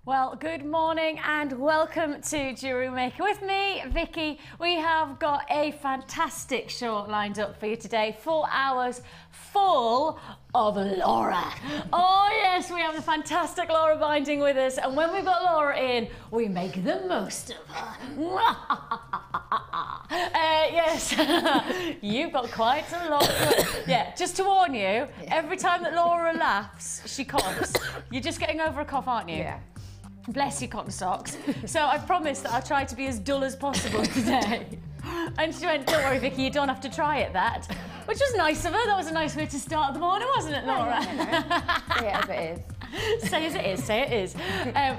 Well, good morning and welcome to Jewellery Maker with me, Vicky. We have got a fantastic show lined up for you today. 4 hours full of Laura. Oh yes, we have the fantastic Laura Binding with us, and when we've got Laura in, we make the most of her. Yes, you've got quite a lot. Yeah, just to warn you, every time that Laura laughs, she coughs. You're just getting over a cough, aren't you? Yeah. Bless your cotton socks. So I promised that I'll try to be as dull as possible today. And she went, don't worry, Vicky, you don't have to try it, that. Which was nice of her. That was a nice way to start the morning, wasn't it, Laura? Say it as it is. Say as it is, say it is.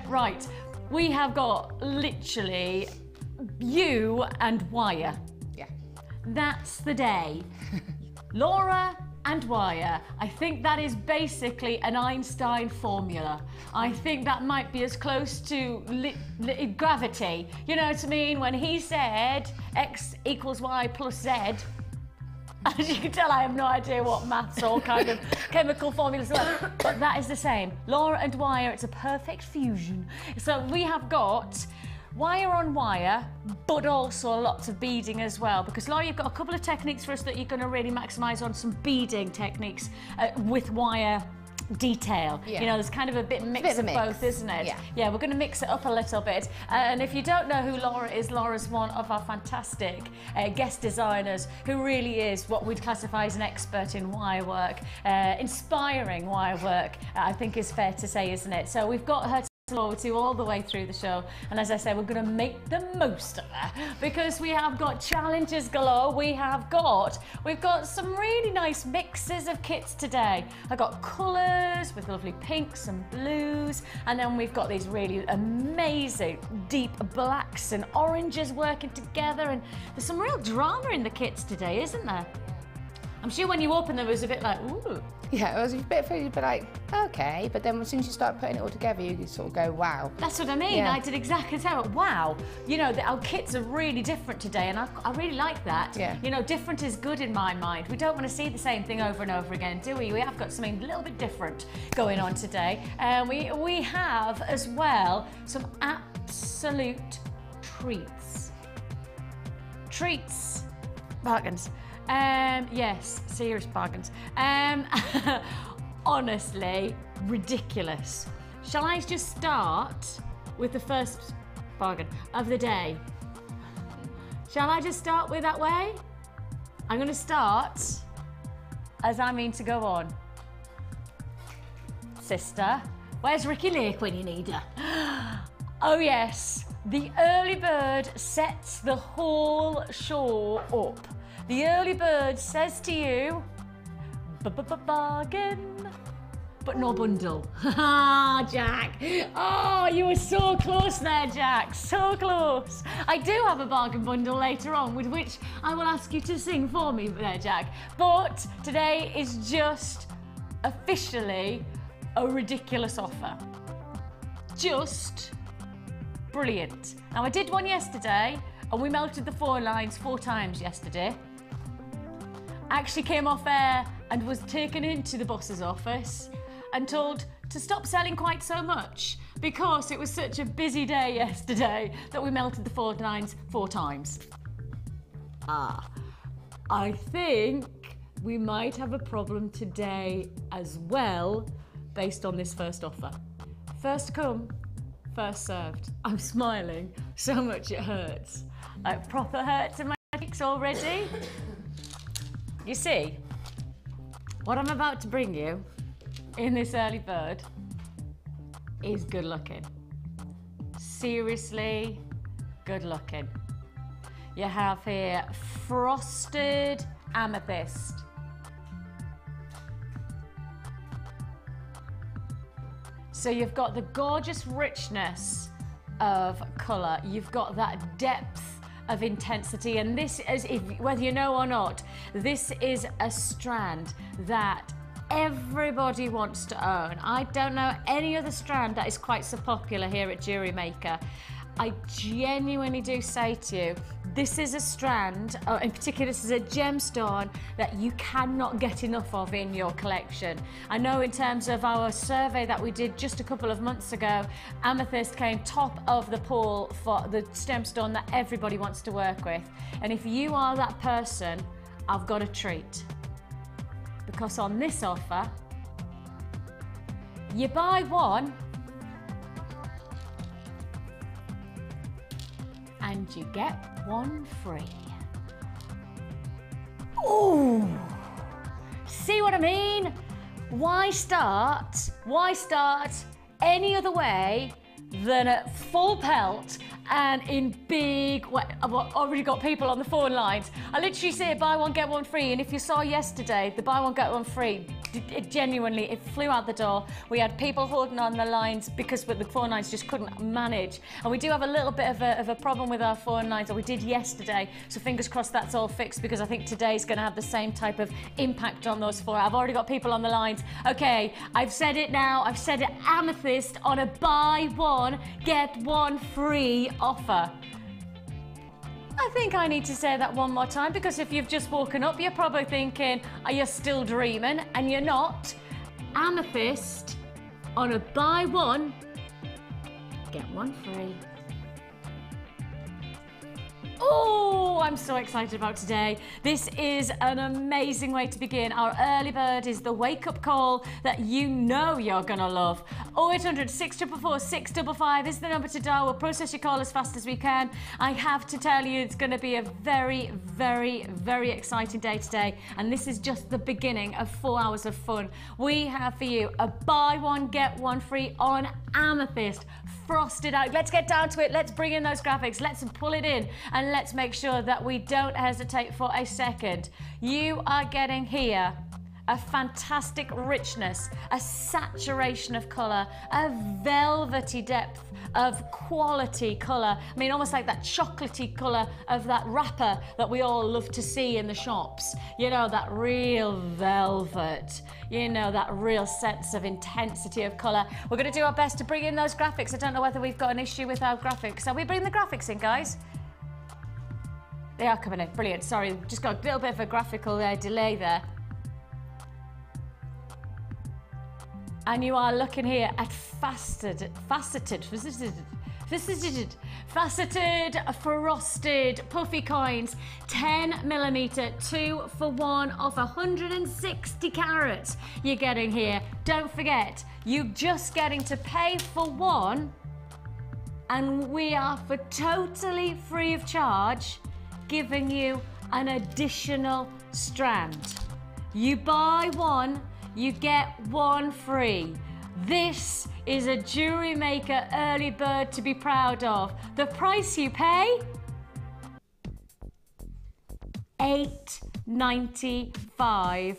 Right, we have got literally you and Wire. Yeah. That's the day. Laura and Wire. I think that is basically an Einstein formula. I think that might be as close to gravity. You know what I mean? When he said X equals Y plus Z, as you can tell, I have no idea what maths or kind of chemical formulas are, but that is the same. Laura and Wire, it's a perfect fusion. So we have got wire on wire, but also lots of beading as well, because Laura, you've got a couple of techniques for us that you're going to really maximise on, some beading techniques with wire detail. Yeah. You know, there's kind of a bit mix of both, isn't it? Yeah. Yeah, we're going to mix it up a little bit. And if you don't know who Laura is, Laura's one of our fantastic guest designers who really is what we'd classify as an expert in wire work, inspiring wire work, I think is fair to say, isn't it? So we've got her to forward to all the way through the show, and as I say, we're going to make the most of her because we have got challenges galore. We've got some really nice mixes of kits today. I've got colours with lovely pinks and blues, and then we've got these really amazing deep blacks and oranges working together, and there's some real drama in the kits today, isn't there? I'm sure when you open them it was a bit like, ooh. Yeah, it was a bit for you, but like, okay. But then as soon as you start putting it all together, you sort of go, wow. That's what I mean. Yeah. I did exactly the same. Wow. You know, our kits are really different today, and I really like that. Yeah. You know, different is good in my mind. We don't want to see the same thing over and over again, do we? We have got something a little bit different going on today. We have as well some absolute treats. Treats. Bargains. Yes, serious bargains. Honestly, ridiculous. Shall I just start with the first bargain of the day? Shall I just start with that way? I'm going to start as I mean to go on. Sister, where's Ricky Lake when you need her? Oh yes, the early bird sets the whole show up. The early bird says to you, bargain, but no bundle. Ha, Jack. Oh, you were so close there, Jack. So close. I do have a bargain bundle later on, with which I will ask you to sing for me there, Jack. But today is just officially a ridiculous offer. Just brilliant. Now, I did one yesterday, and we melted the phone lines 4 times yesterday. Actually came off air and was taken into the boss's office and told to stop selling quite so much because it was such a busy day yesterday that we melted the phone lines 4 times. I think we might have a problem today as well based on this first offer. First come, first served. I'm smiling so much it hurts. Like proper hurts in my cheeks already. You see, what I'm about to bring you in this early bird is good looking. Seriously, good looking. You have here frosted amethyst. So you've got the gorgeous richness of colour. You've got that depth of intensity, and this is, whether you know or not, this is a strand that everybody wants to own. I don't know any other strand that is quite so popular here at Jewellery Maker. I genuinely do say to you, this is a strand, in particular this is a gemstone that you cannot get enough of in your collection. I know in terms of our survey that we did just a couple of months ago, amethyst came top of the poll for the gemstone that everybody wants to work with. And if you are that person, I've got a treat. Because on this offer, you buy one and you get one free. Ooh! See what I mean? Why start any other way than at full pelt and in big, I've already got people on the phone lines. I literally say buy one, get one free. And if you saw yesterday, the buy one, get one free, it genuinely, it flew out the door. We had people holding on the lines because the phone lines just couldn't manage. And we do have a little bit of a problem with our phone lines, or we did yesterday. So fingers crossed that's all fixed, because I think today's gonna have the same type of impact on those four. I've already got people on the lines. Okay, I've said it now, I've said it, amethyst on a buy one, get one free offer. I think I need to say that one more time, because if you've just woken up, you're probably thinking, are you still dreaming? And you're not. Amethyst on a buy one, get one free. Oh, I'm so excited about today. This is an amazing way to begin. Our early bird is the wake-up call that you know you're gonna love. 0800 644 655 is the number to dial. We'll process your call as fast as we can. I have to tell you, it's gonna be a very, very, very exciting day today. And this is just the beginning of 4 hours of fun. We have for you a buy one, get one free on amethyst. Frosted out. Let's get down to it. Let's bring in those graphics. Let's pull it in, and let's make sure that we don't hesitate for a second. You are getting here a fantastic richness, a saturation of colour, a velvety depth of quality colour. I mean, almost like that chocolatey colour of that wrapper that we all love to see in the shops. You know, that real velvet, you know, that real sense of intensity of colour. We're going to do our best to bring in those graphics. I don't know whether we've got an issue with our graphics. Are we bringing the graphics in, guys? They are coming in. Brilliant. Sorry, just got a little bit of a graphical delay there. And you are looking here at faceted, frosted, puffy coins, 10mm, 2 for 1 of 160 carats you're getting here. Don't forget, you're just getting to pay for one, and we are for totally free of charge giving you an additional strand. You buy one, you get one free. This is a Jewellery Maker early bird to be proud of. The price you pay? $8.95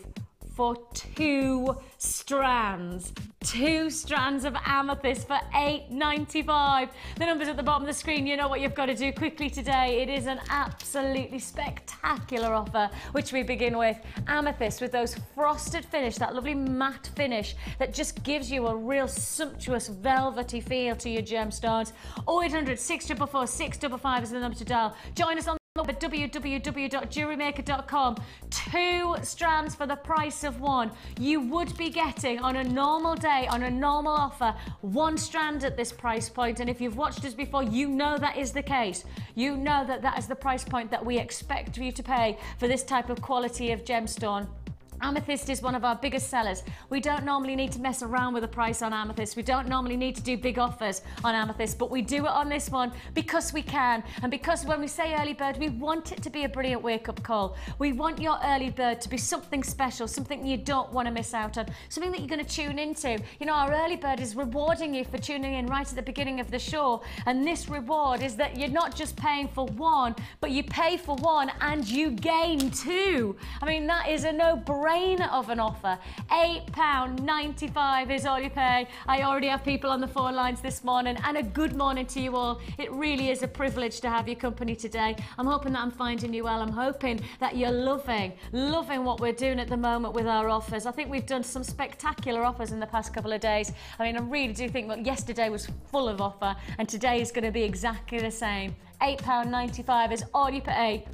for 2 strands. 2 strands of amethyst for $8.95. The number's at the bottom of the screen. You know what you've got to do quickly today. It is an absolutely spectacular offer, which we begin with amethyst with those frosted finish, that lovely matte finish that just gives you a real sumptuous velvety feel to your gemstones. 0800 644 655 is the number to dial. Join us on at www.jewellerymaker.com. 2 strands for the price of 1. You would be getting on a normal day, on a normal offer, 1 strand at this price point. And if you've watched us before, you know that is the case. You know that that is the price point that we expect you to pay for this type of quality of gemstone. Amethyst is one of our biggest sellers. We don't normally need to mess around with the price on amethyst. We don't normally need to do big offers on amethyst, but we do it on this one because we can. And because when we say early bird, we want it to be a brilliant wake-up call. We want your early bird to be something special, something you don't want to miss out on, something that you're going to tune into. You know, our early bird is rewarding you for tuning in right at the beginning of the show. And this reward is that you're not just paying for 1, but you pay for 1 and you gain 2. I mean, that is a no-brainer of an offer. £8.95 is all you pay. I already have people on the phone lines this morning, and a good morning to you all. It really is a privilege to have your company today. I'm hoping that I'm finding you well. I'm hoping that you're loving what we're doing at the moment with our offers. I think we've done some spectacular offers in the past couple of days. I mean, I really do think that yesterday was full of offer, and today is going to be exactly the same. £8.95 is all you pay.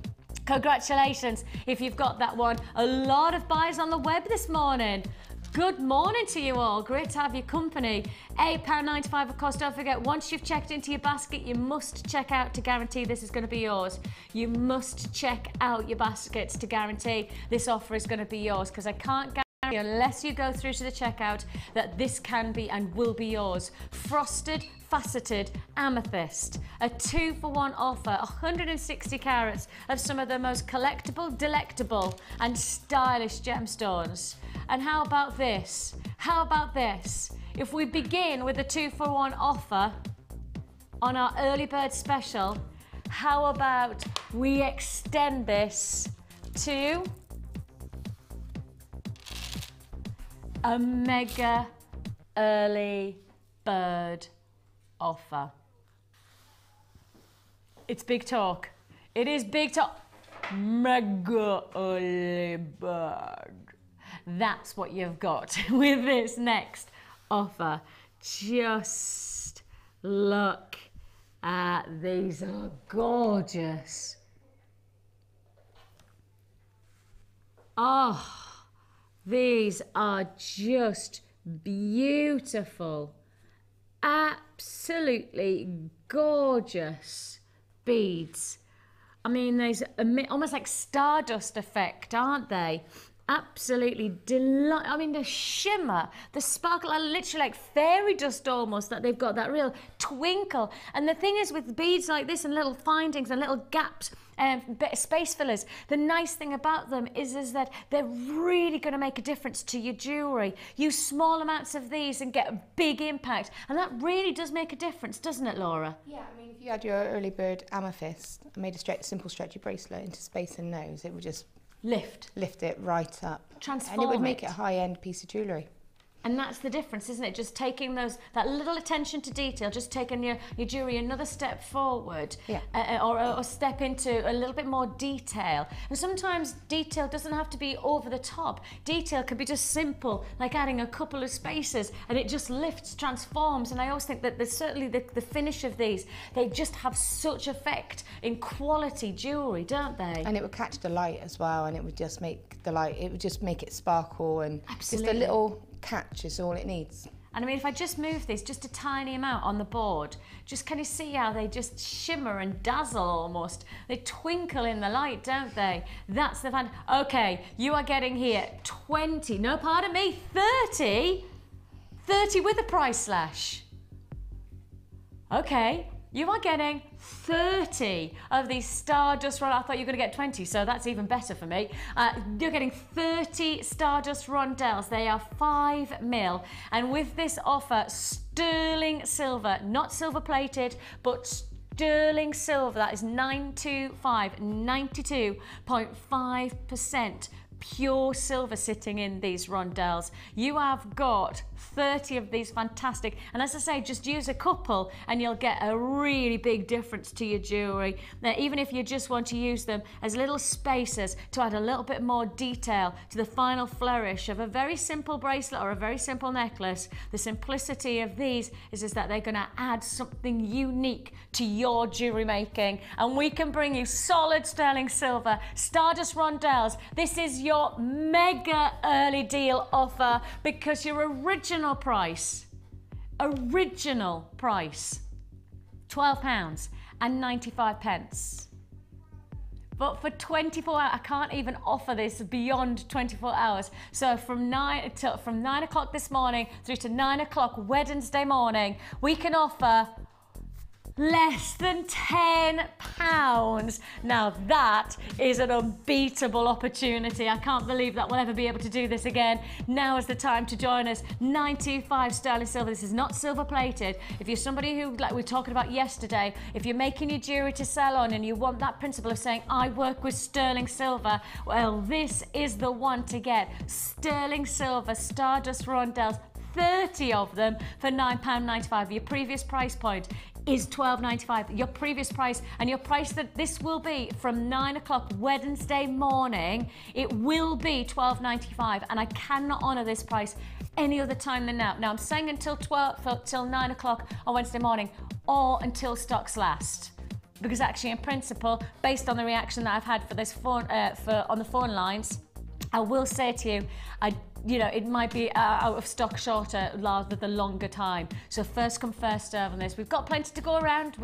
Congratulations if you've got that one. A lot of buys on the web this morning. Good morning to you all. Great to have your company. £8.95, of course. Don't forget, once you've checked into your basket, you must check out to guarantee this is going to be yours. You must check out your baskets to guarantee this offer is going to be yours, because I can't guarantee, unless you go through to the checkout, that this can be and will be yours. Frosted faceted amethyst, a 2-for-1 offer, 160 carats of some of the most collectible, delectable and stylish gemstones. And how about this? How about this? If we begin with a 2-for-1 offer on our early bird special, how about we extend this to a mega early bird offer. It's big talk. It is big talk. Mega early bird. That's what you've got with this next offer. Just look at these. Are gorgeous. Oh, these are just beautiful. Absolutely gorgeous beads. I mean, there's almost like stardust effect, aren't they? Absolutely delight. I mean, the shimmer, the sparkle are literally like fairy dust almost, that they've got that real twinkle. And the thing is, with beads like this and little findings and little gaps, space fillers, the nice thing about them is that they're really going to make a difference to your jewellery. Use small amounts of these and get a big impact. And that really does make a difference, doesn't it, Laura? Yeah, I mean, if you had your early bird amethyst and made a simple stretchy bracelet into space and nose, it would just lift it right up. Transform and it would make it a high-end piece of jewellery. And that's the difference, isn't it? Just taking that little attention to detail, just taking your jewellery another step forward, or step into a little bit more detail. And sometimes detail doesn't have to be over the top. Detail can be just simple, like adding a couple of spaces, and it just lifts, transforms. And I always think that there's certainly the finish of these, they just have such effect in quality jewellery, don't they? And it would catch the light as well, and it would just make the light, it would just make it sparkle, and absolutely. Just a little catch is all it needs. And I mean, if I just move this just a tiny amount on the board, just can you see how they just shimmer and dazzle almost? They twinkle in the light, don't they? That's the fun. Okay, you are getting here 20, no, pardon me, 30 with a price slash. Okay, you are getting 30 of these Stardust Rondelles. I thought you were going to get 20, so that's even better for me. You're getting 30 Stardust Rondelles. They are 5mm. And with this offer, sterling silver, not silver plated, but sterling silver, that is 925, 92.5% pure silver sitting in these rondelles. You have got 30 of these fantastic, and as I say, just use a couple and you'll get a really big difference to your jewellery. Now, even if you just want to use them as little spacers to add a little bit more detail to the final flourish of a very simple bracelet or a very simple necklace, the simplicity of these is that they're going to add something unique to your jewellery making. And we can bring you solid sterling silver Stardust Rondelles. This is your mega early deal offer, because your original price, £12.95. But for 24 hours, I can't even offer this beyond 24 hours. So from 9 o'clock this morning through to 9 o'clock Wednesday morning, we can offer less than £10. Now that is an unbeatable opportunity. I can't believe that we'll ever be able to do this again. Now is the time to join us. 925 sterling silver. This is not silver plated. If you're somebody who, like we were talking about yesterday, if you're making your jewelry to sell on and you want that principle of saying, I work with sterling silver, well, this is the one to get. Sterling silver Stardust Rondelles, 30 of them for £9.95. Your previous price point is £12.95. Your previous price, and your price that this will be from 9 o'clock Wednesday morning, it will be £12.95, and I cannot honour this price any other time than now. Now I'm saying until 9 o'clock on Wednesday morning, or until stocks last. because actually in principle, based on the reaction that I've had for this phone, on the phone lines, I will say to you, it might be out of stock shorter rather than longer time. So first come, first serve on this. We've got plenty to go around.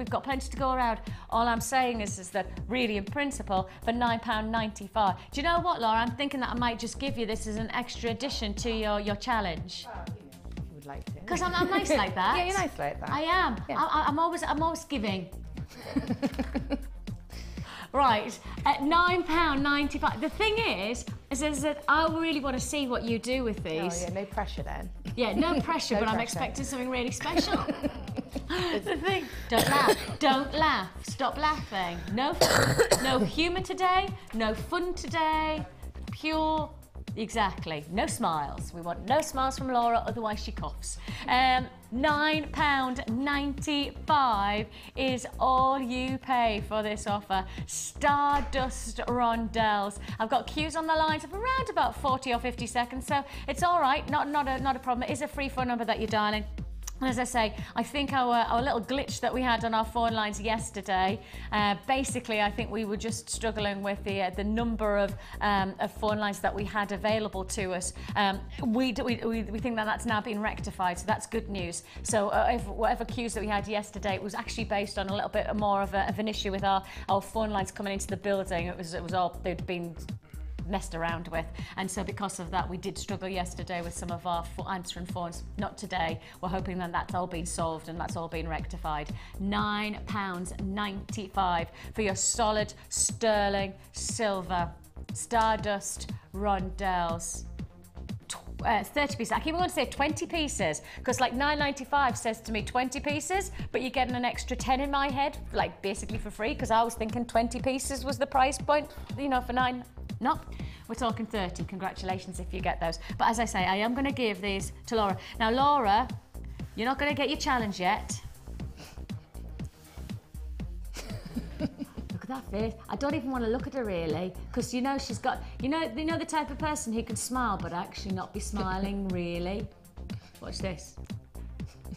All I'm saying is that really in principle for £9.95. Do you know what, Laura? I'm thinking that I might just give you this as an extra addition to your challenge. You would like to. Because I'm nice like that. Yeah, you're nice like that. I am. Yeah. I'm always giving. Right, at £9.95. The thing is that I really want to see what you do with these. Oh yeah, no pressure then. Yeah, no pressure, No but I'm pressure. expecting something really special. The thing, don't laugh, stop laughing. No humour today, no fun today, pure. Exactly, no smiles. We want no smiles from Laura, otherwise she coughs. £9.95 is all you pay for this offer. Stardust Rondelles. I've got queues on the lines of around about 40 or 50 seconds, so it's all right, not a problem. It is a free phone number that you're dialing. And as I say, I think our little glitch that we had on our phone lines yesterday, basically I think we were just struggling with the number of phone lines that we had available to us. We think that that's now been rectified, so that's good news. So whatever queues that we had yesterday, it was actually based on a little bit more of an issue with our phone lines coming into the building. It was all, they'd been messed around with, and so because of that we did struggle yesterday with some of our answering phones. Not today. We're hoping that that's all been solved and that's all been rectified. £9.95 for your solid sterling silver Stardust Rondelles. 30 pieces. I keep on to say 20 pieces because like £9.95 says to me 20 pieces, but you're getting an extra 10 in my head, like basically for free, because I was thinking 20 pieces was the price point, for £9. No, we're talking 30. Congratulations if you get those. But as I say, I am going to give these to Laura. Now, Laura, you're not going to get your challenge yet. Look at that face. I don't even want to look at her really, because she's got, the type of person who can smile but actually not be smiling really. Watch this.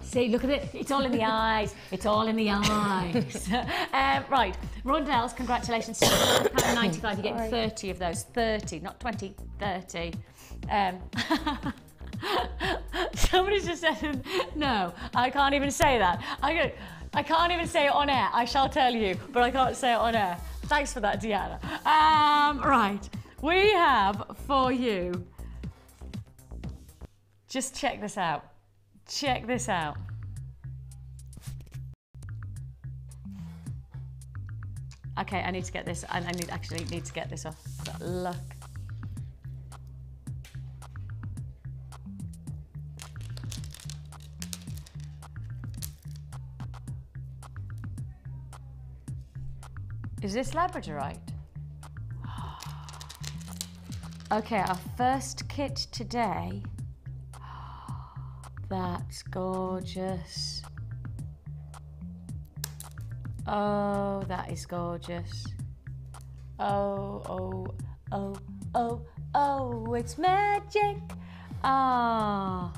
See, look at it. It's all in the eyes. It's all in the eyes. Right, Rondelles, congratulations. £9.95. You're getting 30 of those. 30, not 20, 30. Somebody just said, no, I can't even say that. I can't even say it on air. I shall tell you, but I can't say it on air. Thanks for that, Deanna. Right, we have for you. Just check this out. Check this out. Okay, I need to get this. I actually need to get this off. Look. Is this Labradorite? Okay, our first kit today. That's gorgeous. Oh, that is gorgeous. Oh, it's magic. Ah.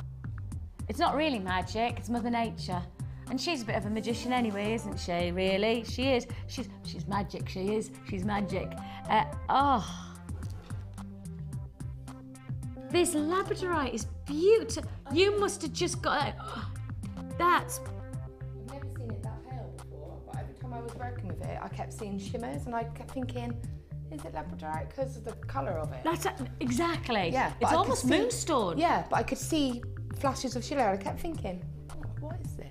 It's not really magic, it's Mother Nature. And she's a bit of a magician anyway, isn't she, really? She is. She's magic, she is. She's magic. This Labradorite is beautiful. You must have just got it. That's... I've never seen it that pale before, but every time I was working with it, I kept seeing shimmers and I kept thinking, is it Labradorite because of the colour of it? That's exactly. Yeah. It's almost moonstone. Yeah, but I could see flashes of shimmer. I kept thinking, what is this?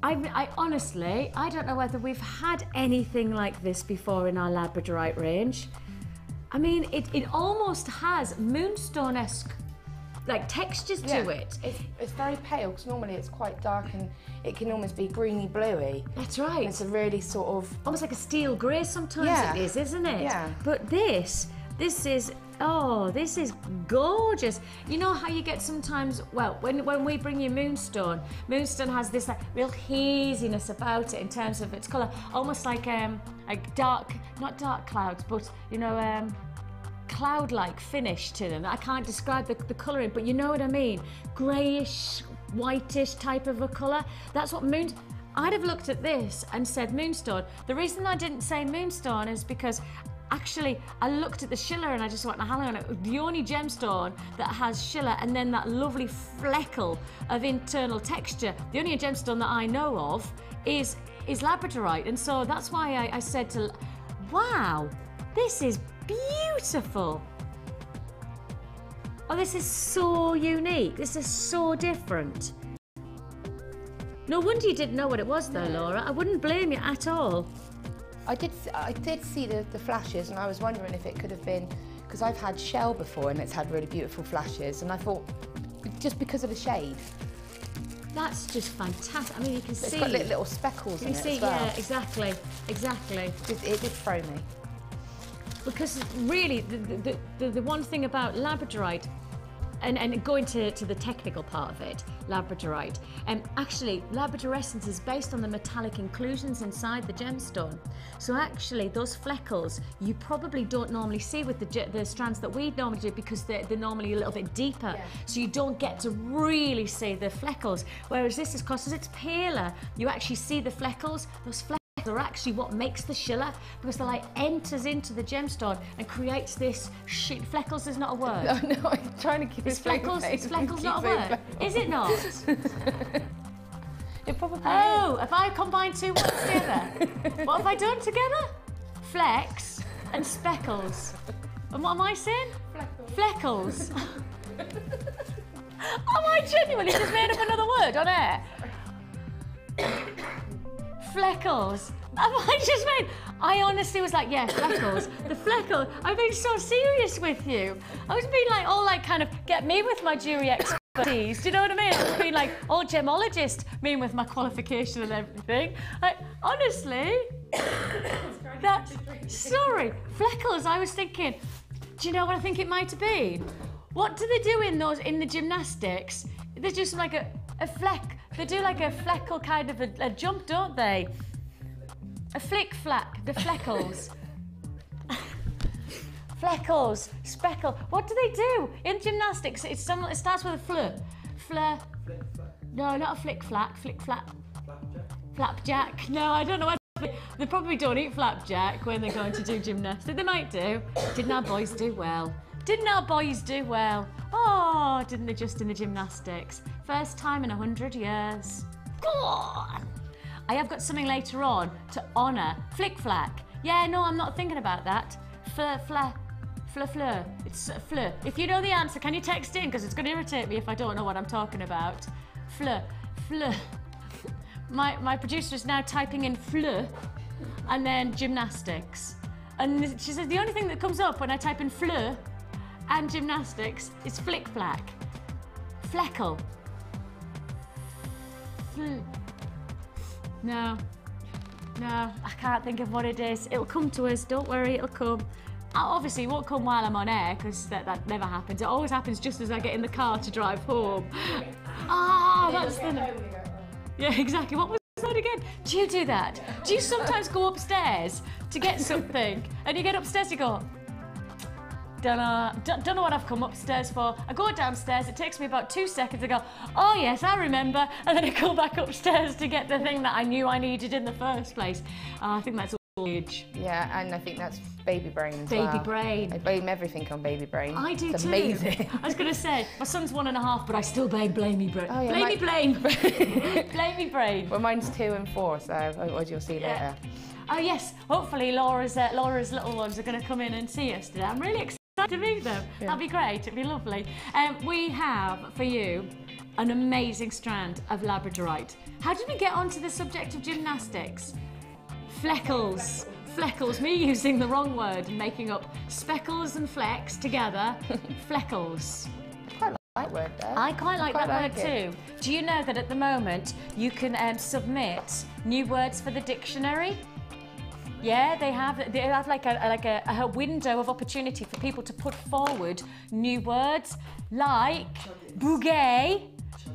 I honestly, I don't know whether we've had anything like this before in our Labradorite range. I mean, it almost has moonstone-esque like textures to it. It's very pale because normally it's quite dark and it can almost be greeny bluey. That's right. And it's a really sort of almost like a steel grey sometimes it is, isn't it? Yeah. But this is this is gorgeous. You know how you get sometimes, well, when we bring you moonstone has this like real haziness about it in terms of its colour, almost like dark, not dark clouds, but cloud-like finish to them. I can't describe the colouring, but you know what I mean. Greyish, whitish type of a colour. That's what I'd have looked at this and said moonstone. The reason I didn't say moonstone is because actually I looked at the Schiller and I just went, hang on, the only gemstone that has Schiller and then that lovely fleckle of internal texture, the only gemstone that I know of is labradorite. And so that's why I said to, wow, this is beautiful. Oh, this is so unique. This is so different. No wonder you didn't know what it was though, Laura. I wouldn't blame you at all. I did see the flashes, and I was wondering if it could have been, because I've had shell before and it's had really beautiful flashes, and I thought, just because of the shade. That's just fantastic. I mean, you can see. It's got little speckles in it as well. Yeah, exactly. It did throw me. Because really, the one thing about labradorite, and going to the technical part of it, labradorite, actually labradorescence is based on the metallic inclusions inside the gemstone. So actually those fleckles you probably don't normally see with the strands that we normally do, because they're normally a little bit deeper. Yeah. So you don't get to really see the fleckles. Whereas this is, because it's paler, you actually see the fleckles. Those fleckles are actually what makes the Schiller, because the light enters into the gemstone and creates this shit. Fleckles is not a word. No, I'm trying to keep it fleckles. Is fleckles not a word? Is it not? It probably is. Have I combined two words together? What have I done together? Flecks and speckles. And what am I saying? Fleckles. Am I genuinely just made up another word on air? Fleckles. Have I just made? I honestly was like, yeah, fleckles. The fleckles. I've been so serious with you. I was being like, all like kind of get me with my jury expertise. Do you know what I mean? I was being like, all gemologist, me with my qualification and everything. Like, honestly, sorry, fleckles. I was thinking, do you know what I think it might have been? What do they do in the gymnastics? They're just like a fleck. They do like a fleckle kind of a jump, don't they? A flick-flack, the fleckles. Fleckles, speckle. What do they do in gymnastics? It starts with a fleur. No, not a flick-flack, flick-flap. Flapjack. No, I don't know what. They probably don't eat flapjack when they're going to do gymnastics. They might do. Didn't our boys do well? Didn't our boys do well? Oh, didn't they just in the gymnastics? First time in 100 years. Go on. I have got something later on to honour flick-flack. Yeah, no, I'm not thinking about that. Fleur. It's fleur. If you know the answer, can you text in? Because it's going to irritate me if I don't know what I'm talking about. Fleur. My producer is now typing in fleur and then gymnastics. And she says the only thing that comes up when I type in fleur and gymnastics is flick-flack. Fleckle. No, I can't think of what it is. It'll come to us, don't worry, it'll come. Obviously, it won't come while I'm on air, because that never happens. It always happens just as I get in the car to drive home. That's the... Yeah, exactly. What was that again? Do you do that? Do you sometimes go upstairs to get something, and you get upstairs, you go, don't know what I've come upstairs for. I go downstairs, it takes me about 2 seconds, I go, oh yes, I remember, and then I go back upstairs to get the thing that I knew I needed in the first place. I think that's all age. Yeah, and I think that's baby brain as well. Baby brain. I blame everything on baby brain. I do it's too. Amazing. I was going to say, my son's 1.5, but I still blame me brain. Oh, yeah, blame me brain. Well, mine's 2 and 4, so what you'll see later. Oh yes, hopefully Laura's little ones are going to come in and see us today. I'm really excited to meet them. Yeah. That'd be great, it'd be lovely. We have for you an amazing strand of labradorite. How did we get onto the subject of gymnastics? Fleckles. Fleckles, me using the wrong word, making up speckles and flecks together. Fleckles. Quite like that word though. I quite like that word too. Do you know that at the moment you can submit new words for the dictionary? Yeah, they have like a window of opportunity for people to put forward new words like bouquet,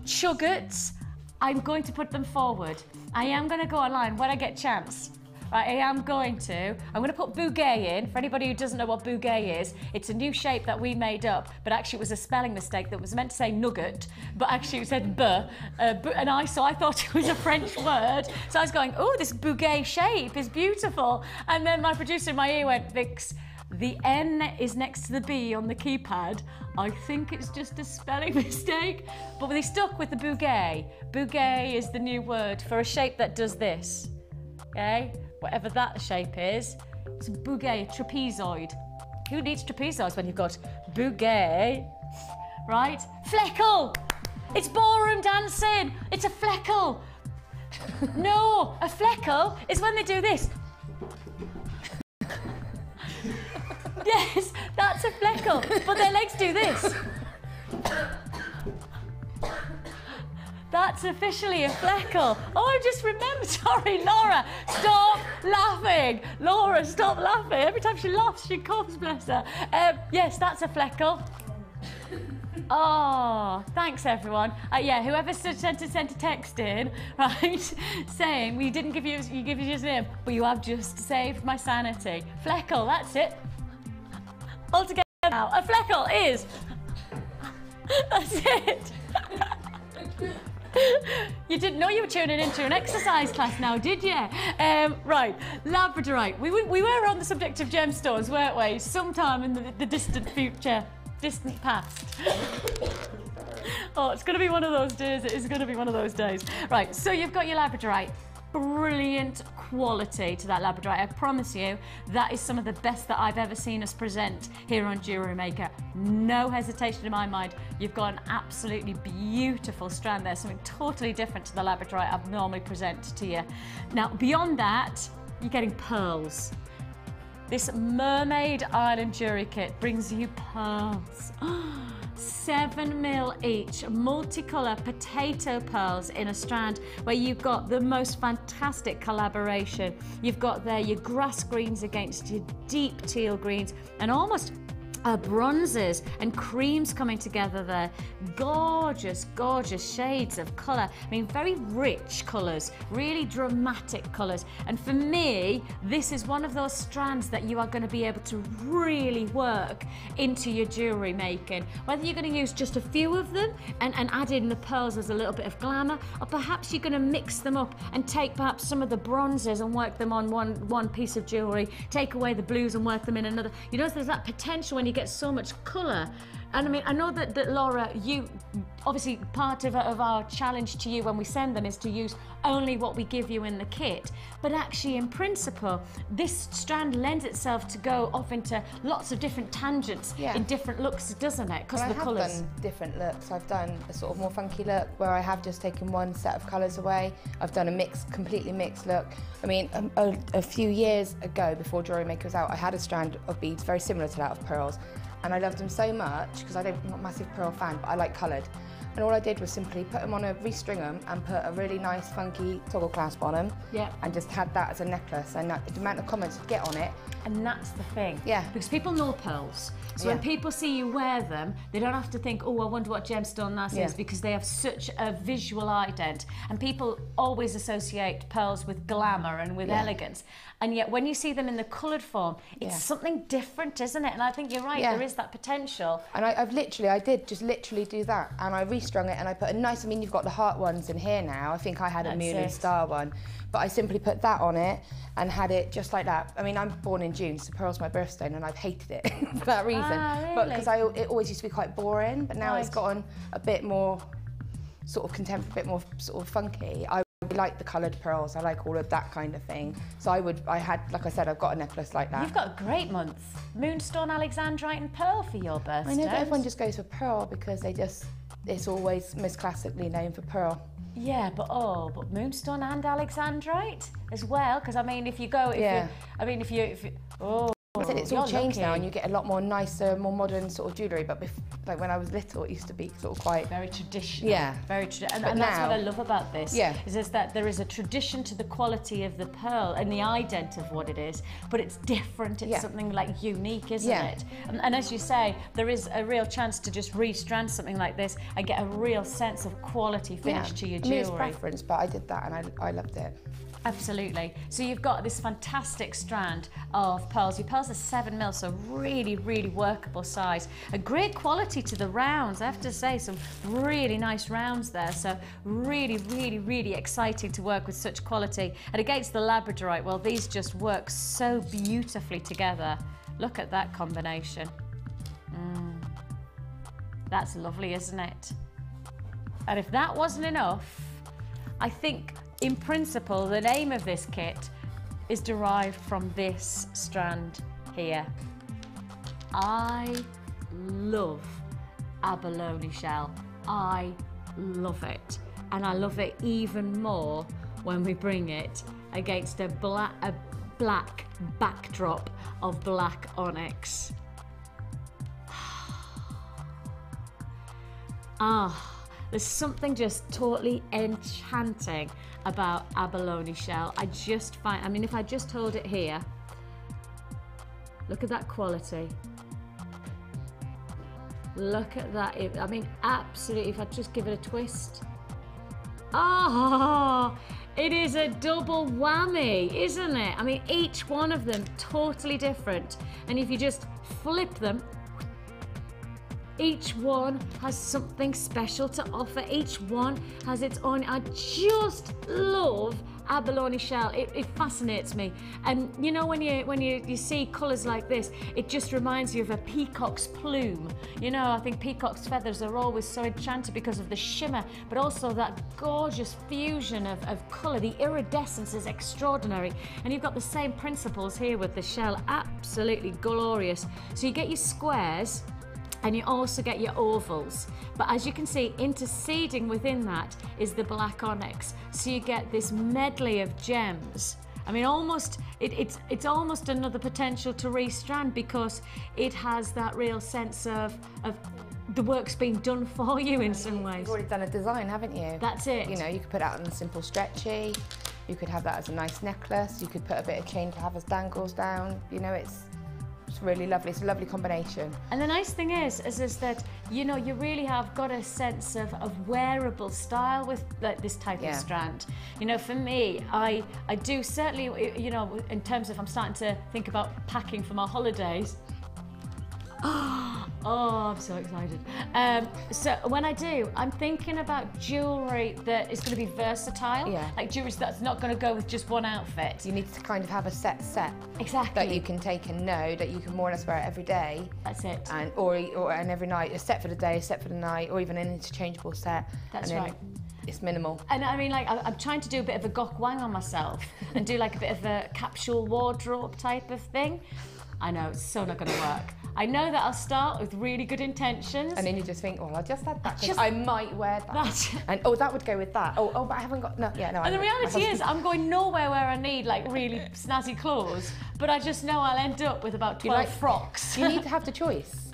chuggets. I'm going to put them forward. I am going to go online when I get a chance. right, I'm going to put bouquet in. For anybody who doesn't know what bouquet is, it's a new shape that we made up, but actually it was a spelling mistake that was meant to say nugget, but actually it said so I thought it was a French word. So I was going, oh, this bouquet shape is beautiful. And then my producer in my ear went, Vix, the N is next to the B on the keypad. I think it's just a spelling mistake. But they stuck with the bouquet. Bouquet is the new word for a shape that does this. Okay? Whatever that shape is. It's a bouquet, a trapezoid. Who needs trapezoids when you've got bouquet? Right? Fleckle! It's ballroom dancing! It's a fleckle! No, a fleckle is when they do this. Yes, that's a fleckle, but their legs do this. That's officially a fleckle. Oh, I just remembered. Sorry, Laura, stop laughing. Laura, stop laughing. Every time she laughs, she coughs, bless her. Yes, that's a fleckle. Oh, thanks everyone. Yeah, whoever sent a text in, right, saying we didn't give you his name, but you have just saved my sanity. Fleckle, that's it. All together now. A fleckle is. That's it. You didn't know you were tuning into an exercise class now, did you? Right, labradorite. We were on the subject of gemstones, weren't we? Sometime in the distant future. Distant past. Oh, it's going to be one of those days. It is going to be one of those days. Right, so you've got your labradorite. Brilliant quality to that labradorite. I promise you, that is some of the best that I've ever seen us present here on Jewellery Maker. No hesitation in my mind. You've got an absolutely beautiful strand there, something totally different to the labradorite I've normally present to you. Now, beyond that, you're getting pearls. This Mermaid Island Jewellery Kit brings you pearls. 7mm each, multicolour potato pearls in a strand where you've got the most fantastic collaboration. You've got there your grass greens against your deep teal greens and almost bronzes and creams coming together there. Gorgeous, gorgeous shades of colour. I mean, very rich colours, really dramatic colours. And for me, this is one of those strands that you are going to be able to really work into your jewellery making. Whether you're going to use just a few of them and add in the pearls as a little bit of glamour, or perhaps you're going to mix them up and take perhaps some of the bronzes and work them on one piece of jewellery, take away the blues and work them in another. You know, there's that potential when you get so much colour. And I mean, I know that Laura, you obviously part of our challenge to you when we send them is to use only what we give you in the kit. But actually, in principle, this strand lends itself to go off into lots of different tangents in different looks, doesn't it? Because of the colours. I've done different looks. I've done a sort of more funky look where I have just taken one set of colours away. I've done a completely mixed look. I mean, a few years ago, before Jewellery Maker was out, I had a strand of beads very similar to that of pearls. And I loved them so much because I'm not a massive pearl fan, but I like coloured. And all I did was simply put them on restring them and put a really nice funky toggle clasp on them. Yeah. And just had that as a necklace. And the amount of comments you get on it. And that's the thing. Yeah. Because people know pearls. So when people see you wear them, they don't have to think, oh, I wonder what gemstone that is, because they have such a visual ident. And people always associate pearls with glamour and with elegance. And yet when you see them in the coloured form, it's something different, isn't it? And I think you're right, there is that potential. And I did just literally do that. And I restrung it and I put a nice, I mean, you've got the heart ones in here now. I think I had a moon and star one. But I simply put that on it and had it just like that. I mean, I'm born in June, so pearl's my birthstone, and I've hated it for that reason. Really? But because it always used to be quite boring, but now it's gotten a bit more sort of contemporary, a bit more sort of funky. I like the coloured pearls. I like all of that kind of thing. So I had, like I said, I've got a necklace like that. You've got a great month. Moonstone, Alexandrite and pearl for your birthday. I know, but everyone just goes for pearl because it's always most classically known for pearl. Yeah, but Moonstone and Alexandrite as well, because I mean, if you it's all changed now, and you get a lot more nicer, more modern sort of jewellery. But like when I was little, it used to be sort of quite very traditional. Yeah, very traditional. And that's what I love about this. Yeah, is that there is a tradition to the quality of the pearl and the ident of what it is, but it's different. It's something like unique, isn't it? And as you say, there is a real chance to just restrand something like this and get a real sense of quality finish to your jewellery. I mean, it's preference, but I did that and I loved it. Absolutely. So you've got this fantastic strand of pearls. Your pearls are 7mm, so really, really workable size. A great quality to the rounds. I have to say, some really nice rounds there. So really, really, really exciting to work with such quality. And against the Labradorite, well, these just work so beautifully together. Look at that combination. That's lovely, isn't it? And if that wasn't enough, I think in principle, the name of this kit is derived from this strand here. I love abalone shell. I love it. And I love it even more when we bring it against a black backdrop of black onyx. There's something just totally enchanting about abalone shell. I just find, I mean, if I just hold it here, look at that quality. Look at that. I mean, absolutely, if I just give it a twist. It is a double whammy, isn't it? I mean, each one of them totally different. And if you just flip them, each one has something special to offer. Each one has its own. I just love abalone shell. It fascinates me. And you know, when you see colours like this, it just reminds you of a peacock's plume. You know, I think peacock's feathers are always so enchanted because of the shimmer, but also that gorgeous fusion of colour. The iridescence is extraordinary. And you've got the same principles here with the shell. Absolutely glorious. So you get your squares, and you also get your ovals. But as you can see, interceding within that is the black onyx. So you get this medley of gems. I mean, it's almost another potential to restrand because it has that real sense of the work's been done for you in some ways. You've already done a design, haven't you? That's it. You know, you could put that on a simple stretchy. You could have that as a nice necklace. You could put a bit of chain to have as dangles down. You know, it's really lovely. It's a lovely combination. And the nice thing is that, you know, you really have got a sense of wearable style with this type of strand. You know, for me, I do certainly, you know, in terms of I'm starting to think about packing for my holidays. Oh, I'm so excited. So when I do, I'm thinking about jewellery that is going to be versatile. Yeah. Like jewellery that's not going to go with just one outfit. You need to kind of have a set. Exactly. That you can take and know that you can more or less wear it every day. That's it. And every night, a set for the day, a set for the night, or even an interchangeable set. That's right. It's minimal. And I mean, like, I'm trying to do a bit of a gok wang on myself and do like a bit of a capsule wardrobe type of thing. I know, it's so not going to work. I know that I'll start with really good intentions. And then you just think, well, I'll just add that because I might wear that. And that would go with that. Oh, but I haven't got, no. And the reality is, I'm going nowhere where I need like really snazzy clothes, but I just know I'll end up with about 12 frocks. You need to have the choice.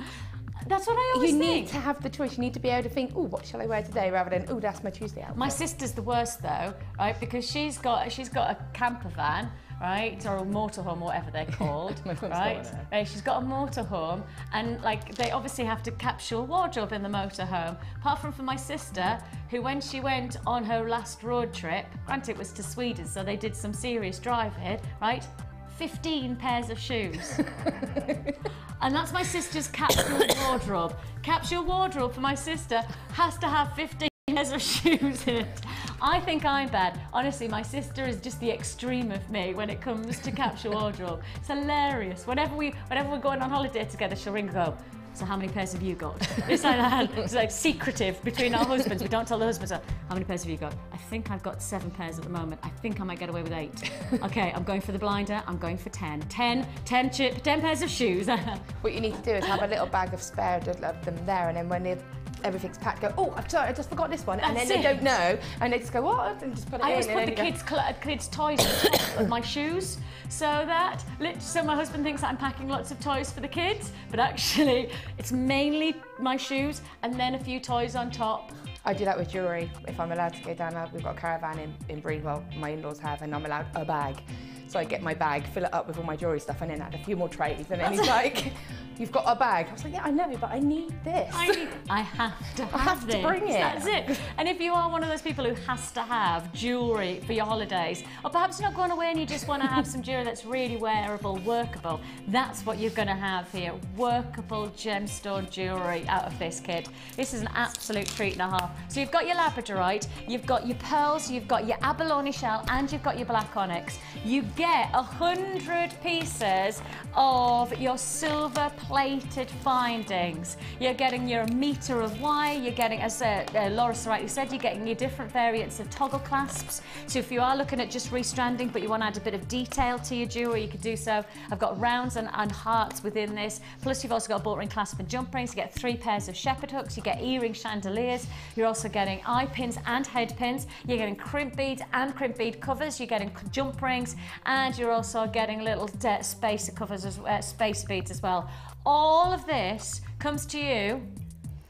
That's what I always think. You need to have the choice. You need to be able to think, oh, what shall I wear today, rather than, oh, that's my Tuesday outfit. My sister's the worst though, right? Because she's got a camper van, right, or a motorhome, whatever they're called, right? She's got a motorhome, and like they obviously have to capsule wardrobe in the motorhome. Apart from for my sister, who when she went on her last road trip, granted it was to Sweden, so they did some serious driving, right? 15 pairs of shoes. And that's my sister's capsule wardrobe. Capsule wardrobe for my sister has to have 15 pairs of shoes in it. I think I'm bad. Honestly, my sister is just the extreme of me when it comes to capsule wardrobe. It's hilarious. Whenever we're going on holiday together, she'll ring and go, so how many pairs have you got? It's like that. It's like secretive between our husbands. We don't tell the husbands, how many pairs have you got? I think I've got 7 pairs at the moment. I think I might get away with 8. Okay, I'm going for the blinder. I'm going for 10. 10 pairs of shoes. What you need to do is have a little bag of spare of them there, and then when everything's packed, go, oh, I'm sorry, I just forgot this one. And then they don't know, and they just go, what? And just put it in. I always put the kids' toys on top of my shoes, so my husband thinks that I'm packing lots of toys for the kids, but actually it's mainly my shoes and then a few toys on top. I do that with jewellery. If I'm allowed to go down, we've got a caravan in Breedwell, my in-laws have, and I'm allowed a bag. So I get my bag, fill it up with all my jewellery stuff, and then add a few more trays. And then he's like, "You've got a bag." I was like, "Yeah, I know, but I need this. I have to I have to bring it." That's it. And if you are one of those people who has to have jewellery for your holidays, or perhaps you're not going away and you just want to have some jewellery that's really wearable, workable, that's what you're going to have here. Workable gemstone jewellery out of this kit. This is an absolute treat and a half. So you've got your labradorite, you've got your pearls, you've got your abalone shell, and you've got your black onyx. You get 100 pieces of your silver plated findings. You're getting your metre of wire, you're getting, as Laura so rightly said, you're getting your different variants of toggle clasps. So if you are looking at just restranding but you want to add a bit of detail to your jewellery, you could do so. I've got rounds and hearts within this, plus you've also got a bolt ring clasp and jump rings. You get 3 pairs of shepherd hooks, you get earring chandeliers, you're also getting eye pins and head pins, you're getting crimp beads and crimp bead covers, you're getting jump rings, and you're also getting little spacer covers, space beads as well. All of this comes to you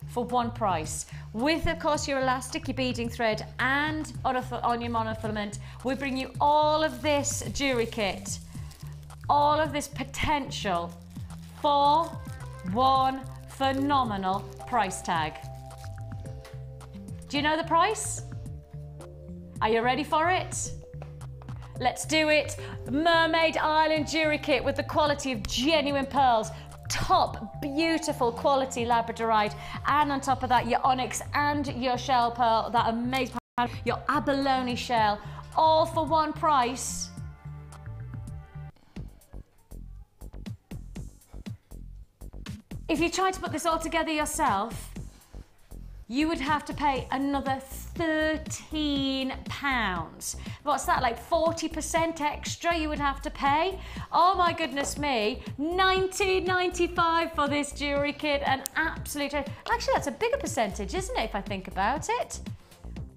for one price. With, of course, your elastic, your beading thread, and on your monofilament, we bring you all of this jewellery kit, all of this potential for one phenomenal price tag. Do you know the price? Are you ready for it? Let's do it. Mermaid Island jewellery kit with the quality of genuine pearls, top beautiful quality labradorite, and on top of that your onyx and your shell pearl, that amazing, your abalone shell, all for one price. If you try to put this all together yourself, you would have to pay another £13. What's that, like 40% extra you would have to pay? Oh my goodness me, £19.95 for this jewellery kit, an absolute... Actually, that's a bigger percentage, isn't it, if I think about it?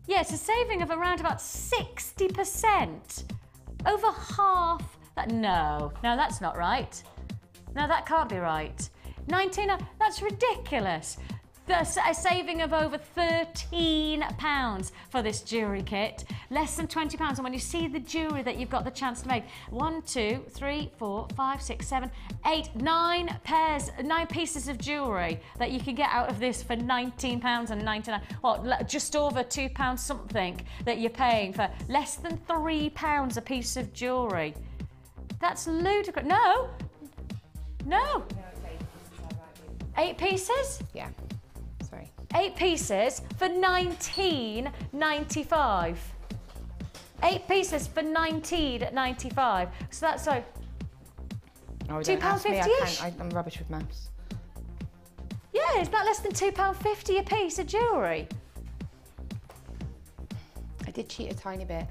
Yeah, it's a saving of around about 60%. Over half that... No, that's not right. No, that can't be right. 19, that's ridiculous. A saving of over £13 for this jewellery kit, less than £20. And when you see the jewellery that you've got the chance to make, 1, 2, 3, 4, 5, 6, 7, 8, 9 pieces of jewellery that you can get out of this for £19.99. Well, just over £2 something that you're paying for less than £3 a piece of jewellery. That's ludicrous. No. 8 pieces? Yeah. Sorry. 8 pieces for £19.95. 8 pieces for £19.95. So that's like £2.50-ish. I'm rubbish with maths. Yeah, is that less than £2.50 a piece of jewellery? I did cheat a tiny bit.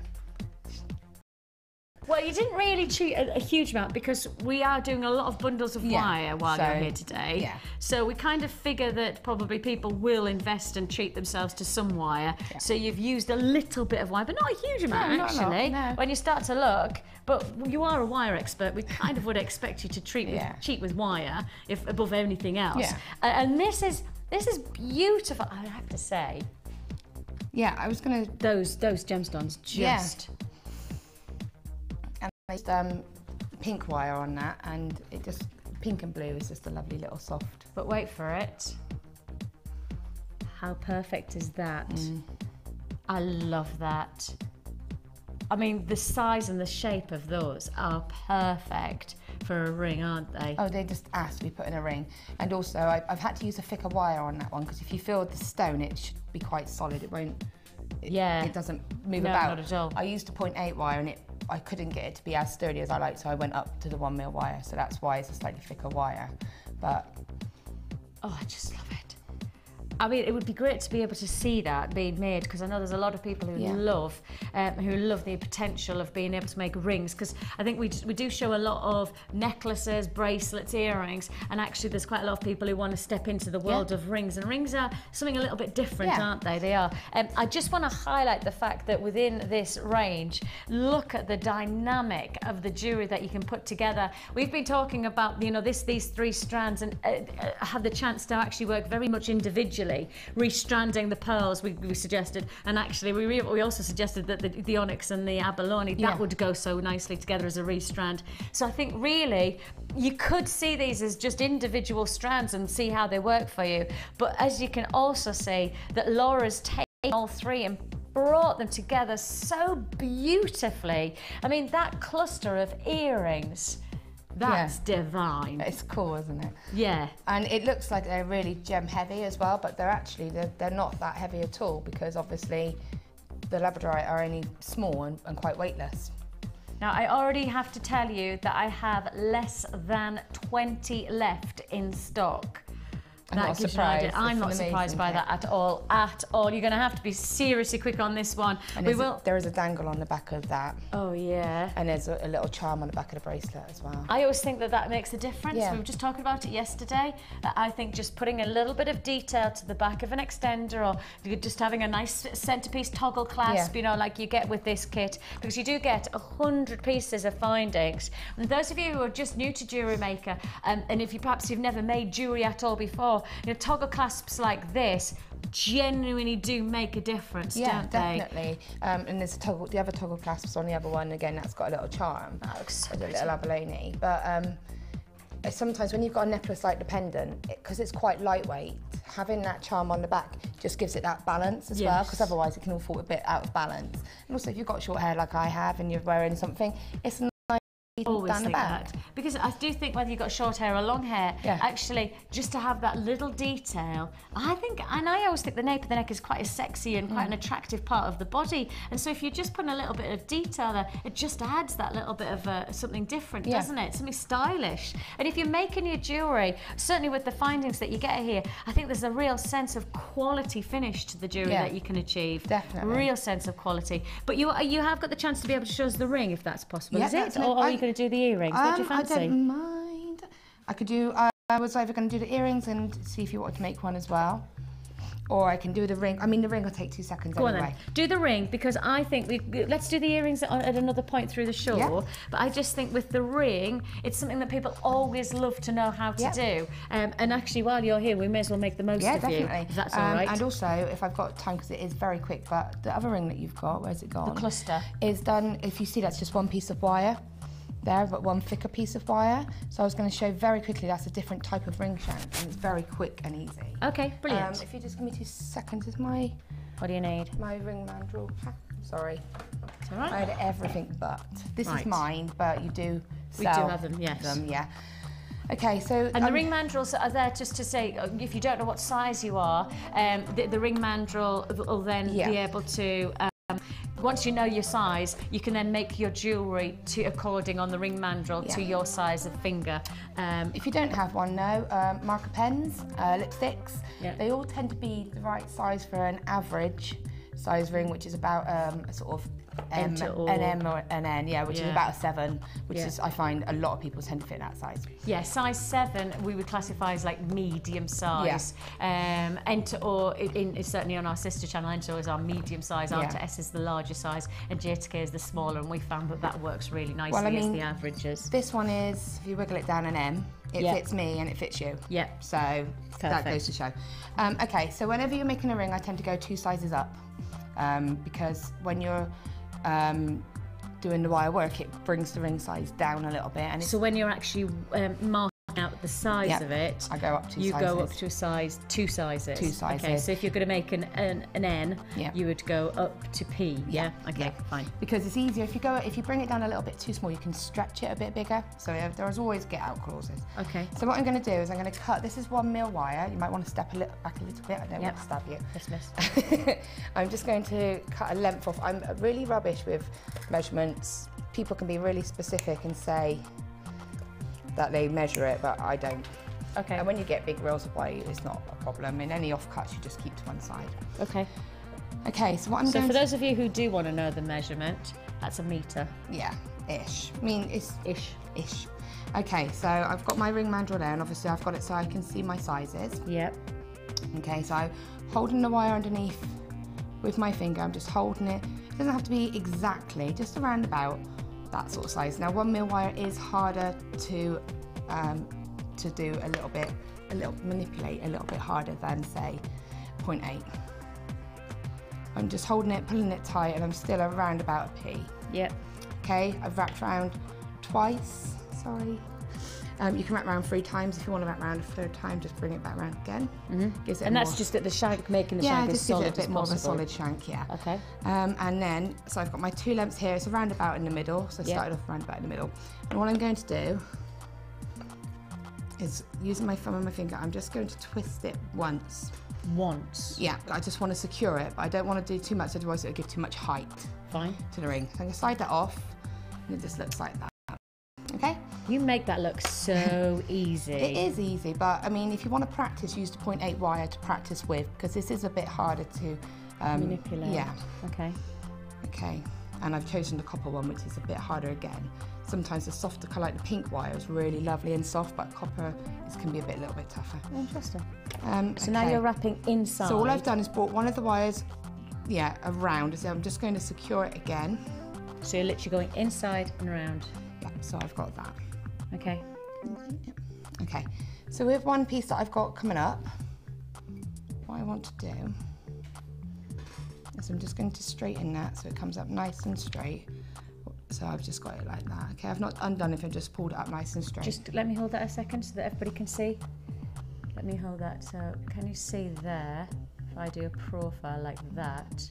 Well, you didn't really cheat a huge amount because we are doing a lot of bundles of wire while you're here today. Yeah. So we kind of figure that probably people will invest and treat themselves to some wire. Yeah. So you've used a little bit of wire, but not a huge amount actually. No. When you start to look, but you are a wire expert. We kind of would expect you to cheat with wire, if above anything else. Yeah. And this is beautiful. I have to say. Yeah, I was gonna. Those gemstones just. Yeah. I used pink wire on that, and it just, pink and blue is just a lovely little soft. But wait for it. How perfect is that? I love that. I mean, the size and the shape of those are perfect for a ring, aren't they? Oh, they just asked to be put in a ring. And also, I've had to use a thicker wire on that one, because if you feel the stone, it should be quite solid. It won't, it doesn't move about. Not at all. I used a 0.8 wire, and I couldn't get it to be as sturdy as I liked, so I went up to the 1 mil wire, so that's why it's a slightly thicker wire. But oh, I just love it. I mean, it would be great to be able to see that being made, because I know there's a lot of people who love the potential of being able to make rings, because I think we do show a lot of necklaces, bracelets, earrings, and actually there's quite a lot of people who want to step into the world of rings, and rings are something a little bit different, aren't they? They are. I just want to highlight the fact that within this range, look at the dynamic of the jewellery that you can put together. We've been talking about, these 3 strands, and have the chance to actually work very much individually actually restranding the pearls we suggested, and actually we also suggested that the onyx and the abalone, that would go so nicely together as a restrand. So I think really you could see these as just individual strands and see how they work for you, but as you can also see that Laura's taken all three and brought them together so beautifully. I mean, that cluster of earrings, that's divine. It's cool, isn't it? Yeah. And it looks like they're really gem heavy as well, but they're not that heavy at all, because obviously the labradorite are only small and quite weightless. Now, I already have to tell you that I have less than 20 left in stock. I'm not surprised. I'm not surprised by that at all. You're going to have to be seriously quick on this one. And there is a dangle on the back of that. Oh, yeah. And there's a little charm on the back of the bracelet as well. I always think that makes a difference. Yeah. We were just talking about it yesterday. I think just putting a little bit of detail to the back of an extender, or just having a nice centerpiece toggle clasp, you know, like you get with this kit, because you do get 100 pieces of findings. And those of you who are just new to jewellery maker, and if you've never made jewellery at all before, you know, toggle clasps like this genuinely do make a difference, don't they? Yeah, definitely. And there's the other toggle clasps on the other one. Again, that's got a little charm. That looks so with a pretty. little abalone. But sometimes when you've got a necklace like the pendant, because it's quite lightweight, having that charm on the back just gives it that balance as well, because otherwise it can all fall a bit out of balance. And also, if you've got short hair like I have and you're wearing something, it's nice Always down the think back. that, because I do think whether you've got short hair or long hair, actually just to have that little detail, I think, and I always think the nape of the neck is quite a sexy and quite an attractive part of the body, and so if you just put a little bit of detail there, it just adds that little bit of something different, doesn't it? Something stylish. And if you're making your jewellery, certainly with the findings that you get here, I think there's a real sense of quality finish to the jewellery that you can achieve. Definitely. Real sense of quality. But you have got the chance to be able to show us the ring, if that's possible, is it? Definitely. Or are you going to do the earrings? What do you fancy? I don't mind. I could do. I was either going to do the earrings and see if you wanted to make one as well, or I can do the ring. I mean, the ring will take 2 seconds Go anyway. on then. Do the ring, because I think let's do the earrings at another point through the show. Yeah. But I just think with the ring, it's something that people always love to know how to do. And actually, while you're here, we may as well make the most of definitely. you. If that's all right. And also, if I've got time, because it is very quick, but the other ring that you've got, where's it gone? The cluster. Is done. If you see, that's just one piece of wire. There, but one thicker piece of wire. So I was going to show very quickly, that's a different type of ring shank, and it's very quick and easy. Okay, brilliant. If you just give me 2 seconds, is my what do you need? My ring mandrel. Sorry. It's all right. I had everything but. This is mine, but you do sell. We do have them, yes. Yeah. Okay, so... And the ring mandrels are there just to say, if you don't know what size you are, the ring mandrel will then be able to... once you know your size, you can then make your jewellery according on the ring mandrel to your size of finger. If you don't have one, no, marker pens, lipsticks, they all tend to be the right size for an average size ring, which is about a sort of an M or an N, which is about a 7, which is, I find a lot of people tend to fit that size. Yeah, size 7 we would classify as like medium size. Enter, or certainly on our sister channel, Enter is our medium size, Arta S is the larger size, and J to K is the smaller, and we found that works really nicely as the averages. This one is, if you wiggle it down an M, it fits me and it fits you. So that goes to show. Okay, so whenever you're making a ring, I tend to go 2 sizes up, because when you're doing the wire work, it brings the ring size down a little bit. And so when you're actually marking out the size of it, I go up 2 sizes. You go up to a size, 2 sizes. 2 sizes. Okay, so if you're going to make an N, you would go up to P. Okay, fine. Because it's easier if you bring it down a little bit too small, you can stretch it a bit bigger. So there's always get out clauses. Okay. So what I'm going to do is I'm going to cut. This is 1 mil wire. You might want to step back a little bit. I don't want to stab you. Dismissed. I'm just going to cut a length off. I'm really rubbish with measurements. People can be really specific and say that they measure it, but I don't. Okay. And when you get big reels of wire, it's not a problem. In any offcuts, you just keep to one side. Okay. Okay, so what I'm going to... So for those of you who do want to know the measurement, that's a metre. Yeah, ish. I mean, it's... Ish. Okay, so I've got my ring mandrel there, and obviously I've got it so I can see my sizes. Yep. Okay, so I'm holding the wire underneath with my finger. I'm just holding it. It doesn't have to be exactly, just around about that sort of size. Now 1 mil wire is harder to do manipulate a little bit harder than say 0.8. I'm just holding it, pulling it tight, and I'm still around about a P. Yep. Okay, I've wrapped around twice, sorry. You can wrap around 3 times. If you want to wrap around a 3rd time, just bring it back around again. Gives it And that's more, just at the shank, making the shank as just gives solid it a bit as more of a possible. solid shank, yeah. Okay. And then, so I've got my 2 lengths here. It's a roundabout in the middle. So I started off roundabout in the middle. And what I'm going to do is, using my thumb and my finger, I'm just going to twist it once. Once. Yeah, I just want to secure it, but I don't want to do too much, otherwise it'll give too much height Fine. to the ring. So I'm going to slide that off, and it just looks like that. Okay? You make that look so easy. It is easy, but I mean, if you want to practice, use the 0.8 wire to practice with, because this is a bit harder to manipulate. Yeah. Okay. Okay. And I've chosen the copper one, which is a bit harder again. Sometimes the softer colour, like the pink wire, is really lovely and soft, but copper can be a little bit tougher. Interesting. So Now you're wrapping inside. So all I've done is brought one of the wires, around. So I'm just going to secure it again. So you're literally going inside and around. Yeah, so I've got that. Okay. Okay, so with one piece that I've got coming up, what I want to do is I'm just going to straighten that so it comes up nice and straight. So I've just got it like that. Okay, I've not undone it, I've just pulled it up nice and straight. Just let me hold that a second so that everybody can see. Let me hold that. So can you see there? If I do a profile like that.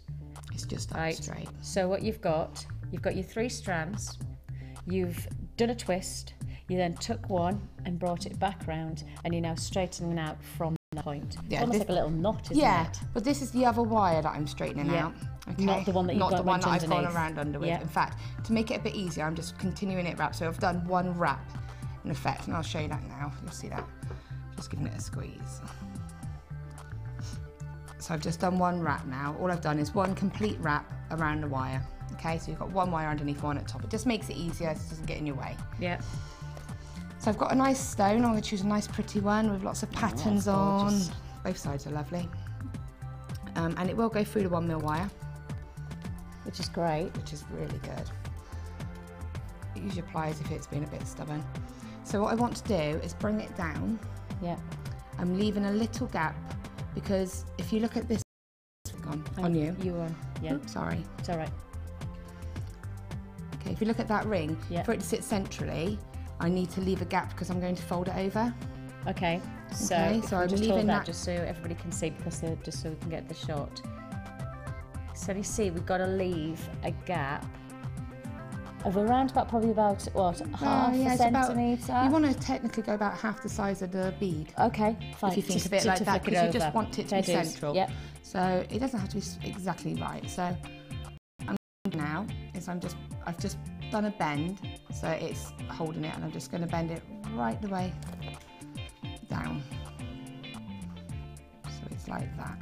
It's just up Right. straight. So what you've got your 3 strands. You've done a twist. You then took one and brought it back round, and you're now straightening out from that point. Yeah, Almost this- like a little knot, isn't Yeah, it? but this is the other wire that I'm straightening Yeah. out. Okay? Not the one that you've Not got the one went that I've gone underneath. around under with. Yeah. In fact, to make it a bit easier, I'm just continuing it wrap. So I've done one wrap in effect, and I'll show you that now. You'll see that. Just giving it a squeeze. So I've just done one wrap now. All I've done is one complete wrap around the wire. Okay, so you've got one wire underneath, one at top. It just makes it easier, so it doesn't get in your way. Yeah. So I've got a nice stone. I'm going to choose a nice pretty one with lots of patterns that's on. gorgeous. Both sides are lovely. And it will go through the 1mm wire, Which is great. which is really good. Use your pliers if it's been a bit stubborn. So what I want to do is bring it down. Yeah. I'm leaving a little gap, because if you look at this on you. You on. Yeah. Oops, sorry. It's all right. Okay, if you look at that ring, Yeah. for it to sit centrally, I need to leave a gap because I'm going to fold it over. Okay. So, Okay, if so we I'm just leaving hold that that- just so everybody can see, because just so we can get the shot. So you see, we've got to leave a gap of around about probably about what, half a it's about- centimetre. You want to technically go about half the size of the bead. Okay, fine. If you think Just of it like that, flick it because you just over. want it to be Fair dues. central. Yep. So it doesn't have to be exactly right. So I'm now is I've just done a bend, so it's holding it, and I'm just going to bend it right the way down. So it's like that.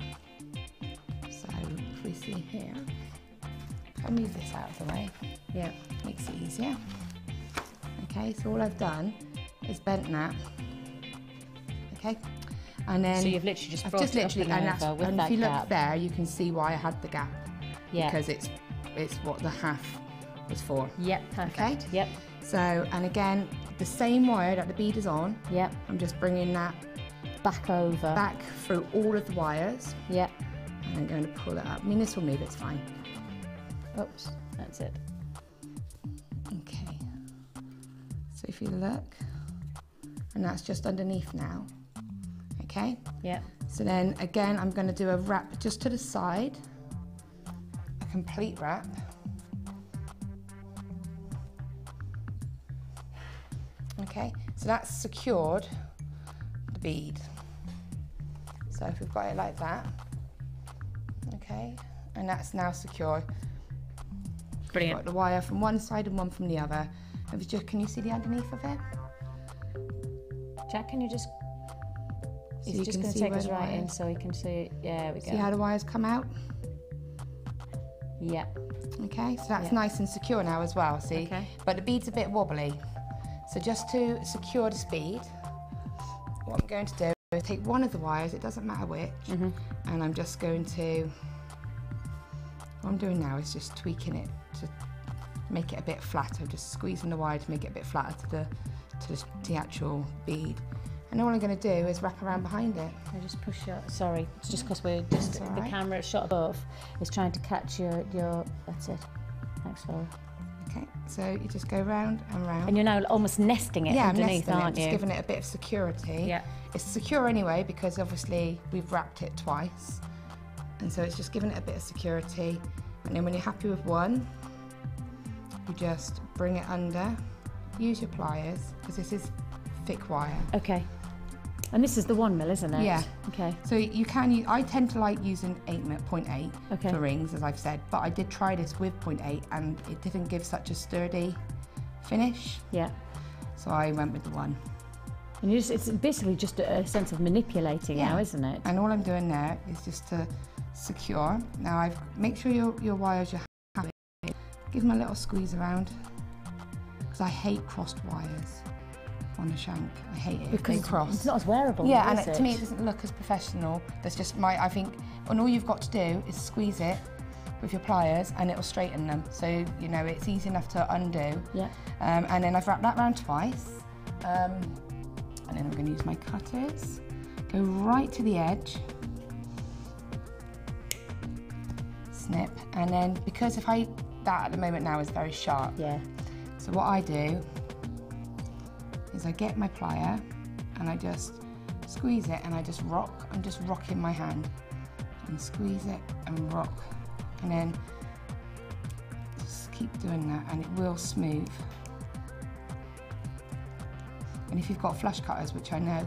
So if we see here, if I move this out of the way, Yeah. makes it easier. Okay, so all I've done is bent that. Okay, and then So you've literally just I've brought just it literally, up and, and over with and that if you look gap. there, you can see why I had the gap, Yeah. because it's what the half was for. Yep. Perfect. Okay. Yep. So, and again, the same wire that the bead is on, Yep. I'm just bringing that Back over. back through all of the wires, Yep. and I'm going to pull it up. I mean, this will move, it's fine. Oops. That's it. Okay. So if you look, and that's just underneath now. Okay. Yep. So then again, I'm going to do a wrap just to the side, a complete wrap. Okay, so that's secured the bead. So if we've got it like that, okay, and that's now secure. We've Brilliant. got the wire from one side and one from the other. And if you just, can you see the underneath of it? Jack, can you just? So He's you just can going to see take where us the right in wires- so we can see. Yeah, we go. See how the wires come out? Yeah. Okay, so that's Yeah. nice and secure now as well, see? Okay. But the bead's a bit wobbly. So just to secure this bead, what I'm going to do is take one of the wires, it doesn't matter which, and I'm just going to, what I'm doing now is just tweaking it to make it a bit flatter, just squeezing the wire to make it a bit flatter to the actual bead. And all I'm going to do is wrap around behind it. I just push your, sorry, it's just because we're just, That's all the right. camera shot above is trying to catch your, that's it. Thanks, Laura. Okay, so you just go round and round. And you're now almost nesting it yeah, I'm underneath, nesting it, aren't just you? giving it a bit of security. Yeah. It's secure anyway because obviously we've wrapped it twice. And so it's just giving it a bit of security. And then when you're happy with one, you just bring it under, use your pliers, because this is thick wire. Okay. And this is the 1 mil, isn't it? Yeah. Okay. So you can use, I tend to like using 0.8 Okay. for rings, as I've said, but I did try this with 0.8 and it didn't give such a sturdy finish. Yeah. So I went with the 1. And you just, it's basically just a sense of manipulating now, isn't it? And all I'm doing there is just to secure. Now make sure your wires are happy. Give them a little squeeze around, because I hate crossed wires on a shank. I hate it Because if they cross. it's not as wearable. Yeah, is and to me it doesn't look as professional. That's just I think, and all you've got to do is squeeze it with your pliers and it'll straighten them. So, you know, it's easy enough to undo. Yeah. And then I've wrapped that round twice. And then I'm going to use my cutters. Go right to the edge. Snip. And then, because that at the moment now is very sharp. Yeah. So what I do is I get my plier and I just squeeze it and I just rock. I'm just rocking my hand and squeeze it and rock. And then just keep doing that and it will smooth. And if you've got flush cutters, which I know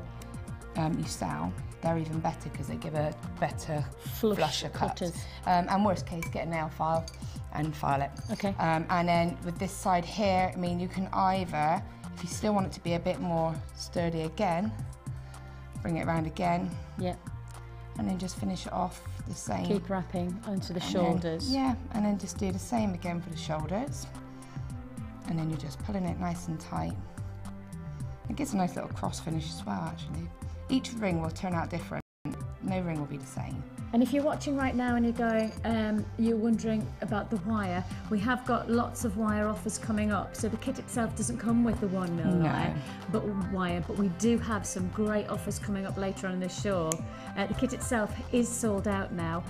you sell, they're even better because they give a better flusher cut. cutters. And worst case, get a nail file and file it. Okay. And then with this side here, I mean, you can either, if you still want it to be a bit more sturdy again, bring it around again. Yeah. And then just finish it off the same. Keep wrapping onto the And shoulders. Then, yeah, and then just do the same again for the shoulders. And then you're just pulling it nice and tight. It gives a nice little cross finish as well, actually. Each ring will turn out different. No ring will be the same. And if you're watching right now and you're going, you're wondering about the wire, we have got lots of wire offers coming up. So the kit itself doesn't come with the 1 mil wire, but we do have some great offers coming up later on in the show. The kit itself is sold out now,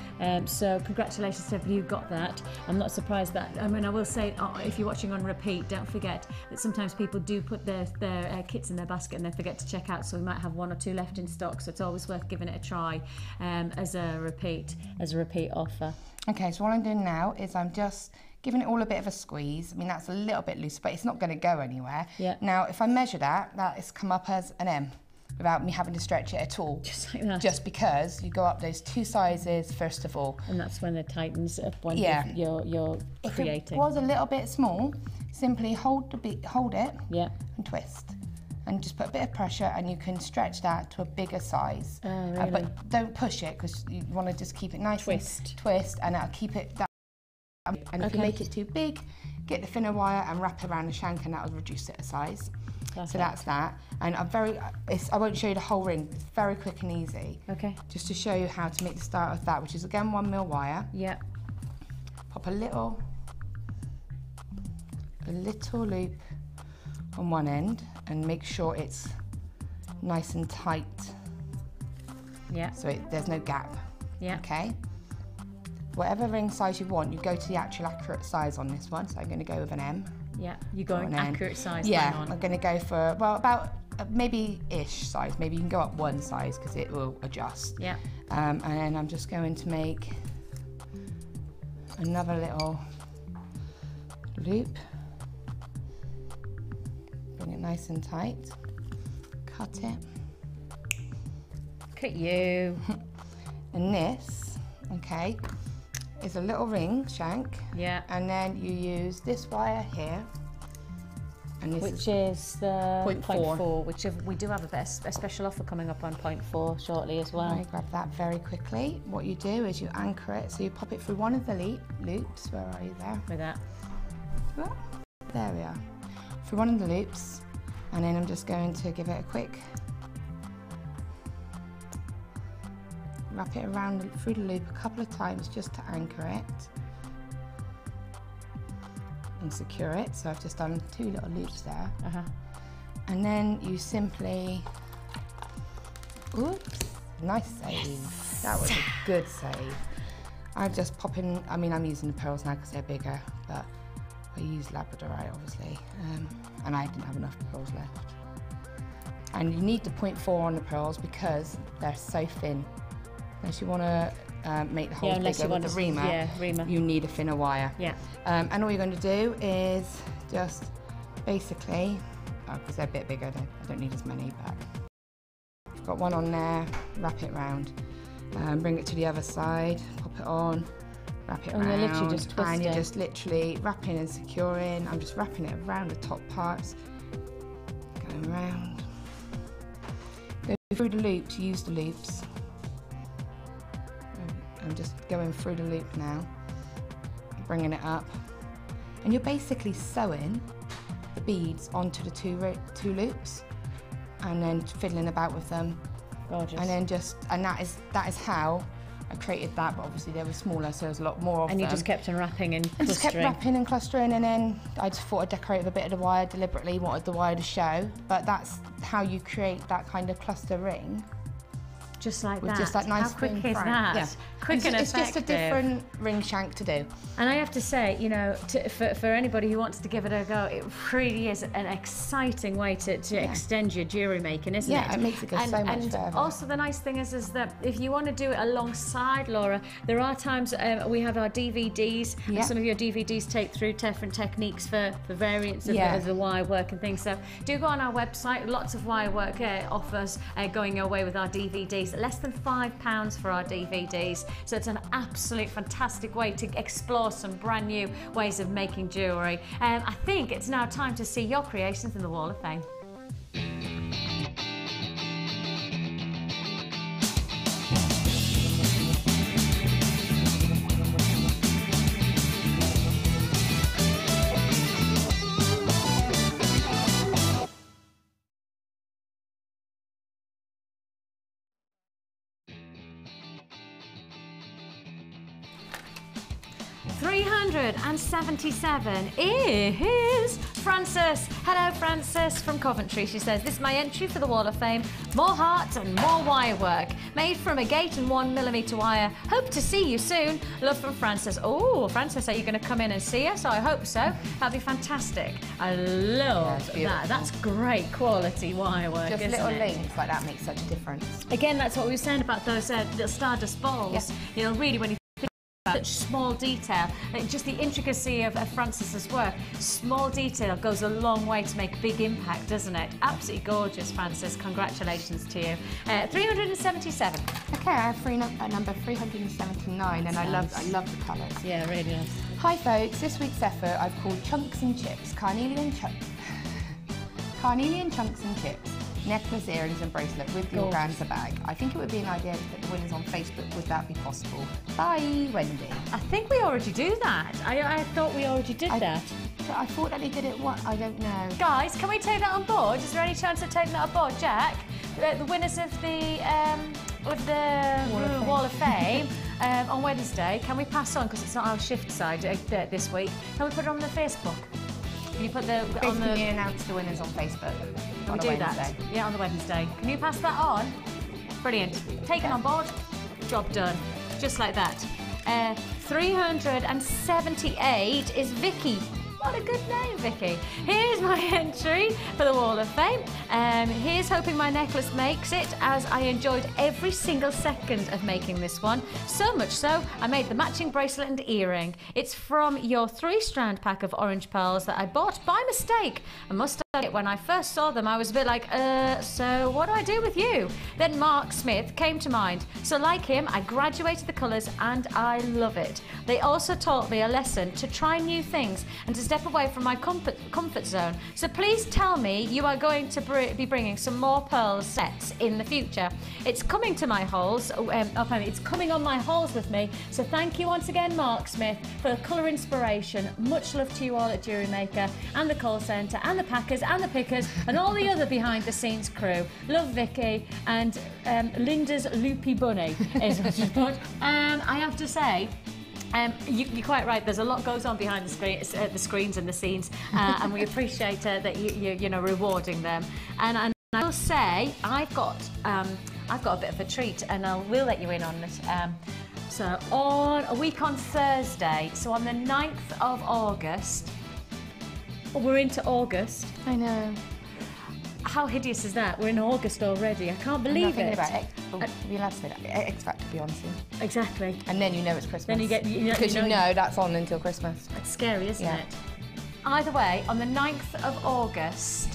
so congratulations to everybody who got that. I'm not surprised that, I mean, I will say, if you're watching on repeat, don't forget that sometimes people do put their kits in their basket and then forget to check out, so we might have 1 or 2 left in stock, so it's always worth giving it a try as a repeat offer. Okay, so what I'm doing now is I'm just giving it all a bit of a squeeze. I mean, that's a little bit loose, but it's not going to go anywhere. Yeah. Now, if I measure that has come up as an M without me having to stretch it at all. Just like that. Just because you go up those 2 sizes first of all. And that's when it tightens up when Yeah. you're If creating. it was a little bit small, simply hold it Yeah. and twist. And just put a bit of pressure and you can stretch that to a bigger size. Oh, really? But don't push it because you want to just keep it nice and twist and that'll keep it that. And if you make it too big, get the thinner wire and wrap it around the shank and that'll reduce it a size. Perfect. So that's that. And I won't show you the whole ring, it's very quick and easy. Okay. Just to show you how to make the start of that, which is again 1 mil wire. Yeah. Pop a little loop on one end and make sure it's nice and tight. Yeah. So there's no gap. Yeah. Okay. Whatever ring size you want, you go to the actual accurate size on this one. So I'm going to go with an M. Yeah. You're going accurate size. Yeah, on. I'm going to go for, well, about maybe ish size. Maybe you can go up 1 size because it will adjust. Yeah. And then I'm just going to make another little loop. Bring it nice and tight. Cut it. Look at you. And this, okay, is a little ring shank. Yeah. And then you use this wire here. And this Which is the 0.4. which we do have a special offer coming up on 0.4 shortly as well. I grab that very quickly. What you do is you anchor it, so you pop it through one of the loops. Where are you there? With that. Oh, there we are. Through one of the loops, and then I'm just going to give it a quick wrap it around through the loop a couple of times just to anchor it and secure it. So I've just done 2 little loops there. Uh-huh. And then you simply Oops, nice save. That was a good save. I'm just popping, I mean, I'm using the pearls now because they're bigger, but I use Labradorite obviously, and I didn't have enough pearls left. And you need the 0.4 on the pearls because they're so thin. Unless you want to make the holes bigger with the reamer, you need a thinner wire. Yeah. And all you're going to do is just basically, because they're a bit bigger, I don't need as many, but I've got one on there, wrap it round, bring it to the other side, pop it on, wrap it round, you're literally just twisting. And you're just literally wrapping and securing. I'm just wrapping it around the top parts, going round. Go through the loops, use the loops. I'm just going through the loop now, bringing it up. And you're basically sewing the beads onto the two loops and then fiddling about with them. Gorgeous. And then that is how I created that, but obviously they were smaller, so there was a lot more of them. And you just kept on wrapping and clustering. Just kept wrapping and clustering, and then I just thought I'd decorate with a bit of the wire deliberately, wanted the wire to show, but that's how you create that kind of cluster ring. Just like with that. just that nice How quick thin is front. that? Yeah. Quick and it's effective. It's just a different ring shank to do. And I have to say, you know, for anybody who wants to give it a go, it really is an exciting way to extend your jewellery making, isn't it? Yeah, it makes it go so much further. And also the nice thing is that if you want to do it alongside Laura, there are times we have our DVDs, and some of your DVDs take through different techniques for variants of the wire work and things. So do go on our website. Lots of wire work offers going your way with our DVDs. Less than £5 for our DVDs. So it's an absolute fantastic way to explore some brand new ways of making jewellery. I think it's now time to see your creations in the Wall of Fame. $377 is Frances. Hello, Frances from Coventry. She says, this is my entry for the Wall of Fame. More hearts and more wire work. Made from agate and 1mm wire. Hope to see you soon. Love from Frances. Oh, Frances, are you going to come in and see us? I hope so. That'd be fantastic. I love that. That's great quality wire work, just isn't little it? links like that make such a difference. Again, that's what we were saying about those little Stardust balls. You know, really, when you such small detail, just the intricacy of Frances's work. Small detail goes a long way to make a big impact, doesn't it? Absolutely gorgeous, Frances. Congratulations to you. 377. Okay, I have number 379, and I love the colours. Yeah, really nice. Hi folks, this week's effort I've called Chunks and Chips, carnelian chunks and chips. Necklace, earrings and bracelet with the organza bag. I think it would be an idea to put the winners on Facebook. Would that be possible? Bye, Wendy. I think we already do that. I thought we already did that. I thought that they did it, what? I don't know. Guys, can we take that on board? Is there any chance of taking that on board, Jack? The winners of the Wall of Fame on Wednesday, can we pass on, because it's not our shift side this week, can we put it on the Facebook? Can you put Can you announce the winners on Facebook? Can we do that? Yeah, on the Wednesday. Can you pass that on? Brilliant. Taken on board. Job done. Just like that. 378 is Vicky. What a good name, Vicky. Here's my entry for the Wall of Fame. Here's hoping my necklace makes it, as I enjoyed every single second of making this one. So much so, I made the matching bracelet and earring. It's from your 3-strand pack of orange pearls that I bought by mistake. I must admit, when I first saw them, I was a bit like, so what do I do with you? Then Mark Smith came to mind. So like him, I graduated the colours and I love it. They also taught me a lesson to try new things and to step away from my comfort zone. So please tell me you are going to be bringing some more pearl sets in the future. It's coming to my holes. It's coming on my holes with me. So thank you once again, Mark Smith, for the colour inspiration. Much love to you all at Jewellery Maker and the call centre and the packers and the pickers and all the other behind-the-scenes crew. Love, Vicky, and Linda's Loopy Bunny is what she's put. I have to say, you're quite right. There's a lot goes on behind the screens and the scenes, and we appreciate that you're rewarding them. And I I will say I've got a bit of a treat, and we'll let you in on it. So on a week on Thursday, so on the 9th of August, we're into August. I know. How hideous is that? We're in August already. I can't believe it. You'll have to say that. X Factor Beyonce. Exactly. And then you know it's Christmas. Then you get, because you know that's on until Christmas. It's scary, isn't it? Either way, on the 9th of August,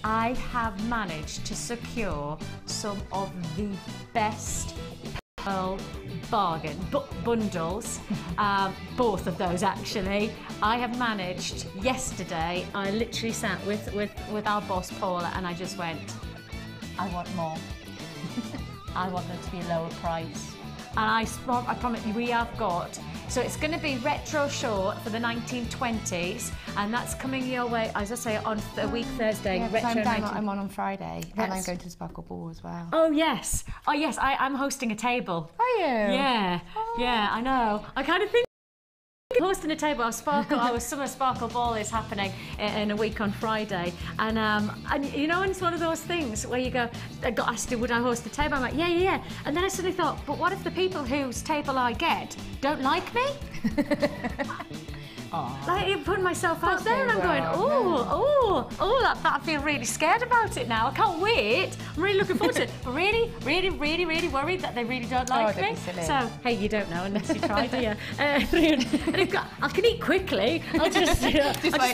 I have managed to secure some of the best pearl bargain bundles, both of those actually. I have managed yesterday. I literally sat with our boss Paula, and I just went, I want more. I want them to be a lower price. And I promise you, we have got. So it's going to be retro short for the 1920s, and that's coming your way, as I say, on a week Thursday. Yeah, retro I'm on Friday, and I'm going to the Sparkle Ball as well. Oh yes, I'm hosting a table. Are you? Yeah, yeah, I know. I kind of think hosting a table. Our summer Sparkle Ball is happening in a week on Friday, and you know, and it's one of those things where you go, I got asked, would I host the table? I'm like, yeah, and then I suddenly thought, but what if the people whose table I get don't like me? Like, I'm putting myself out there, and I'm going, I feel really scared about it now. I can't wait. I'm really looking forward to it. But really, really, really, really worried that they really don't like me. So, hey, you don't know unless you try, do you? And I can eat quickly. I just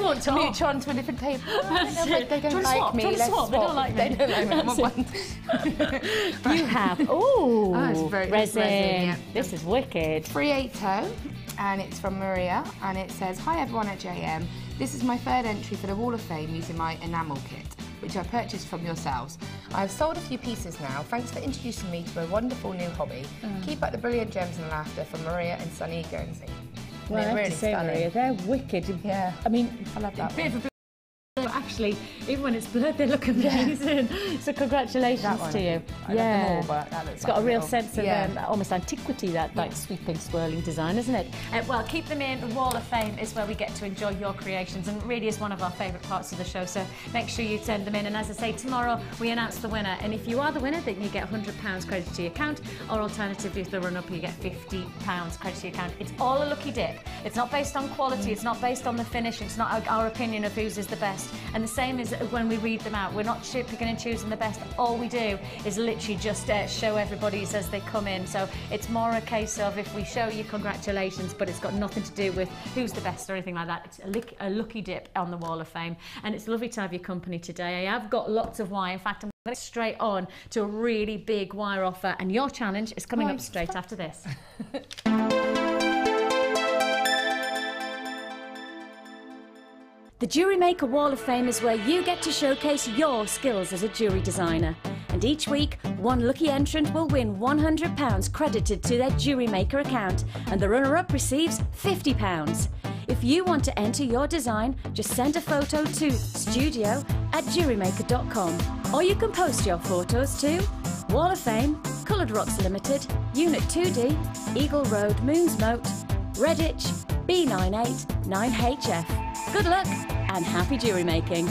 want to mute on to a different table. They don't like me. Let's swap. They don't like me. They don't like me. You have, resin. Yeah. This is wicked. 380. And it's from Maria, and it says, "Hi everyone at JM. This is my third entry for the Wall of Fame using my enamel kit, which I purchased from yourselves. I've sold a few pieces now. Thanks for introducing me to a wonderful new hobby. Keep up the brilliant gems and laughter," from Maria in sunny Guernsey. Well, I have to say, Maria, they're wicked. Yeah. I mean, I love that. But actually, even when it's blurred, they look amazing. So congratulations to you. I love them all, but that looks it's got a real sense of almost antiquity, that like sweeping, swirling design, isn't it? Well, keep them in. The Wall of Fame is where we get to enjoy your creations, and it really is one of our favourite parts of the show. So make sure you send them in. And as I say, tomorrow we announce the winner. And if you are the winner, then you get £100 credit to your account, or alternatively, if the run-up, you get £50 credit to your account. It's all a lucky dip. It's not based on quality. It's not based on the finish. It's not our opinion of whose is the best. And the same is when we read them out. We're not picking and choosing the best. All we do is literally just show everybody's as they come in. So it's more a case of, if we show you, congratulations, but it's got nothing to do with who's the best or anything like that. It's a lucky dip on the Wall of Fame. And it's lovely to have your company today. I have got lots of wire. In fact, I'm going straight on to a really big wire offer, and your challenge is coming up straight after this. The Jewellery Maker Wall of Fame is where you get to showcase your skills as a jewellery designer. And each week, one lucky entrant will win £100 credited to their Jewellery Maker account, and the runner-up receives £50. If you want to enter your design, just send a photo to studio@jewellerymaker.com, or you can post your photos to Wall of Fame, Coloured Rocks Limited, Unit 2D, Eagle Road, Moonsmote, Redditch, B98 9HF. Good luck and happy jewellery making.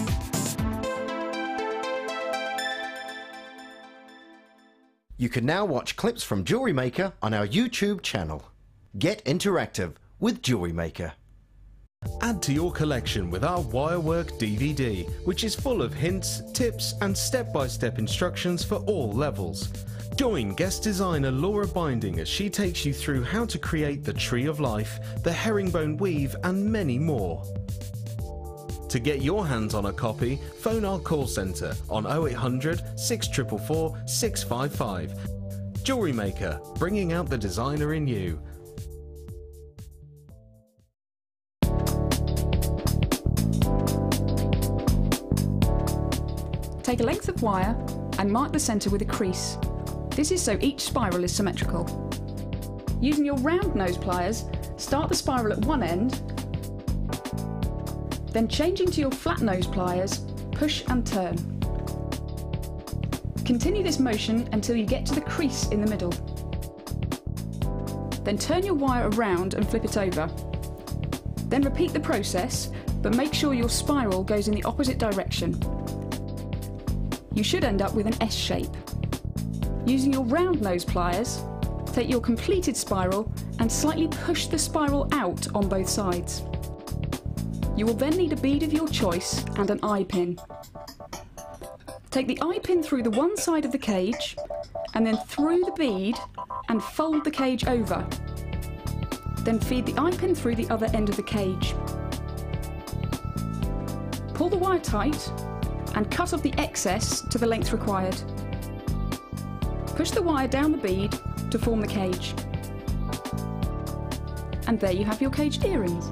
You can now watch clips from Jewellery Maker on our YouTube channel. Get interactive with Jewellery Maker. Add to your collection with our Wirework DVD, which is full of hints, tips and step-by-step instructions for all levels. Join guest designer Laura Binding as she takes you through how to create the Tree of Life, the Herringbone Weave and many more. To get your hands on a copy, phone our call centre on 0800 644 655. Jewellery Maker, bringing out the designer in you. Take a length of wire and mark the centre with a crease. This is so each spiral is symmetrical. Using your round nose pliers, start the spiral at one end, then changing to your flat nose pliers, push and turn. Continue this motion until you get to the crease in the middle. Then turn your wire around and flip it over. Then repeat the process, but make sure your spiral goes in the opposite direction. you should end up with an S shape. Using your round nose pliers, take your completed spiral and slightly push the spiral out on both sides. You will then need a bead of your choice and an eye pin. Take the eye pin through the one side of the cage and then through the bead and fold the cage over. Then feed the eye pin through the other end of the cage. Pull the wire tight and cut off the excess to the length required. Push the wire down the bead to form the cage. And there you have your caged earrings.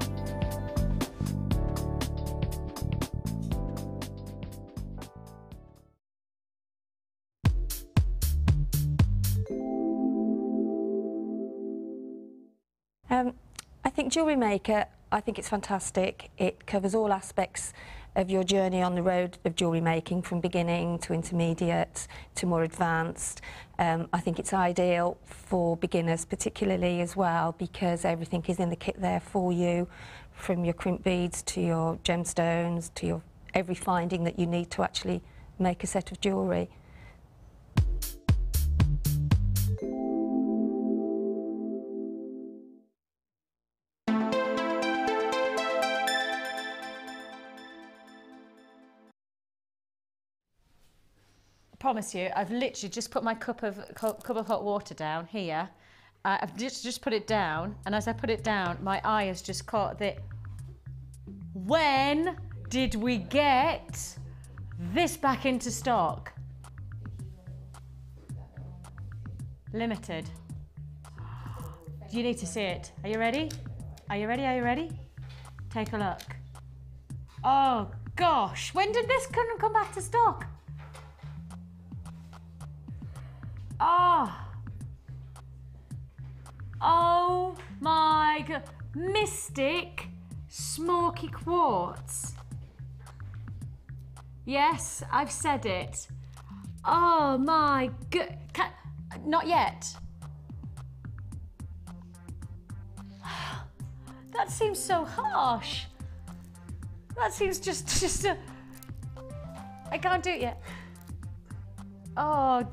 I think Jewellery Maker, I think it's fantastic. It covers all aspects of your journey on the road of jewellery making, from beginning to intermediate to more advanced. I think it's ideal for beginners particularly as well, because everything is in the kit there for you, from your crimp beads to your gemstones to your every finding that you need to actually make a set of jewellery. Promise you, I've literally just put my cup of hot water down here. I've just put it down, and as I put it down, my eye has just caught the... When did we get this back into stock? Limited. You need to see it. Are you ready? Are you ready? Are you ready? Take a look. Oh gosh, when did this come back to stock? Oh my God, Mystic Smoky Quartz. Yes, I've said it. Oh my God, not yet. That seems so harsh. That seems just a... I can't do it yet. Oh,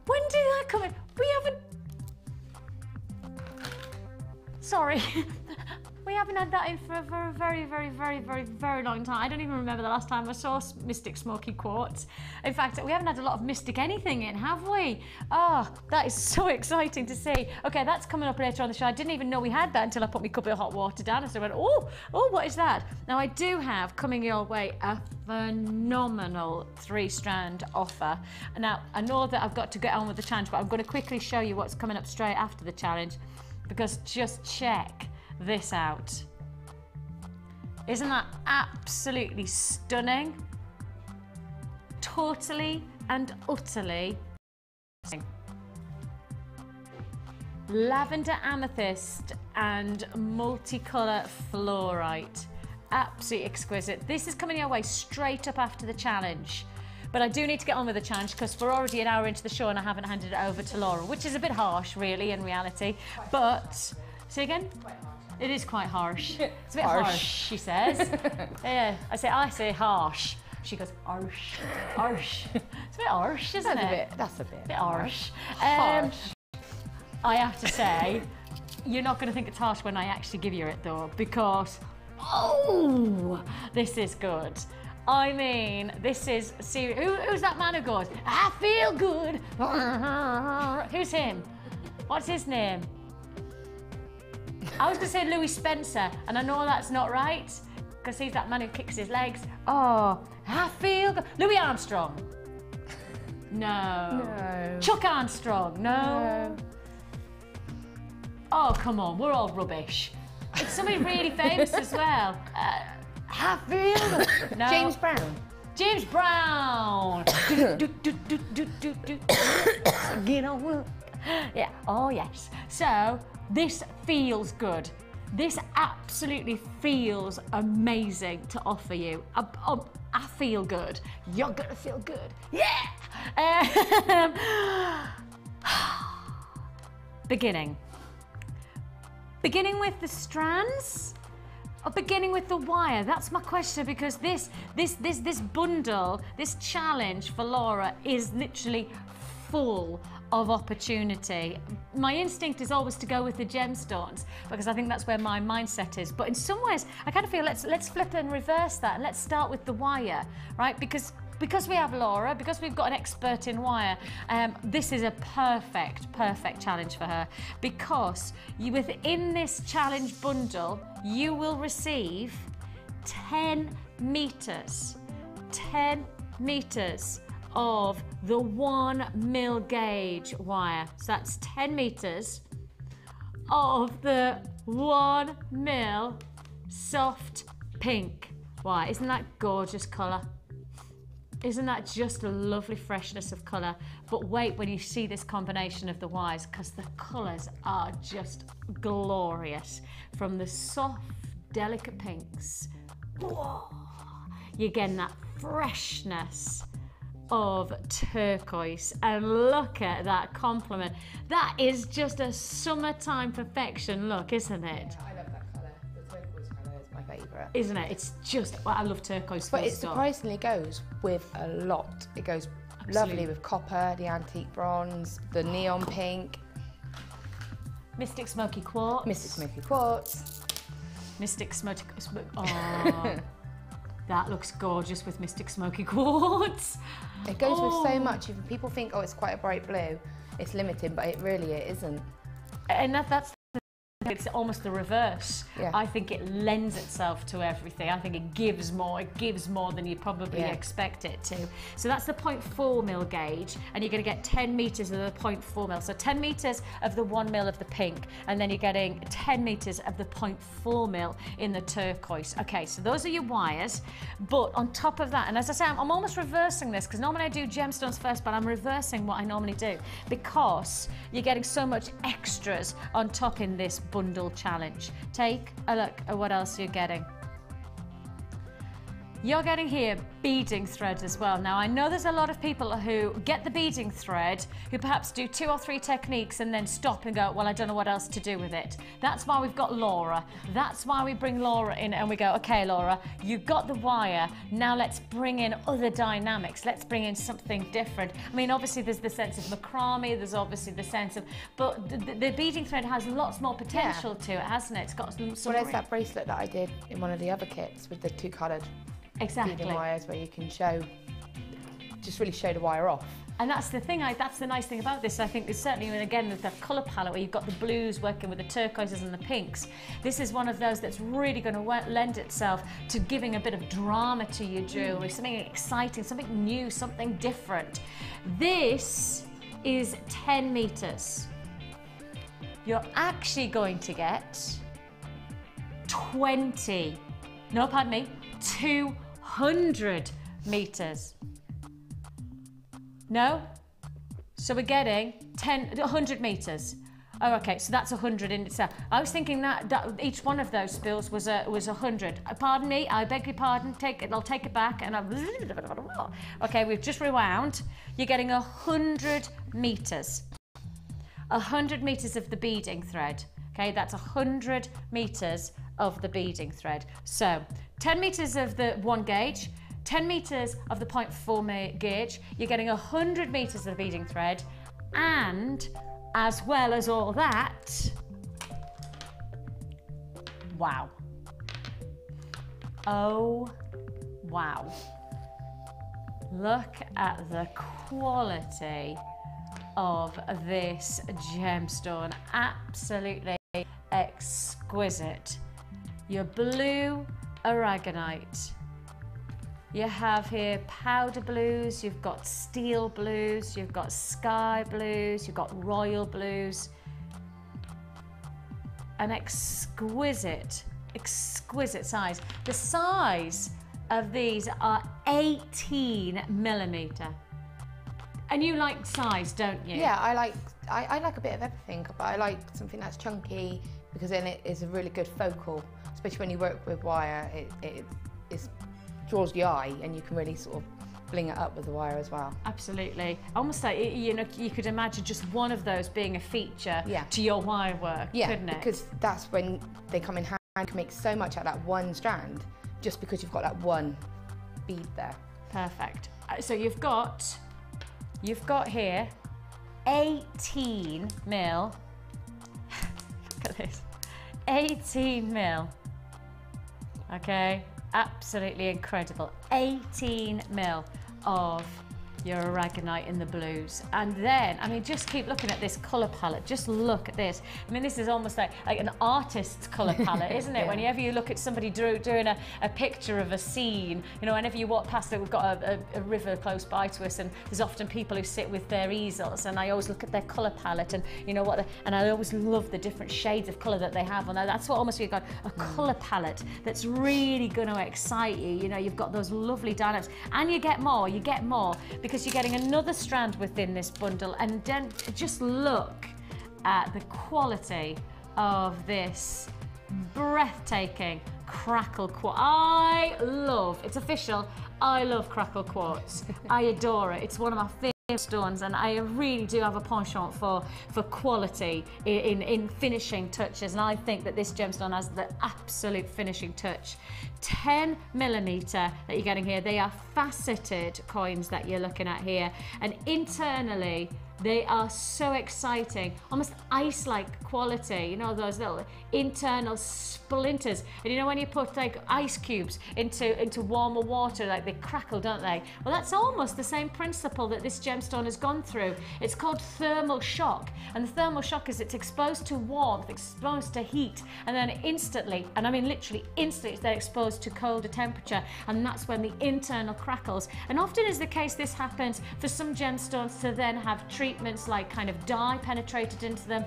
when did that come in? We haven't... Sorry. We haven't had that in for a very long time. I don't even remember the last time I saw Mystic Smoky Quartz. In fact, we haven't had a lot of Mystic anything in, have we? Oh, that is so exciting to see. Okay, that's coming up later on the show. I didn't even know we had that until I put my cup of hot water down and so I went, oh, what is that? Now, I do have, coming your way, a phenomenal 3-strand offer. Now, I know that I've got to get on with the challenge, but I'm going to quickly show you what's coming up straight after the challenge, because just check this out. Isn't that absolutely stunning? Totally and utterly. Lavender amethyst and multicolour fluorite. Absolutely exquisite. This is coming your way straight up after the challenge. But I do need to get on with the challenge because we're already an hour into the show and I haven't handed it over to Laura, which is a bit harsh, really, in reality. But, say again? It is quite harsh. It's a bit harsh, she says. Yeah, I say harsh. She goes, harsh, harsh. It's a bit harsh, isn't it? That's a bit harsh. Harsh. I have to say, you're not going to think it's harsh when I actually give you it, though, because, oh, this is good. I mean, this is serious. Who's that man who goes, I feel good? Who's him? What's his name? I was going to say Louis Spencer, and I know that's not right, because he's that man who kicks his legs. Oh, I feel good. Louis Armstrong. No. Chuck Armstrong. No. Oh, come on, we're all rubbish. It's somebody really famous as well. I feel good. No. James Brown. James Brown. Get on. Yeah, oh yes. So, this feels good. This absolutely feels amazing to offer you. I feel good. You're gonna feel good. Yeah! Beginning with the strands. beginning with the wire, that's my question, because this bundle, this challenge for Laura is literally full of opportunity. My instinct is always to go with the gemstones because I think that's where my mindset is. But in some ways, I kind of feel let's flip and reverse that and let's start with the wire, right? Because we have Laura, because we've got an expert in wire, this is a perfect challenge for her, because within this challenge bundle, you will receive 10 meters of the 1 mil gauge wire. So that's 10 meters of the 1 mil soft pink wire. Isn't that gorgeous colour? Isn't that just a lovely freshness of colour? But wait when you see this combination of the wires, because the colours are just glorious. From the soft, delicate pinks, whoa, you're getting that freshness of turquoise. And look at that complement. That is just a summertime perfection look, isn't it? I love that colour. The turquoise colour is my favourite. Isn't it? It's just, well, I love turquoise. But it surprisingly goes with a lot. It goes lovely with copper, the antique bronze, the neon pink. Mystic Smoky Quartz. Mystic Smoky Quartz. Mystic Smoky... Oh, that looks gorgeous with Mystic Smoky Quartz. It goes with so much. If people think, oh, it's quite a bright blue, it's limited, but it isn't. And that's it's almost the reverse. Yeah. I think it lends itself to everything. I think it gives more than you probably expect it to. So that's the 0.4 mil gauge, and you're going to get 10 meters of the 0.4 mil. So 10 meters of the 1 mil of the pink, and then you're getting 10 meters of the 0.4 mil in the turquoise. Okay, so those are your wires. But on top of that, and as I say, I'm almost reversing this, because normally I do gemstones first, but I'm reversing what I normally do, because you're getting so much extras on top in this bundle challenge. Take a look at what else you're getting. You're getting here beading thread as well. Now, I know there's a lot of people who get the beading thread, who perhaps do 2 or 3 techniques and then stop and go, well, I don't know what else to do with it. That's why we've got Laura. That's why we bring Laura in and we go, okay, Laura, you got the wire. Now let's bring in other dynamics. Let's bring in something different. I mean, obviously there's the sense of macrame, there's obviously the sense of, but the beading thread has lots more potential to it, hasn't it? It's got some Well, there's that bracelet that I did in one of the other kits with the 2 coloured beading wires, where you can just really show the wire off. And that's the thing, that's the nice thing about this. I think it's certainly, and again, with that colour palette where you've got the blues working with the turquoises and the pinks, this is one of those that's really going to lend itself to giving a bit of drama to your jewellery, something exciting, something new, something different. This is 10 metres. You're actually going to get 200 metres. No? So we're getting 100 metres. Oh, okay, so that's 100 in itself. I was thinking that each one of those spills was 100. Pardon me, I beg your pardon. I'll take it back, and okay, we've just rewound. You're getting 100 metres. 100 metres of the beading thread. Okay, that's 100 metres of the beading thread. So 10 metres of the 1 gauge, 10 metres of the 0.4 gauge, you're getting 100 metres of the beading thread, and as well as all that, wow. Oh, wow. Look at the quality of this gemstone. Absolutely exquisite. Your blue aragonite. You have here powder blues, you've got steel blues, you've got sky blues, you've got royal blues. An exquisite size. The size of these are 18 millimetre. And you like size, don't you? Yeah, I like a bit of everything, but I like something that's chunky, because then it is a really good focal, especially when you work with wire. It draws the eye, and you can really sort of bling it up with the wire as well. Absolutely. Almost like, you know, you could imagine just one of those being a feature to your wire work, couldn't it? Because that's when they come in handy. can make so much out of that one strand just because you've got that one bead there. Perfect. So you've got here 18 mil. Look at this. 18 mil. Okay, absolutely incredible. 18 mil of your aragonite in the blues. And then, I mean, just keep looking at this colour palette. Just look at this. I mean, this is almost like an artist's colour palette, isn't it? Yeah. Whenever you look at somebody doing a picture of a scene, you know, whenever you walk past it, we've got a river close by to us, and there's often people who sit with their easels, and I always look at their colour palette, and you know what, and I always love the different shades of colour that they have on there. That's what almost you've got, a colour palette that's really going to excite you. You know, you've got those lovely dynamics, and you get more because you're getting another strand within this bundle. And then just look at the quality of this breathtaking crackle quartz. It's official, I love crackle quartz. I adore it. It's one of my favorite stones, and I really do have a penchant for quality in finishing touches, and I think that this gemstone has the absolute finishing touch. 10 millimeter that you're getting here. They are faceted coins that you're looking at here, and internally they are so exciting, almost ice-like quality, you know, those little internal splinters. And you know when you put like ice cubes into warmer water, like they crackle, don't they? Well, that's almost the same principle that this gemstone has gone through. It's called thermal shock, and the thermal shock is it's exposed to warmth, exposed to heat, and then instantly, and I mean literally instantly, they're exposed to colder temperature, and that's when the internal crackles. And often is the case, this happens for some gemstones to then have treatments like kind of dye penetrated into them,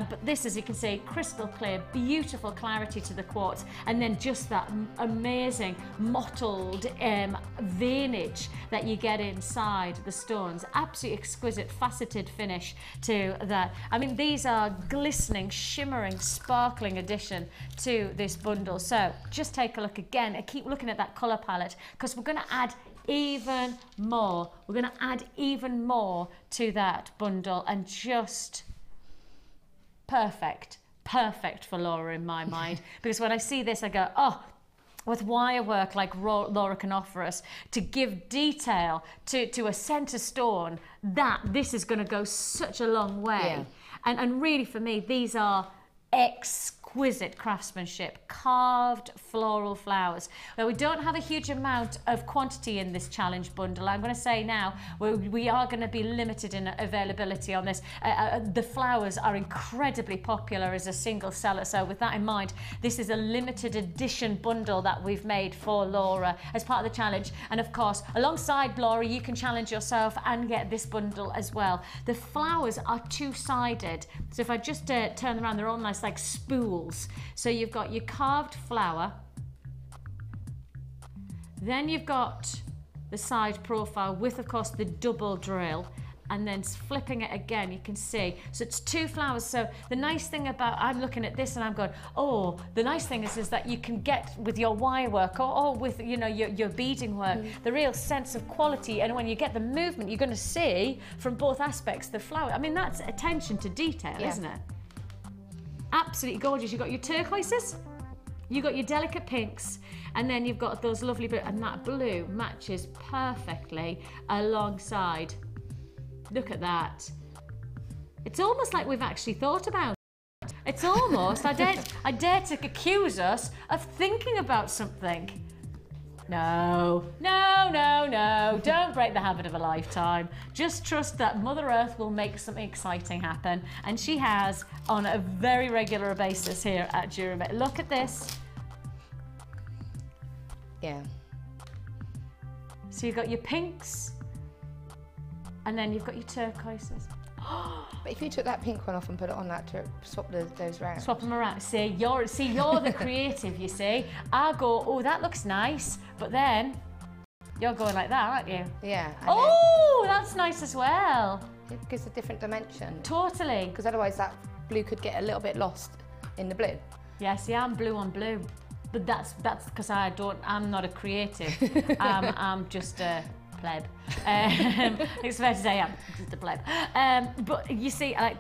but this, as you can see, crystal clear, beautiful clarity to the quartz, and then just that amazing mottled veinage that you get inside the stones. Absolutely exquisite faceted finish to that. I mean, these are glistening, shimmering, sparkling addition to this bundle. So just take a look again and keep looking at that color palette, because we're going to add even more. We're going to add even more to that bundle, and just perfect for Laura in my mind. Because when I see this, I go, oh, with wire work like Laura can offer us, to give detail to a centre stone, this is going to go such a long way. Yeah. And really, for me, these are exquisite craftsmanship, carved floral flowers. Now, we don't have a huge amount of quantity in this challenge bundle. I'm going to say now we are going to be limited in availability on this. The flowers are incredibly popular as a single seller, so with that in mind, this is a limited edition bundle that we've made for Laura as part of the challenge. And of course, alongside Laura, you can challenge yourself and get this bundle as well. The flowers are two-sided, so if I just turn them around, they're all nice like spools. So you've got your carved flower, then you've got the side profile with, of course, the double drill, and then flipping it again, you can see. So it's two flowers. So the nice thing about, I'm looking at this and I'm going, oh, the nice thing is that you can get with your wire work or with, you know, your beading work, the real sense of quality. And when you get the movement, you're going to see from both aspects the flower. I mean, that's attention to detail, isn't it? Absolutely gorgeous. You've got your turquoises, you've got your delicate pinks, and then you've got those lovely blue, and that blue matches perfectly alongside. Look at that. It's almost like we've actually thought about it. It's almost, I dare to accuse us of thinking about something. No, don't break the habit of a lifetime. Just trust that Mother Earth will make something exciting happen, and she has on a very regular basis here at Jewellery Maker. Look at this. Yeah. So you've got your pinks, and then you've got your turquoises. But if you took that pink one off and put it on that to swap those around. Swap them around. See, you're the creative, you see. I go, oh, that looks nice, but then you're going like that, aren't you? Yeah. Oh, that's nice as well. It gives a different dimension. Totally. Because otherwise that blue could get a little bit lost in the blue. Yeah, see, I'm blue on blue. But that's because I'm not a creative. I'm just a pleb. It's fair to say I'm just a pleb. But you see, like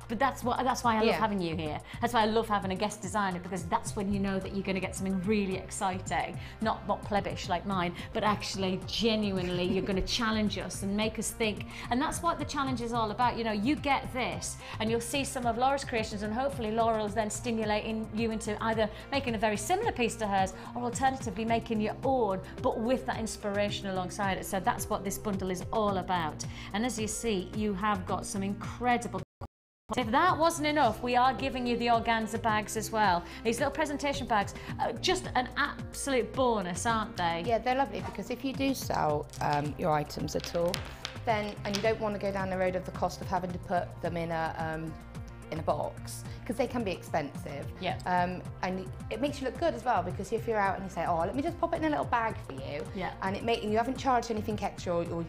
But that's why I love having you here. That's why I love having a guest designer, because that's when you know that you're going to get something really exciting, not plebbish like mine, but actually genuinely you're going to challenge us and make us think. And that's what the challenge is all about. You know, you get this and you'll see some of Laura's creations, and hopefully Laura is then stimulating you into either making a very similar piece to hers, or alternatively making your own, but with that inspiration alongside it. So that's what this bundle is all about. And as you see, you have got some incredible. If that wasn't enough, we are giving you the organza bags as well. These little presentation bags, just an absolute bonus, aren't they? Yeah, they're lovely, because if you do sell your items at all, then, and you don't want to go down the road of the cost of having to put them in a box, because they can be expensive. Yeah. And it makes you look good as well, because if you're out and you say, oh, let me just pop it in a little bag for you, yeah, and you haven't charged anything extra, or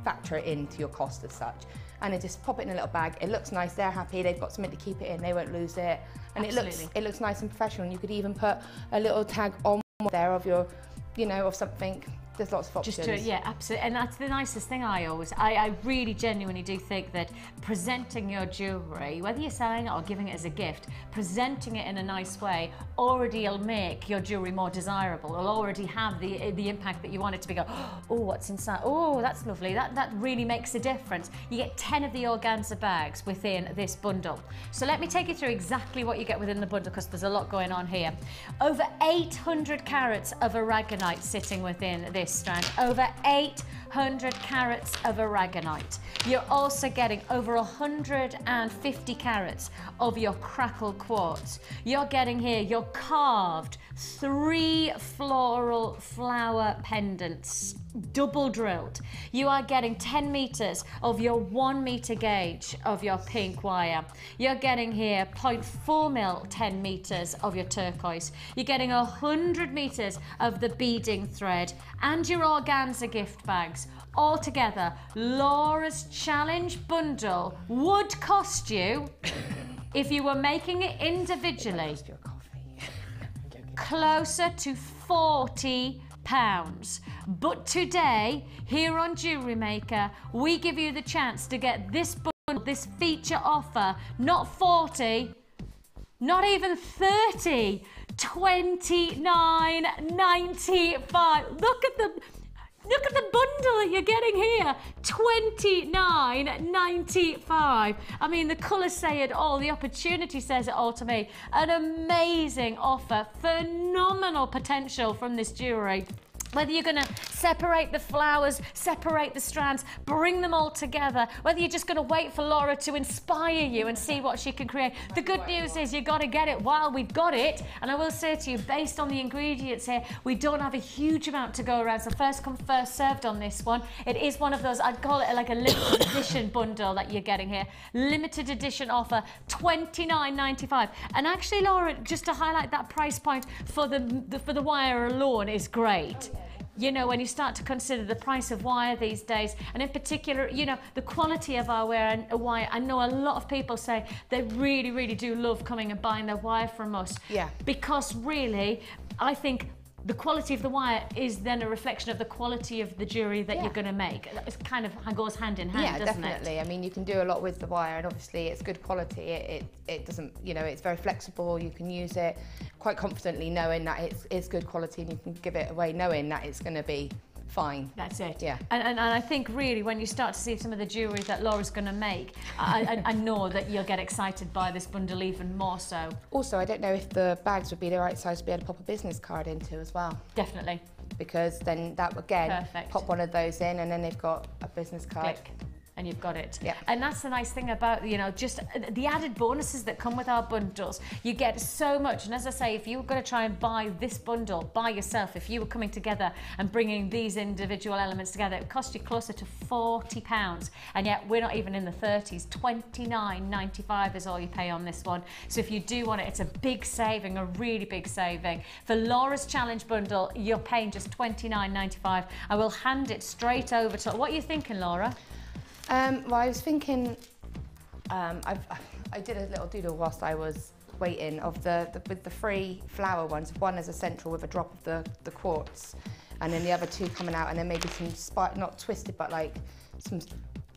factor it into your cost as such. And then just pop it in a little bag. It looks nice. They're happy. They've got something to keep it in. They won't lose it. And it looks nice and professional. And you could even put a little tag on there of your, you know, of something. There's lots of options. Yeah, absolutely. And that's the nicest thing I really genuinely do think that presenting your jewellery, whether you're selling it or giving it as a gift, presenting it in a nice way already will make your jewellery more desirable. It'll already have the impact that you want it to be. Go, oh, what's inside? Oh, that's lovely. That really makes a difference. You get 10 of the organza bags within this bundle. So let me take you through exactly what you get within the bundle, because there's a lot going on here. Over 800 carats of aragonite sitting within this strand. Over 800 carats of aragonite. You're also getting over 150 carats of your crackle quartz. You're getting here your carved 3 floral flower pendants, double drilled. You are getting 10 meters of your 1 meter gauge of your pink wire. You're getting here 0.4 mil 10 meters of your turquoise. You're getting 100 meters of the beading thread, and your organza gift bags. Altogether, Laura's challenge bundle would cost you, if you were making it individually, closer to £40. But today, here on Jewellery Maker, we give you the chance to get this bundle, this feature offer, not 40, not even 30, £29.95. Look at the bundle that you're getting here, £29.95. I mean, the colours say it all, the opportunity says it all to me. An amazing offer, phenomenal potential from this jewellery. Whether you're going to separate the flowers, separate the strands, bring them all together, whether you're just going to wait for Laura to inspire you and see what she can create. The good news is you've got to get it while we've got it. And I will say to you, based on the ingredients here, we don't have a huge amount to go around. So first come, first served on this one. It is one of those, I'd call it like a limited edition bundle that you're getting here. Limited edition offer, £29.95. And actually, Laura, just to highlight that price point for the wire alone is great. You know, when you start to consider the price of wire these days, and in particular, you know, the quality of our wire, I know a lot of people say they really, really do love coming and buying their wire from us. Yeah. Because really, I think the quality of the wire is then a reflection of the quality of the jewellery that you're going to make. It kind of goes hand in hand, doesn't it? Yeah, definitely. I mean, you can do a lot with the wire, and obviously it's good quality. It doesn't, you know, it's very flexible. You can use it quite confidently knowing that it's good quality, and you can give it away knowing that it's going to be fine. That's it. Yeah. And I think really when you start to see some of the jewellery that Laura's going to make, I know that you'll get excited by this bundle even more so. Also, I don't know if the bags would be the right size to be able to pop a business card into as well. Definitely. Because then that would, again, pop one of those in, and then they've got a business card. Click. And you've got it. Yeah. And that's the nice thing about, you know, just the added bonuses that come with our bundles. You get so much. And as I say, if you were going to try and buy this bundle by yourself, if you were coming together and bringing these individual elements together, it would cost you closer to £40. And yet we're not even in the 30s. £29.95 is all you pay on this one. So if you do want it, it's a big saving, a really big saving. For Laura's challenge bundle, you're paying just £29.95. I will hand it straight over to, what are you thinking, Laura? Well, I was thinking, I did a little doodle whilst I was waiting of with the 3 flower ones, one as a central with a drop of the quartz, and then the other 2 coming out, and then maybe some not twisted, but like some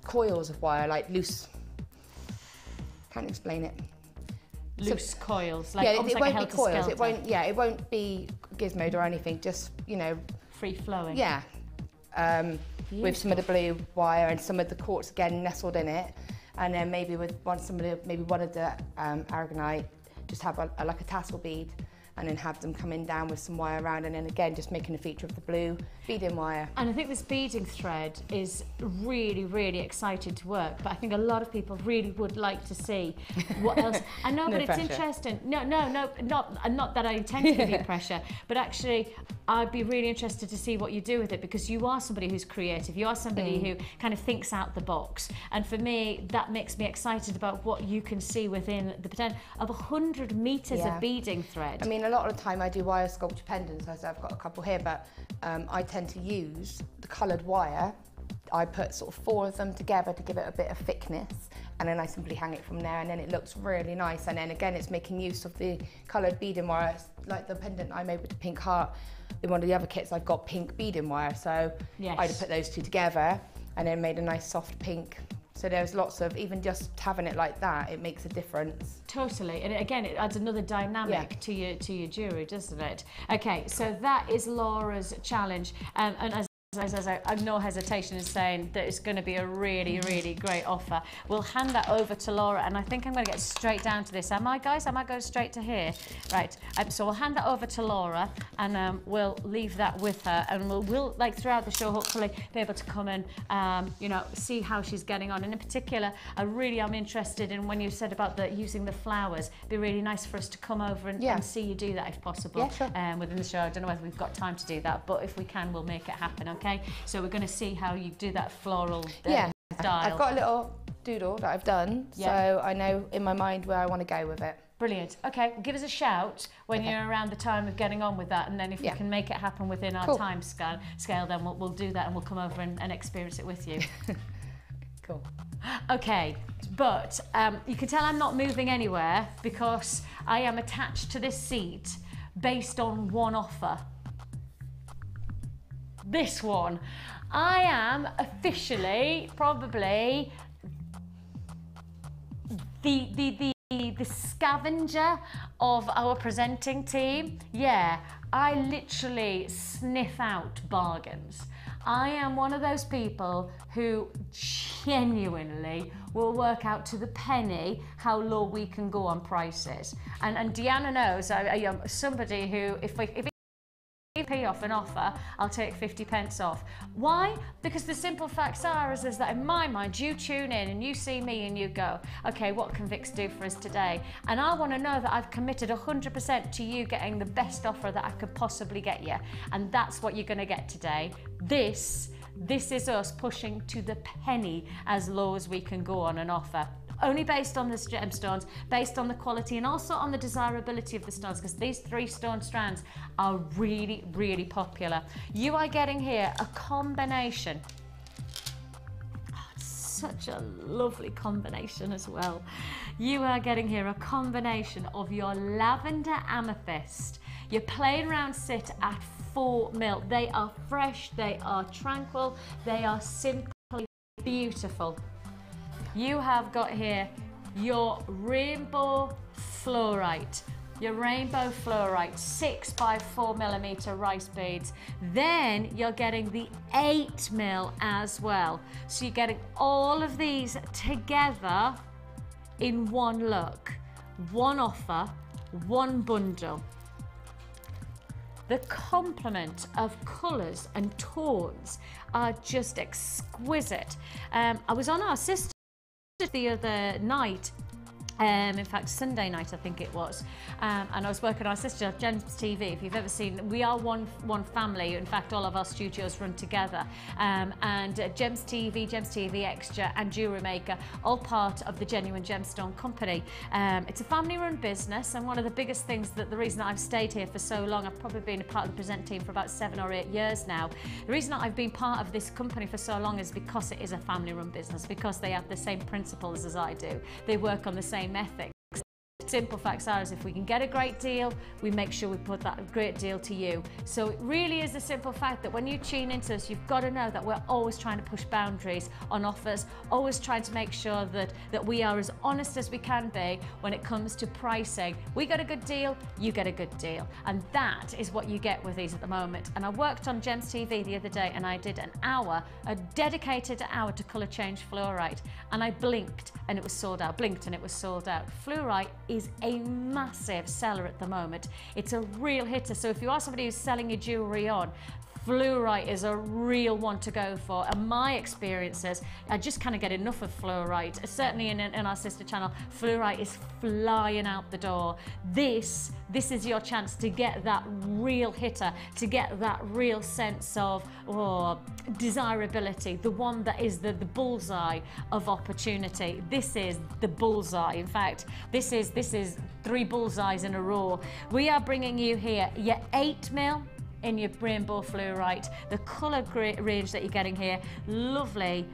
coils of wire, like loose. Can't explain it. Loose coils, like yeah, almost it like won't a be coils. helter-skelter. It won't. Yeah, it won't be gizmoed or anything. Just, you know, Free flowing. yeah. With some of the blue wire and some of the quartz again nestled in it, and then maybe with one of the aragonite, just have like a tassel bead, and then have them coming down with some wire around, and then again just making a feature of the blue beading wire. And I think this beading thread is really, really exciting to work, but I think a lot of people really would like to see what else. I know, No but it's pressure. interesting. No, not that I intend to give you pressure, but actually I'd be really interested to see what you do with it, because you are somebody who's creative. You are somebody who kind of thinks out the box. And for me, that makes me excited about what you can see within the potential of 100 meters Yeah. of beading thread. I mean, a lot of the time I do wire sculpture pendants, as I've got a couple here, but I tend to use the coloured wire. I put sort of 4 of them together to give it a bit of thickness, and then I simply hang it from there, and then it looks really nice. And then again, it's making use of the coloured beading wire, like the pendant I made with the pink heart. In one of the other kits, I've got pink beading wire, so Yes. I'd put those two together and then made a nice soft pink. So there's lots of, even just having it like that, it makes a difference. Totally, and again, it adds another dynamic to your jewellery, doesn't it? Okay, so that is Laura's challenge, and as I have no hesitation in saying that it's going to be a really, really great offer. We'll hand that over to Laura, and I think I'm going to get straight down to this. Am I, guys? Am I going straight to here? Right. So we'll hand that over to Laura, and we'll leave that with her, and we'll like throughout the show, hopefully, be able to come and you know, see how she's getting on. And in particular, I really am interested in when you said about using the flowers. It'd be really nice for us to come over and see you do that if possible. Yeah, sure. Within the show. I don't know whether we've got time to do that, but if we can, we'll make it happen. Okay, so we're going to see how you do that floral style. I've got a little doodle that I've done, so I know in my mind where I want to go with it. Brilliant. Okay, give us a shout when you're around the time of getting on with that, and then if we can make it happen within our time scale, then we'll do that, and we'll come over and experience it with you. Cool. Okay, but you can tell I'm not moving anywhere because I am attached to this seat based on one offer. This one. I am officially probably the scavenger of our presenting team. Yeah, I literally sniff out bargains. I am one of those people who genuinely will work out to the penny how low we can go on prices. And Deanna knows I am somebody who, if pay off an offer, I'll take 50 pence off. Why? Because the simple facts are is that in my mind, you tune in and you see me and you go, okay, what can Vix do for us today? And I want to know that I've committed 100% to you getting the best offer that I could possibly get you. And that's what you're going to get today. This is us pushing to the penny as low as we can go on an offer. Only based on the gemstones, based on the quality, and also on the desirability of the stones, because these 3 stone strands are really, really popular. You are getting here a combination. Oh, it's such a lovely combination as well. You are getting here a combination of your lavender amethyst, your plain round sit at 4 mil. They are fresh, they are tranquil, they are simply beautiful. You have got here your rainbow fluorite. Your rainbow fluorite, 6 by 4 millimeter rice beads. Then you're getting the 8 mil as well. So you're getting all of these together in one look, one offer, one bundle. The complement of colours and tones are just exquisite. I was on our sister the other night, in fact Sunday night I think it was, and I was working on our sister Gems TV. If you've ever seen, we are one family. In fact, all of our studios run together, and Gems TV Extra and Jewellery Maker, all part of the Genuine Gemstone Company. It's a family run business, and one of the biggest things, that the reason that I've stayed here for so long, I've probably been a part of the present team for about 7 or 8 years now. The reason that I've been part of this company for so long is because it is a family run business, because they have the same principles as I do. They work on the same ethics. simple facts are is if we can get a great deal, we make sure we put that great deal to you. So it really is a simple fact that when you tune into us, you've got to know that we're always trying to push boundaries on offers, always trying to make sure that we are as honest as we can be when it comes to pricing. We get a good deal, you get a good deal. And that is what you get with these at the moment. And I worked on Gems TV the other day and I did an hour, a dedicated hour to colour change fluorite. And I blinked and it was sold out, blinked and it was sold out. Fluorite is a massive seller at the moment. It's a real hitter. So if you are somebody who's selling your jewellery on, fluorite is a real one to go for. And my experiences, I just kind of get enough of fluorite. Certainly in our sister channel, fluorite is flying out the door. This is your chance to get that real hitter, to get that real sense of desirability, the one that is the bullseye of opportunity. This is the bullseye. In fact, this is 3 bullseyes in a row. We are bringing you here your 8mm in your rainbow fluorite, the colour range that you're getting here, lovely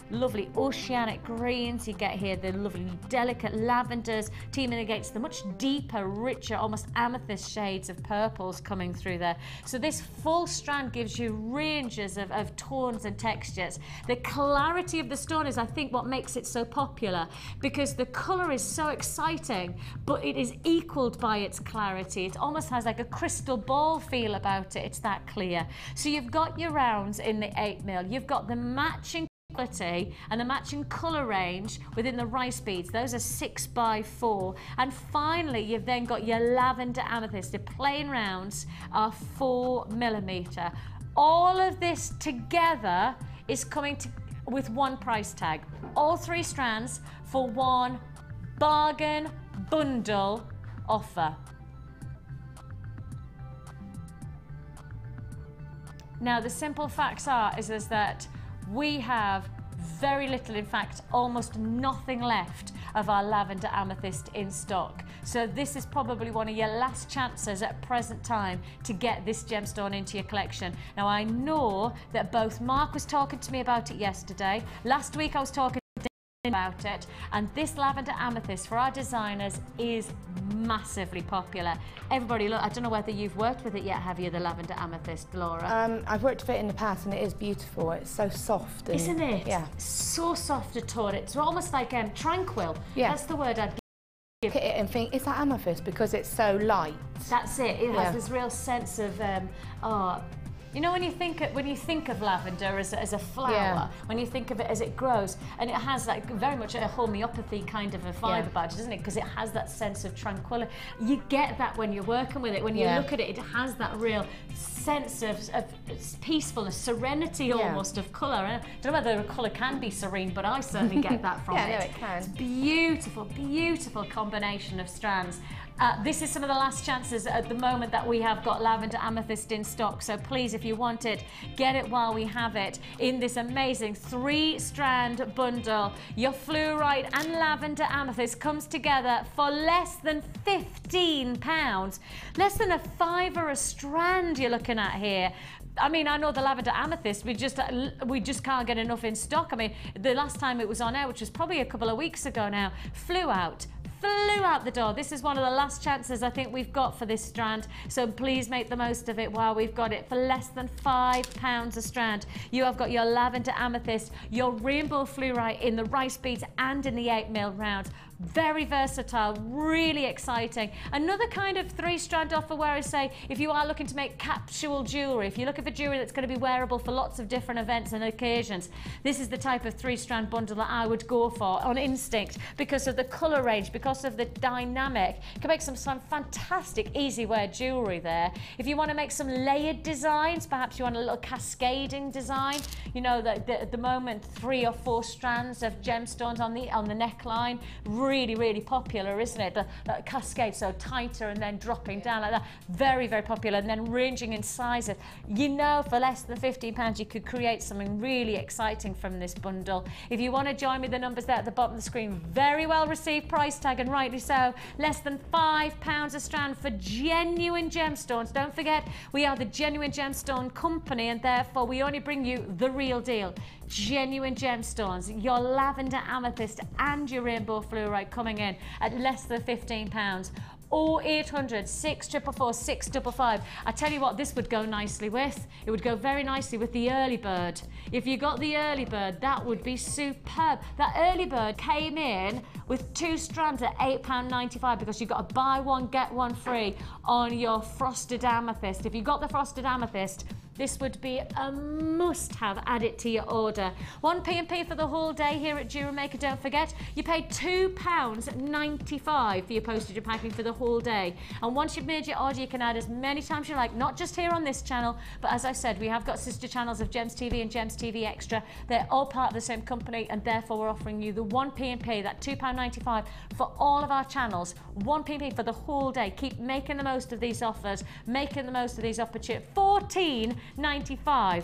oceanic greens. You get here the lovely delicate lavenders teaming against the much deeper, richer, almost amethyst shades of purples coming through there. So this full strand gives you ranges of tones and textures. The clarity of the stone is, I think, what makes it so popular, because the colour is so exciting, but it is equaled by its clarity. It almost has like a crystal ball feel about it. It's that clear. So you've got your rounds in the 8mm, you've got the matching quality and the matching colour range within the rice beads. Those are 6x4. And finally, you've then got your lavender amethyst. The plain rounds are 4mm. All of this together is coming with one price tag. All 3 strands for one bargain bundle offer. Now, the simple facts is that we have very little, in fact, almost nothing left of our lavender amethyst in stock. So this is probably one of your last chances at present time to get this gemstone into your collection. Now, I know that both Mark was talking to me about it yesterday. Last week I was talking about it, and this lavender amethyst for our designers is massively popular. Everybody, look, I don't know whether you've worked with it yet, have you, the lavender amethyst, Laura? I've worked with it in the past and it is beautiful. It's so soft. And, isn't it? Yeah. So soft to touch. It's almost like tranquil. Yeah. That's the word I'd Look at it and think, is that amethyst? Because it's so light. That's it. It has this real sense of you know, when you think of lavender as a flower, when you think of it as it grows, and it has like very much a homeopathy kind of a vibe about it, doesn't it? Because it has that sense of tranquility. You get that when you're working with it. When you look at it, it has that real sense of peacefulness, serenity almost of colour. I don't know whether a colour can be serene, but I certainly get that from it. Yeah, no, it can. It's beautiful, beautiful combination of strands. This is some of the last chances at the moment that we have got lavender amethyst in stock. So please, if you want it, get it while we have it in this amazing 3-strand bundle. Your fluorite and lavender amethyst comes together for less than £15. Less than a £5 a strand you're looking at here. I mean, I know the lavender amethyst, we just can't get enough in stock. I mean, the last time it was on air, which was probably a couple of weeks ago now, flew out the door. This is one of the last chances I think we've got for this strand, so please make the most of it while we've got it. For less than £5 a strand, you have got your lavender amethyst, your rainbow fluorite in the rice beads and in the 8mm round. Very versatile, really exciting. Another kind of 3-strand offer where I say, if you are looking to make capsule jewellery, if you're looking for jewellery that's going to be wearable for lots of different events and occasions, this is the type of 3-strand bundle that I would go for on instinct, because of the colour range, because of the dynamic. You can make some fantastic easy wear jewellery there. If you want to make some layered designs, perhaps you want a little cascading design, you know, at the moment 3 or 4 strands of gemstones on the neckline, really popular, isn't it? The cascade, so tighter and then dropping down like that. Very popular, and then ranging in sizes. You know, for less than £15 you could create something really exciting from this bundle. If you want to join me, the numbers there at the bottom of the screen. Very well received price tag, and rightly so. Less than £5 a strand for genuine gemstones. Don't forget, we are the Genuine Gemstone Company, and therefore we only bring you the real deal. genuine gemstones, your lavender amethyst and your rainbow fluorite coming in at less than £15. 0800 644 655. I tell you what, this would go nicely with. It would go very nicely with the early bird. If you got the early bird, that would be superb. That early bird came in with 2 strands at £8.95 because you've got to buy one, get one free on your frosted amethyst. If you got the frosted amethyst, this would be a must-have. Add it to your order. 1 P&P for the whole day here at Jewellery Maker. Don't forget, you paid £2.95 for your postage and packing for the whole day. And once you've made your order, you can add as many times as you like, not just here on this channel, but as I said, we have got sister channels of Gems TV and Gems TV Extra. They're all part of the same company, and therefore we're offering you the 1 P&P, that £2.95 for all of our channels. 1 P&P for the whole day. Keep making the most of these offers, making the most of these opportunities. £14.95.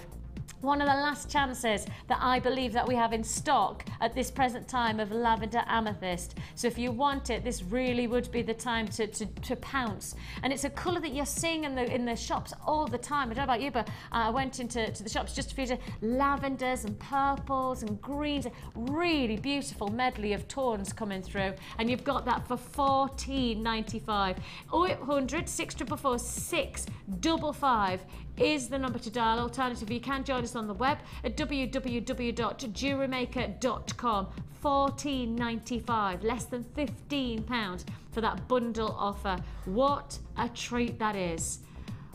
One of the last chances that I believe that we have in stock at this present time of lavender amethyst. So if you want it, this really would be the time to pounce. And it's a colour that you're seeing in the shops all the time. I don't know about you, but I went into the shops just a few days. Lavenders and purples and greens, really beautiful medley of tones coming through. And you've got that for £14.95. 0800 644 655 is the number to dial. Alternatively, you can join us on the web at www.jewellerymaker.com. £14.95, less than £15 for that bundle offer. What a treat that is.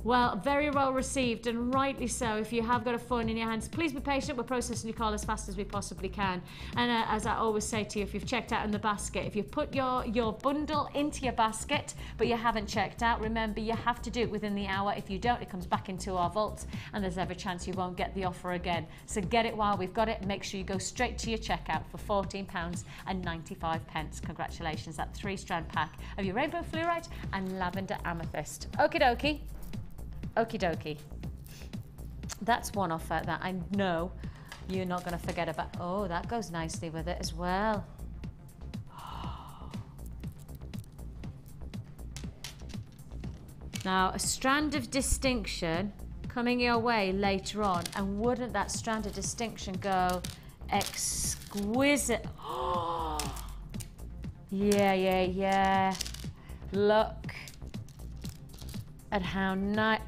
Well, very well received, and rightly so. If you have got a phone in your hands, please be patient. We're processing your call as fast as we possibly can. And as I always say to you, if you've checked out in the basket, if you put your bundle into your basket, but you haven't checked out, remember, you have to do it within the hour. If you don't, it comes back into our vaults, and there's every chance you won't get the offer again. So get it while we've got it. Make sure you go straight to your checkout for £14.95. Congratulations, that 3-strand pack of your rainbow fluorite and lavender amethyst. Okie dokie. Okie dokie. That's one offer that I know you're not going to forget about. Oh, that goes nicely with it as well. Now, a strand of distinction coming your way later on, and wouldn't that strand of distinction go exquisite? Oh, yeah. Look at how nice.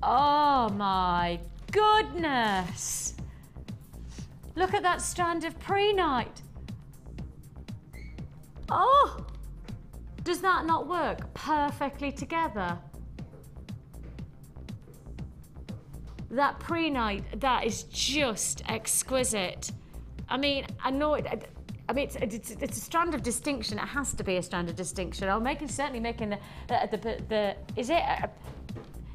Oh my goodness! Look at that strand of prehnite. Oh! Does that not work perfectly together? That prehnite, that is just exquisite. I mean, I know it. I mean, it's a strand of distinction. It has to be a strand of distinction. I'm certainly making the is it?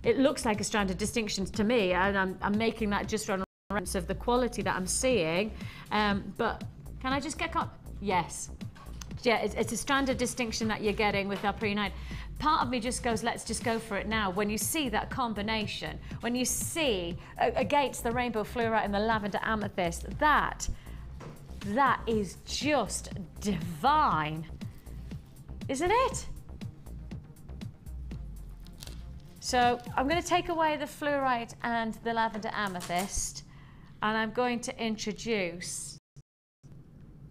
It looks like a strand of distinctions to me, and I'm making that just on reference of the quality that I'm seeing. But can I just get yes. Yeah, it's a strand of distinction that you're getting with our prehnite. Part of me just goes, let's just go for it now. When you see that combination, when you see against the rainbow fluorite and the lavender amethyst, that is just divine, isn't it? So I'm going to take away the fluorite and the lavender amethyst, and I'm going to introduce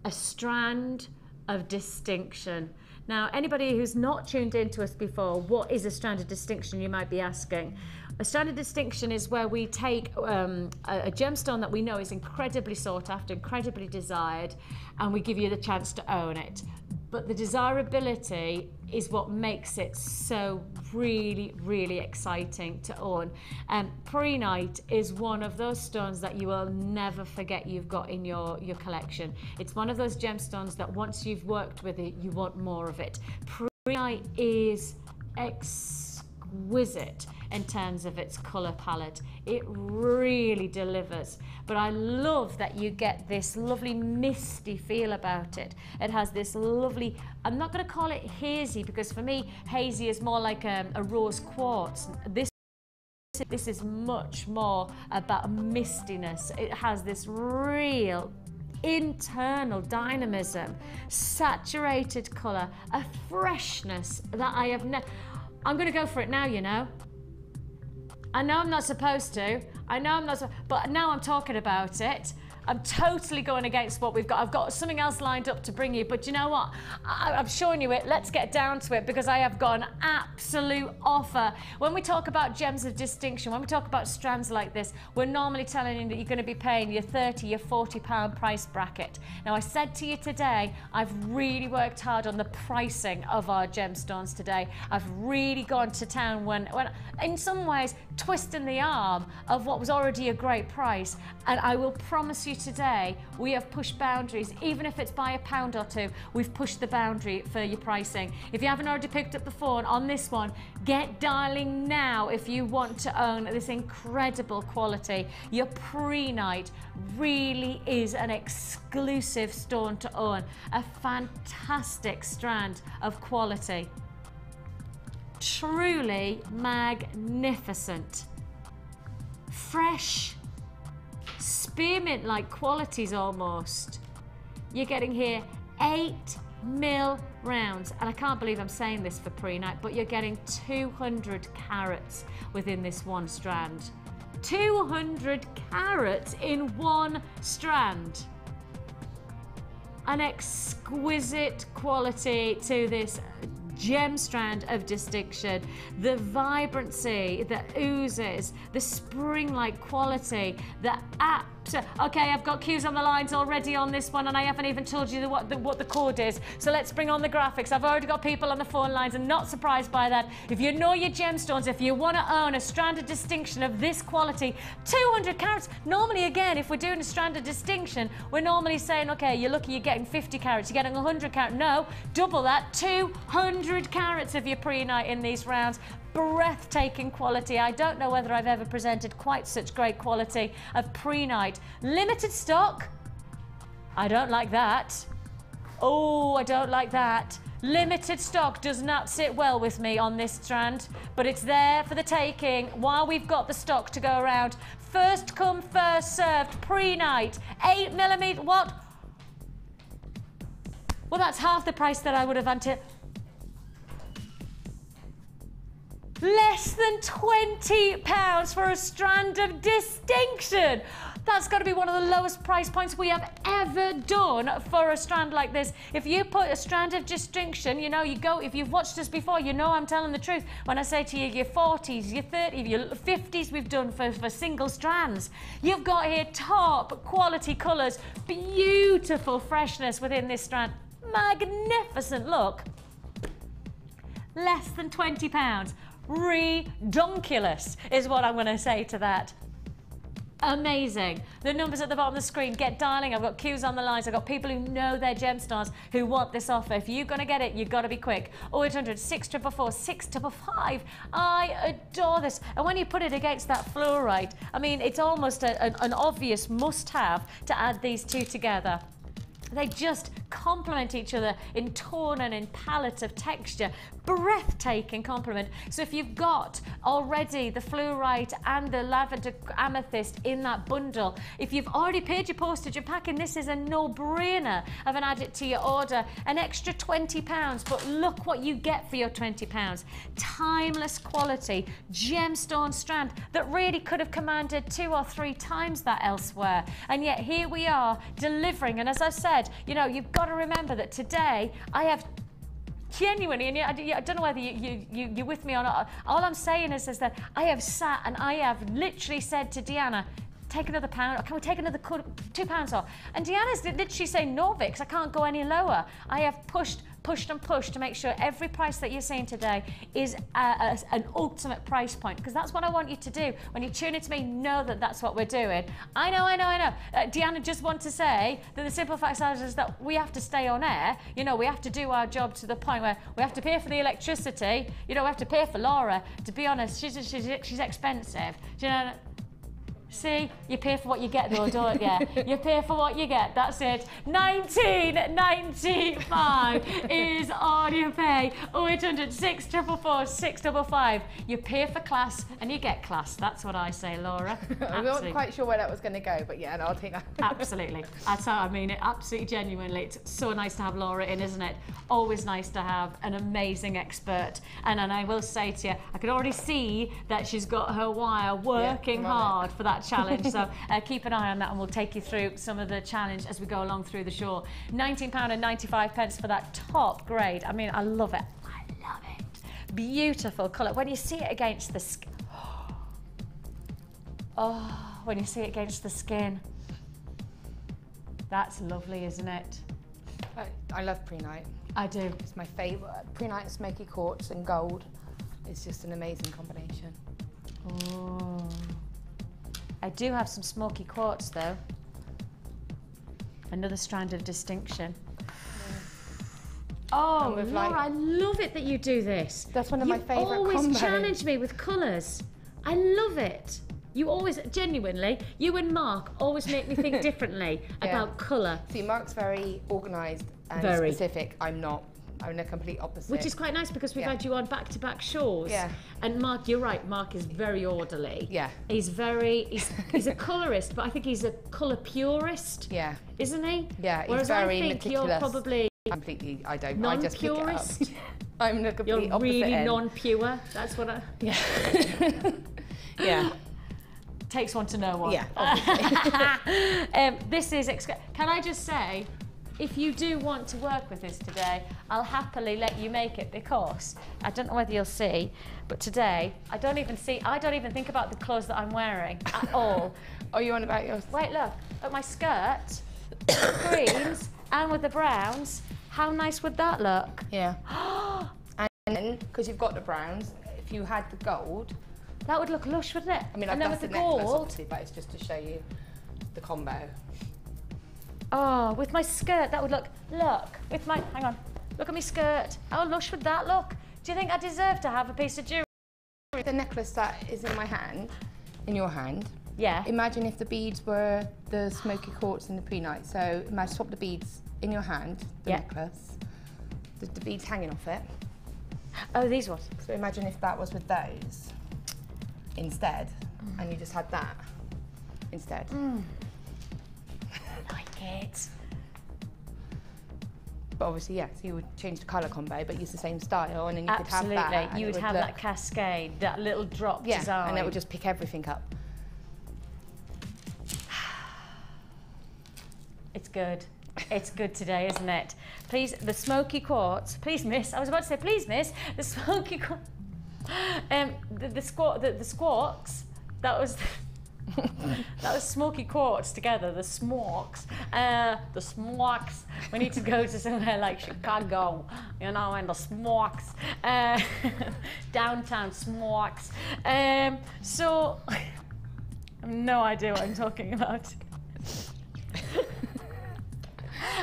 a strand of distinction. Now, anybody who's not tuned into us before, what is a strand of distinction, you might be asking. A strand of distinction is where we take a gemstone that we know is incredibly sought after, incredibly desired, and we give you the chance to own it. But the desirability is what makes it so really, really exciting to own. Prehnite is one of those stones that you will never forget you've got in your collection. It's one of those gemstones that once you've worked with it, you want more of it. Prehnite is exquisite in terms of its colour palette. It really delivers. But I love that you get this lovely misty feel about it. It has this lovely, I'm not going to call it hazy, because for me hazy is more like a rose quartz. This is much more about mistiness. It has this real internal dynamism, saturated colour, a freshness that I have never. I'm going to go for it now, you know. I know I'm not supposed to. I know I'm not, but now I'm talking about it. I'm totally going against what we've got. I've got something else lined up to bring you, but you know what? I'm showing you it. Let's get down to it because I have got an absolute offer. When we talk about gems of distinction, when we talk about strands like this, we're normally telling you that you're going to be paying your £30, your £40 price bracket. Now, I said to you today, I've really worked hard on the pricing of our gemstones today. I've really gone to town when in some ways, twisting the arm of what was already a great price. And I will promise you today, we have pushed boundaries. Even if it's by £1 or £2, we've pushed the boundary for your pricing. If you haven't already picked up the phone on this one, get dialing now if you want to own this incredible quality. Your prehnite really is an exclusive stone to own. A fantastic strand of quality. Truly magnificent. Fresh, spearmint-like qualities almost. You're getting here 8mm rounds, and I can't believe I'm saying this for prehnite, but you're getting 200 carats within this one strand. 200 carats in one strand. An exquisite quality to this gem strand of distinction, the vibrancy that oozes, the spring-like quality, the okay, I've got cues on the lines already on this one, and I haven't even told you what the code is. So let's bring on the graphics. I've already got people on the phone lines, and not surprised by that. If you know your gemstones, if you want to own a strand of distinction of this quality, 200 carats. Normally, again, if we're doing a strand of distinction, we're normally saying, okay, you're lucky you're getting 50 carats, you're getting 100 carats. No, double that, 200 carats of your prehnite in these rounds. Breathtaking quality. I don't know whether I've ever presented quite such great quality of prehnite. Limited stock. I don't like that. Oh, I don't like that. Limited stock does not sit well with me on this strand, but it's there for the taking while we've got the stock to go around. First come, first served. Prehnite, 8mm. What? Well, that's half the price that I would have anticipated. Less than £20 for a strand of distinction. That's got to be one of the lowest price points we have ever done for a strand like this. If you put a strand of distinction, you know, if you've watched us before, you know I'm telling the truth. When I say to you, your 40s, your 30s, your 50s we've done for single strands. You've got here top quality colours, beautiful freshness within this strand. Magnificent look. Less than £20. Redonkulous is what I'm going to say to that. Amazing. The numbers at the bottom of the screen. Get dialing. I've got queues on the lines. I've got people who know their gemstones who want this offer. If you're going to get it, you've got to be quick. 0800 644 655. I adore this. And when you put it against that fluorite, I mean, it's almost an obvious must-have to add these two together. They just complement each other in tone and in palette of texture. Breathtaking complement. So if you've got already the fluorite and the lavender amethyst in that bundle, if you've already paid your postage and packing, this is a no-brainer of an add it to your order. An extra £20, but look what you get for your £20. Timeless quality, gemstone strand that really could have commanded 2 or 3 times that elsewhere. And yet here we are delivering. And as I said, you know, you've got to remember that today I have genuinely, and I don't know whether you're with me or not, all I'm saying is that I have sat and I have literally said to Deanna, take another £1, or can we take another £2 off? And Deanna's literally saying, no, Vix, I can't go any lower. I have pushed and pushed to make sure every price that you're seeing today is an ultimate price point, because that's what I want you to do. When you tune into me, know that that's what we're doing. I know. Deanna, just want to say that the simple fact is that we have to stay on air. You know, we have to do our job to the point where we have to pay for the electricity. You know, we have to pay for Laura. To be honest, she's expensive. Do you know? See, you pay for what you get though, don't you? You pay for what you get, that's it. £19.95 is all you pay. 0800 644 655. You pay for class and you get class. That's what I say, Laura. I wasn't quite sure where that was going to go, but yeah, no, I'll take that. Absolutely. That's how I mean it, absolutely genuinely. It's so nice to have Laura in, isn't it? Always nice to have an amazing expert. And I will say to you, I can already see that she's got her wire working hard for that challenge. So keep an eye on that and we'll take you through some of the challenge as we go along through the show. £19.95 for that top grade. I mean, I love it. I love it. Beautiful colour. When you see it against the skin, oh, when you see it against the skin, that's lovely, isn't it? I love Pre-Night. I do. It's my favourite. Pre-Night, smoky quartz and gold. It's just an amazing combination. Oh. I do have some smoky quartz though. Another strand of distinction. Oh, Laura, like, I love it that you do this. That's one of my favourite combos. You always challenge me with colours. I love it. You always, genuinely, you and Mark always make me think differently about colour. See, Mark's very organised and specific. I'm not. I'm the complete opposite. Which is quite nice because we've had you on back-to-back shows. Yeah. And Mark, you're right, Mark is very orderly. Yeah. He's a colourist, but I think he's a colour purist. Yeah. Isn't he? Yeah, he's Whereas very I think meticulous. You're probably completely, I just pick it up. I'm the complete You're opposite really end. non-pure. That's what I... Yeah. Yeah. Takes one to know one. Yeah, obviously. Can I just say, if you do want to work with us today, I'll happily let you make it because I don't know whether you'll see, but today I don't even think about the clothes that I'm wearing at all. Oh, you on about yours? Wait, look at my skirt, greens, and with the browns. How nice would that look? Yeah. And then, because you've got the browns, if you had the gold, that would look lush, wouldn't it? I mean, and then with the gold, necklace, obviously, but it's just to show you the combo. Oh, with my skirt, that would look with my, hang on, look at my skirt. How lush would that look? Do you think I deserve to have a piece of jewellery? The necklace that is in my hand, in your hand. Yeah. Imagine if the beads were the smoky quartz in the Pre-Night. So imagine swap the beads in your hand, the necklace, the beads hanging off it. Oh, these ones. So imagine if that was with those instead, and you just had that instead. I like it. But obviously, yes, you would change the colour combo, but use the same style, and then you could have that. Absolutely, you would have that cascade, that little drop design. And it would just pick everything up. It's good. It's good today, isn't it? Please, the smoky quartz. Please, miss. I was about to say, please, miss. The smoky quartz. The squawks. That was that was smoky quartz together. The smorks. The smorks. We need to go to somewhere like Chicago, you know, and the smorks. Downtown smorks. So I have no idea what I'm talking about.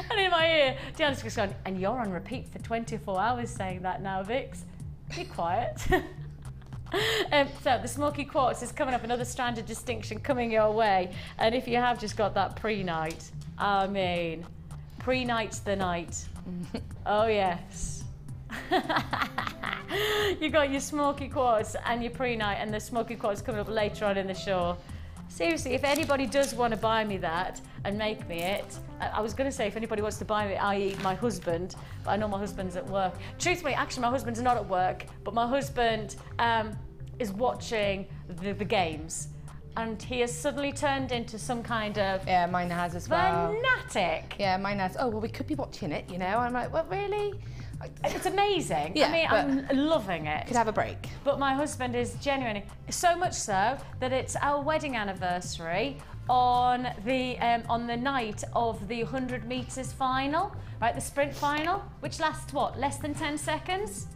And in my ear, Deanna's just going, and you're on repeat for 24 hours saying that now, Vix. Be quiet. So the smoky quartz is coming up, another strand of distinction coming your way. And if you have just got that Pre-Night, I mean, Pre-Night's the night. Oh yes. You got your smoky quartz and your Pre-Night, and the smoky quartz coming up later on in the show. Seriously, if anybody does want to buy me that and make me it, I was going to say if anybody wants to buy me, i.e. my husband, but I know my husband's at work. Truthfully, actually my husband's not at work, but my husband is watching the games. And he has suddenly turned into some kind of... Yeah, mine has as well. Fanatic. Yeah, mine has. Oh, well, we could be watching it, you know. I'm like, what, really? It's amazing. Yeah, I mean, I'm loving it. Could have a break. But my husband is genuinely, so much so that it's our wedding anniversary on the night of the 100 metres final, right, the sprint final, which lasts, what, less than 10 seconds?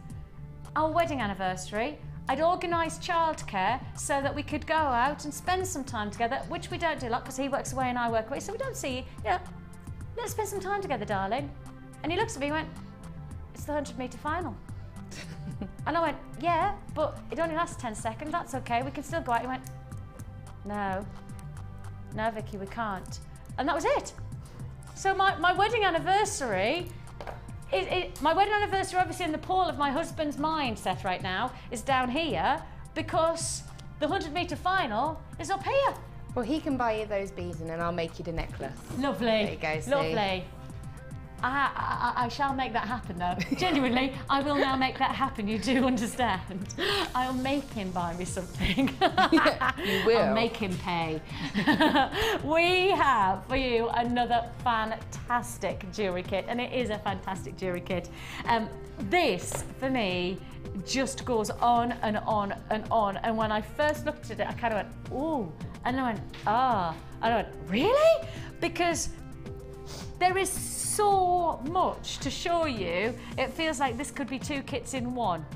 Our wedding anniversary. I'd organised childcare so that we could go out and spend some time together, which we don't do a lot because he works away and I work away, so we don't see, let's spend some time together, darling. And he looks at me and went, it's the 100-metre final. And I went, yeah, but it only lasts 10 seconds, that's okay, we can still go out. He went, no, no, Vicky, we can't. And that was it. So my wedding anniversary, my wedding anniversary, obviously in the pool of my husband's mindset right now, is down here because the 100-metre final is up here. Well, he can buy you those beads and then I'll make you the necklace. Lovely. There you go, see? Lovely. I shall make that happen though. Genuinely, I will now make that happen, you do understand. I'll make him buy me something. You will. I'll make him pay. We have for you another fantastic jewellery kit, and it is a fantastic jewellery kit. This, for me, just goes on and on and on. And when I first looked at it, I kind of went, ooh, and I went, ah. And I went, really? Because there is so much to show you. It feels like this could be 2 kits in one.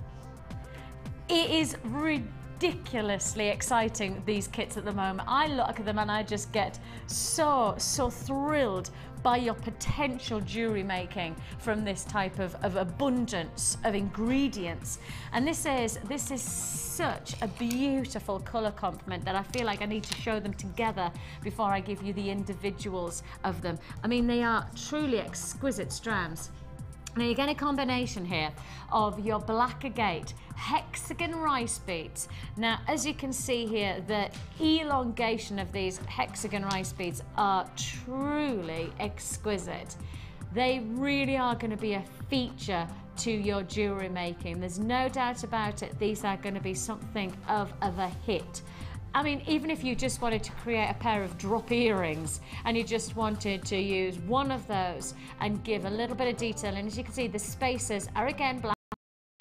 It is ridiculously exciting, these kits at the moment. I look at them and I just get so thrilled by your potential jewellery making from this type of abundance of ingredients. And this is such a beautiful colour complement that I feel like I need to show them together before I give you the individuals of them. I mean, they are truly exquisite strands. Now you get a combination here of your black agate hexagon rice beads. Now, as you can see here, the elongation of these hexagon rice beads are truly exquisite. They really are going to be a feature to your jewellery making. There's no doubt about it. These are going to be something of a hit. I mean, even if you just wanted to create a pair of drop earrings and you just wanted to use one of those and give a little bit of detail, and as you can see, the spaces are again black.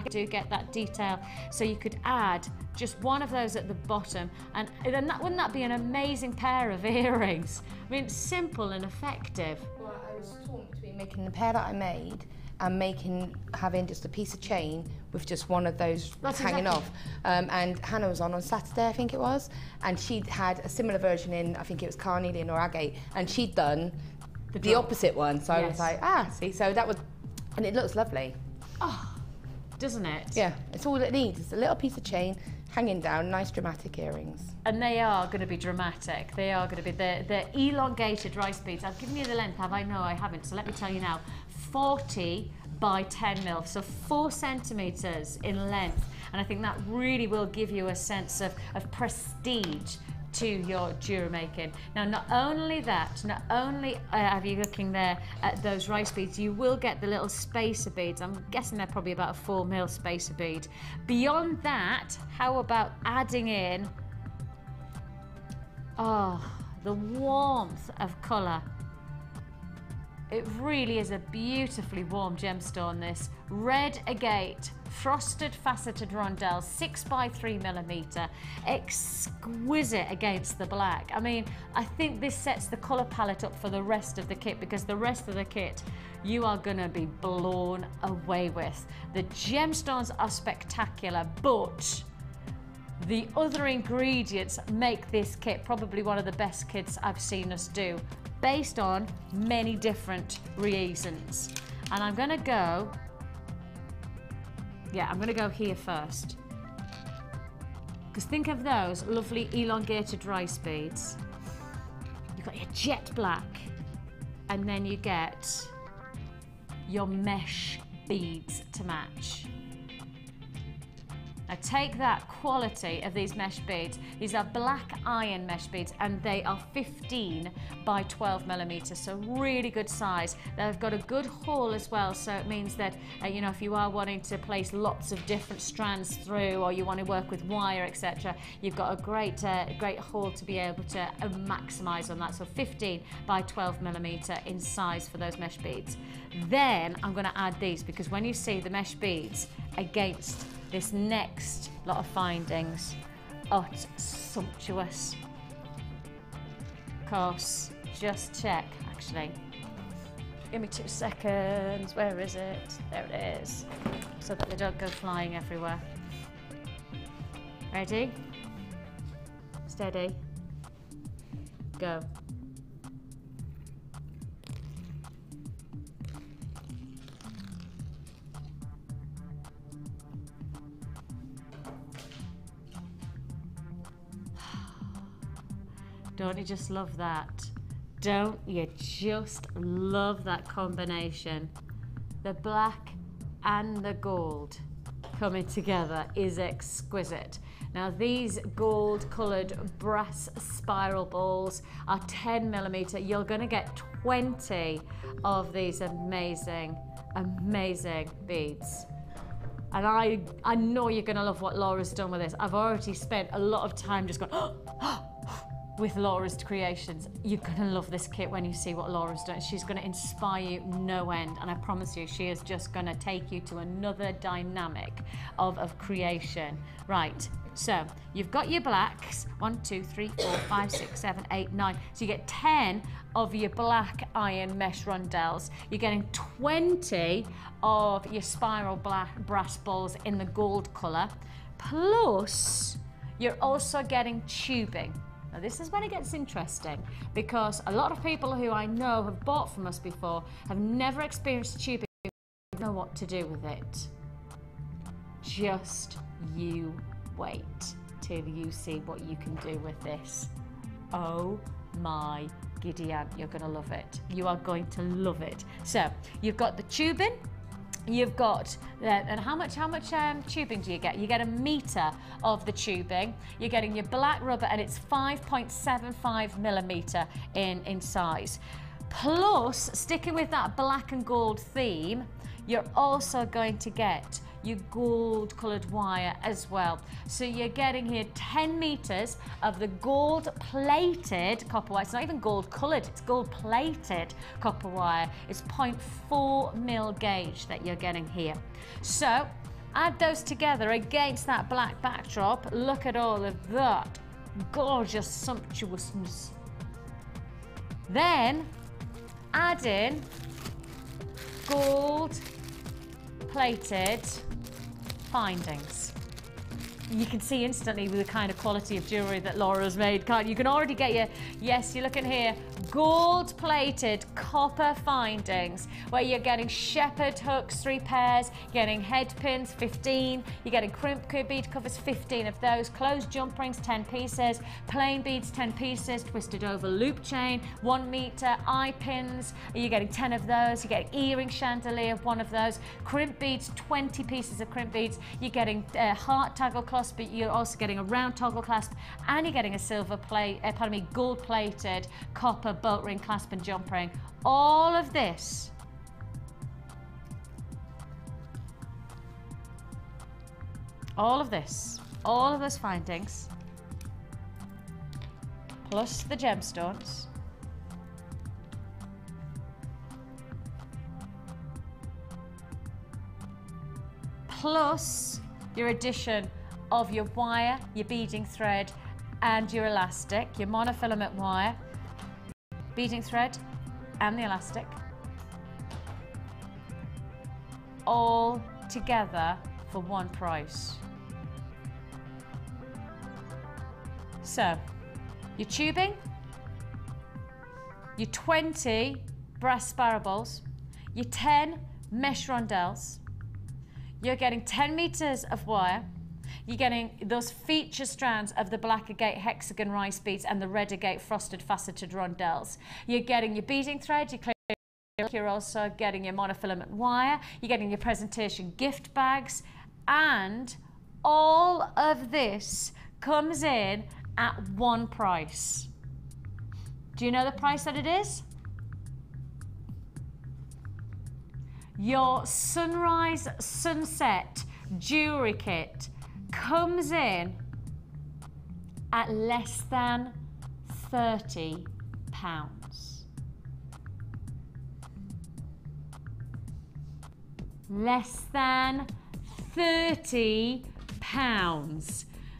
You do get that detail, so you could add just one of those at the bottom, and then wouldn't that be an amazing pair of earrings? I mean, simple and effective. Well, I was torn between making the pair that I made and having just a piece of chain with just one of those hanging off. And Hannah was on Saturday, I think it was, and she'd had a similar version in, I think it was carnelian or agate, and she'd done the opposite one. So I was like, see, so that was, and it looks lovely. Oh, doesn't it? Yeah, it's all it needs. It's a little piece of chain hanging down, nice dramatic earrings. And they are going to be dramatic. They are going to be, they're elongated rice beads. I've given you the length, have I? No, I haven't. So let me tell you now. 40 by 10 mil, so 4 centimetres in length. And I think that really will give you a sense of prestige to your jewellery making. Now, not only that, not only have you looking there at those rice beads, you will get the little spacer beads. I'm guessing they're probably about a 4 mil spacer bead. Beyond that, how about adding in, the warmth of colour. It really is a beautifully warm gemstone, this. Red agate, frosted faceted rondelles, 6 by 3 millimetre, exquisite against the black. I mean, I think this sets the colour palette up for the rest of the kit, because the rest of the kit you are going to be blown away with. The gemstones are spectacular, but the other ingredients make this kit probably one of the best kits I've seen us do, based on many different reasons. And I'm gonna go here first. Because think of those lovely elongated rice beads. You've got your jet black, and then you get your mesh beads to match. Now take that quality of these mesh beads. These are black iron mesh beads, and they are 15 by 12 millimeters, so really good size. They've got a good haul as well, so it means that you know, if you are wanting to place lots of different strands through, or you want to work with wire, etc., you've got a great haul to be able to maximize on that. So 15 by 12 millimeter in size for those mesh beads. Then I'm going to add these, because when you see the mesh beads against this next lot of findings, oh, it's sumptuous. Of course, just check, actually. Give me 2 seconds, where is it? There it is, so that they don't go flying everywhere. Ready? Steady. Go. Don't you just love that? Don't you just love that combination? The black and the gold coming together is exquisite. Now these gold coloured brass spiral balls are 10mm. You're going to get 20 of these amazing, amazing beads. And I know you're going to love what Laura's done with this. I've already spent a lot of time just going, with Laura's creations. You're going to love this kit when you see what Laura's done. She's going to inspire you no end, and I promise you she is just going to take you to another dynamic of creation. Right, so you've got your blacks, 1, 2, 3, 4, 5, 6, 7, 8, 9. So you get 10 of your black iron mesh rondelles. You're getting 20 of your spiral brass balls in the gold colour, plus you're also getting tubing. Now this is when it gets interesting, because a lot of people who I know have bought from us before have never experienced tubing, don't know what to do with it. Just you wait till you see what you can do with this. Oh my Gideon, you're going to love it. You are going to love it. So you've got the tubing. You've got, and how much tubing do you get? You get 1 metre of the tubing. You're getting your black rubber, and it's 5.75mm in size. Plus, sticking with that black and gold theme, you're also going to get your gold coloured wire as well. So you're getting here 10 metres of the gold plated copper wire. It's not even gold coloured, it's gold plated copper wire. It's 0.4mm gauge that you're getting here. So add those together against that black backdrop. Look at all of that gorgeous sumptuousness. Then add in gold plated findings. You can see instantly with the kind of quality of jewellery that Laura's made, can't you? You can already get your, yes, you're looking here, gold plated copper findings, where you're getting shepherd hooks, 3 pairs, you're getting head pins, 15, you're getting crimp bead covers, 15 of those, closed jump rings, 10 pieces, plain beads, 10 pieces, twisted over loop chain, 1 metre, eye pins, you're getting 10 of those, you're getting earring chandelier, 1 of those, crimp beads, 20 pieces of crimp beads, you're getting heart toggle clasp, but you're also getting a round toggle clasp, and you're getting a gold plated copper boat ring clasp and jump ring. All of this all of those findings, plus the gemstones, plus your addition of your wire, your beading thread, and your elastic, your monofilament wire, beading thread, and the elastic, all together for one price. So, your tubing, your 20 brass spiral balls, your 10 mesh rondelles, you're getting 10 meters of wire, you're getting those feature strands of the black agate hexagon rice beads and the red agate frosted faceted rondelles. You're getting your beading thread, you're also getting your monofilament wire, you're getting your presentation gift bags, and all of this comes in at one price. Do you know the price that it is? Your sunrise sunset jewellery kit comes in at less than £30. Less than £30.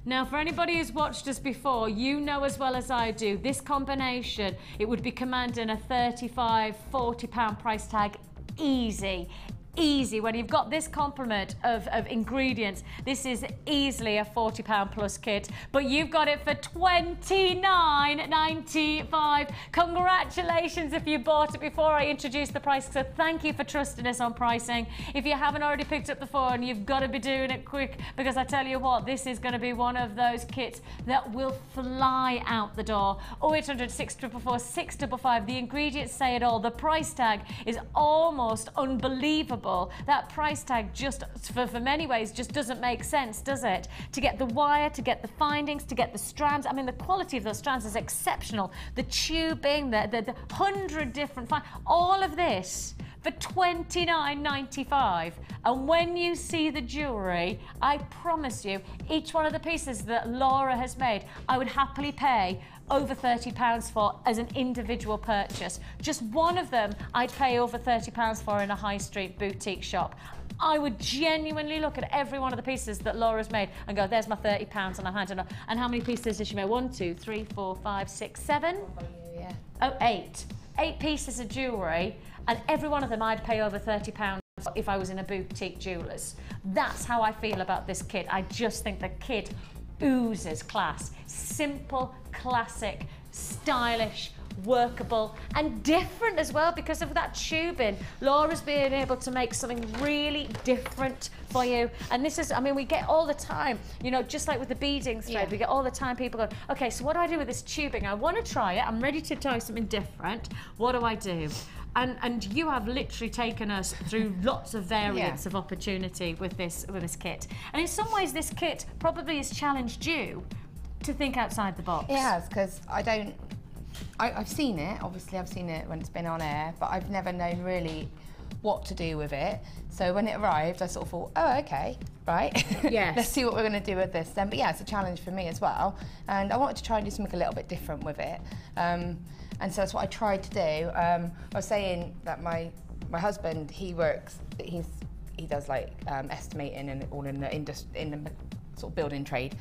Now, for anybody who's watched us before, you know as well as I do, this combination, it would be commanding a £35, £40 price tag, easy. easy. When you've got this complement of ingredients, this is easily a £40 plus kit, but you've got it for £29.95. Congratulations if you bought it before I introduced the price, so thank you for trusting us on pricing. If you haven't already picked up the phone, you've got to be doing it quick, because I tell you what, this is going to be one of those kits that will fly out the door. 0800 644 655. The ingredients say it all. The price tag is almost unbelievable. That price tag just, for many ways, just doesn't make sense, does it? To get the wire, to get the findings, to get the strands. I mean, the quality of those strands is exceptional. The tubing, the 100 different, all of this for £29.95. And when you see the jewellery, I promise you, each one of the pieces that Laura has made, I would happily pay over £30 for as an individual purchase. Just one of them I'd pay over £30 for in a high street boutique shop. I would genuinely look at every one of the pieces that Laura's made and go, there's my £30 and I'm handing it. And how many pieces did she make? 1, 2, 3, 4, 5, 6, 7? Yeah. Oh, 8. 8 pieces of jewellery, and every one of them I'd pay over £30 if I was in a boutique jeweller's. That's how I feel about this kit. I just think the kit oozes class. Simple, classic, stylish, workable and different as well because of that tubing. Laura's being able to make something really different for you, and this is, I mean, we get all the time, you know, just like with the beading thread, we get all the time people going, okay, so what do I do with this tubing? I want to try it, I'm ready to try something different, what do I do? And you have literally taken us through lots of variants of opportunity with this kit. And in some ways, this kit probably has challenged you to think outside the box. It has, because I've seen it, obviously I've seen it when it's been on air, but I've never known really what to do with it. So when it arrived, I sort of thought, oh, okay, right. Yes. Let's see what we're going to do with this then. But yeah, it's a challenge for me as well. And I wanted to try and do something a little bit different with it. And so that's what I tried to do. I was saying that my husband, he does like estimating and all in the sort of building trade.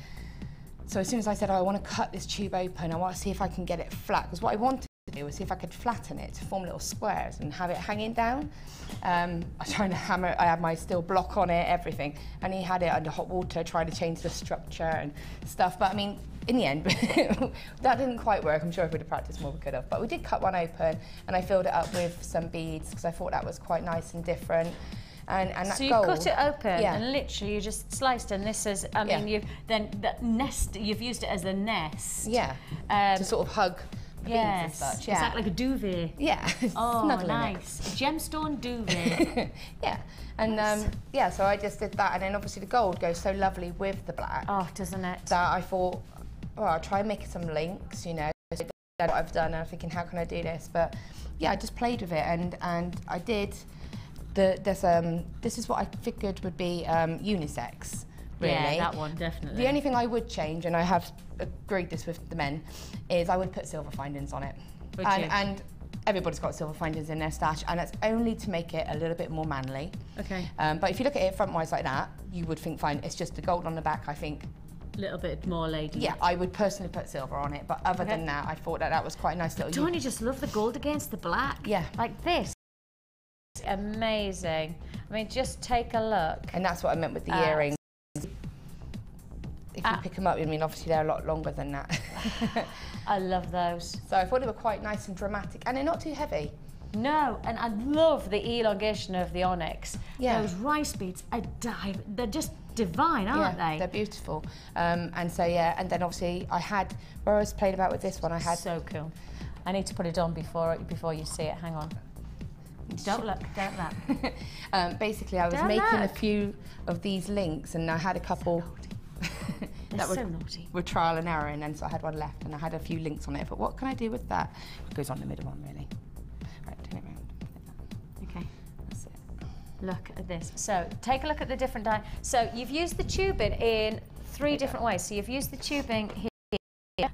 So as soon as I said, oh, I want to cut this tube open, I want to see if I can get it flat, because what I wanted to do was see if I could flatten it to form little squares and have it hanging down. I was trying to hammer, I had my steel block on it, everything, and he had it under hot water, trying to change the structure and stuff. But I mean, in the end, that didn't quite work. I'm sure if we'd have practiced more, we could have. But we did cut one open, and I filled it up with some beads because I thought that was quite nice and different. And that so you gold, cut it open and literally you just sliced, and this is, I mean, you've then that nest, you've used it as a nest. Yeah, to sort of hug the beads and such. Yeah. It's like a duvet. Yeah. Oh, nice. A gemstone duvet. Yeah, and yeah, so I just did that, and then obviously the gold goes so lovely with the black. Oh, doesn't it? That I thought, well, I'll try and make some links, you know. So that's what I've done, and I'm thinking, how can I do this? But yeah, I just played with it, and I did. This is what I figured would be unisex, really. Yeah, that one, definitely. The only thing I would change, and I have agreed this with the men, is I would put silver findings on it. And everybody's got silver findings in their stash, and it's only to make it a little bit more manly. Okay. But if you look at it frontwise like that, you would think, fine, it's just the gold on the back, I think. A little bit more lady. Yeah, I would personally put silver on it, but other than that, I thought that was quite a nice little... Don't you just love the gold against the black? Yeah. Like this. Amazing. I mean, just take a look. And that's what I meant with the earrings. If you pick them up, I mean, obviously they're a lot longer than that. I love those. So I thought they were quite nice and dramatic, and they're not too heavy. No, and I love the elongation of the onyx. Yeah. Those rice beads are they're just divine, aren't they? They're beautiful. And so, yeah, and then obviously I had, where I was playing about with this one, I had... So cool. I need to put it on before you see it. Hang on. Don't look, don't look. Basically, I was making a few of these links, and I had a couple that were trial and error, and then so I had one left, and I had a few links on it. But what can I do with that? It goes on the middle one, really. Right, turn it around. Okay. That's it. Look at this. So take a look at the different So you've used the tubing in 3 different ways. So you've used the tubing here.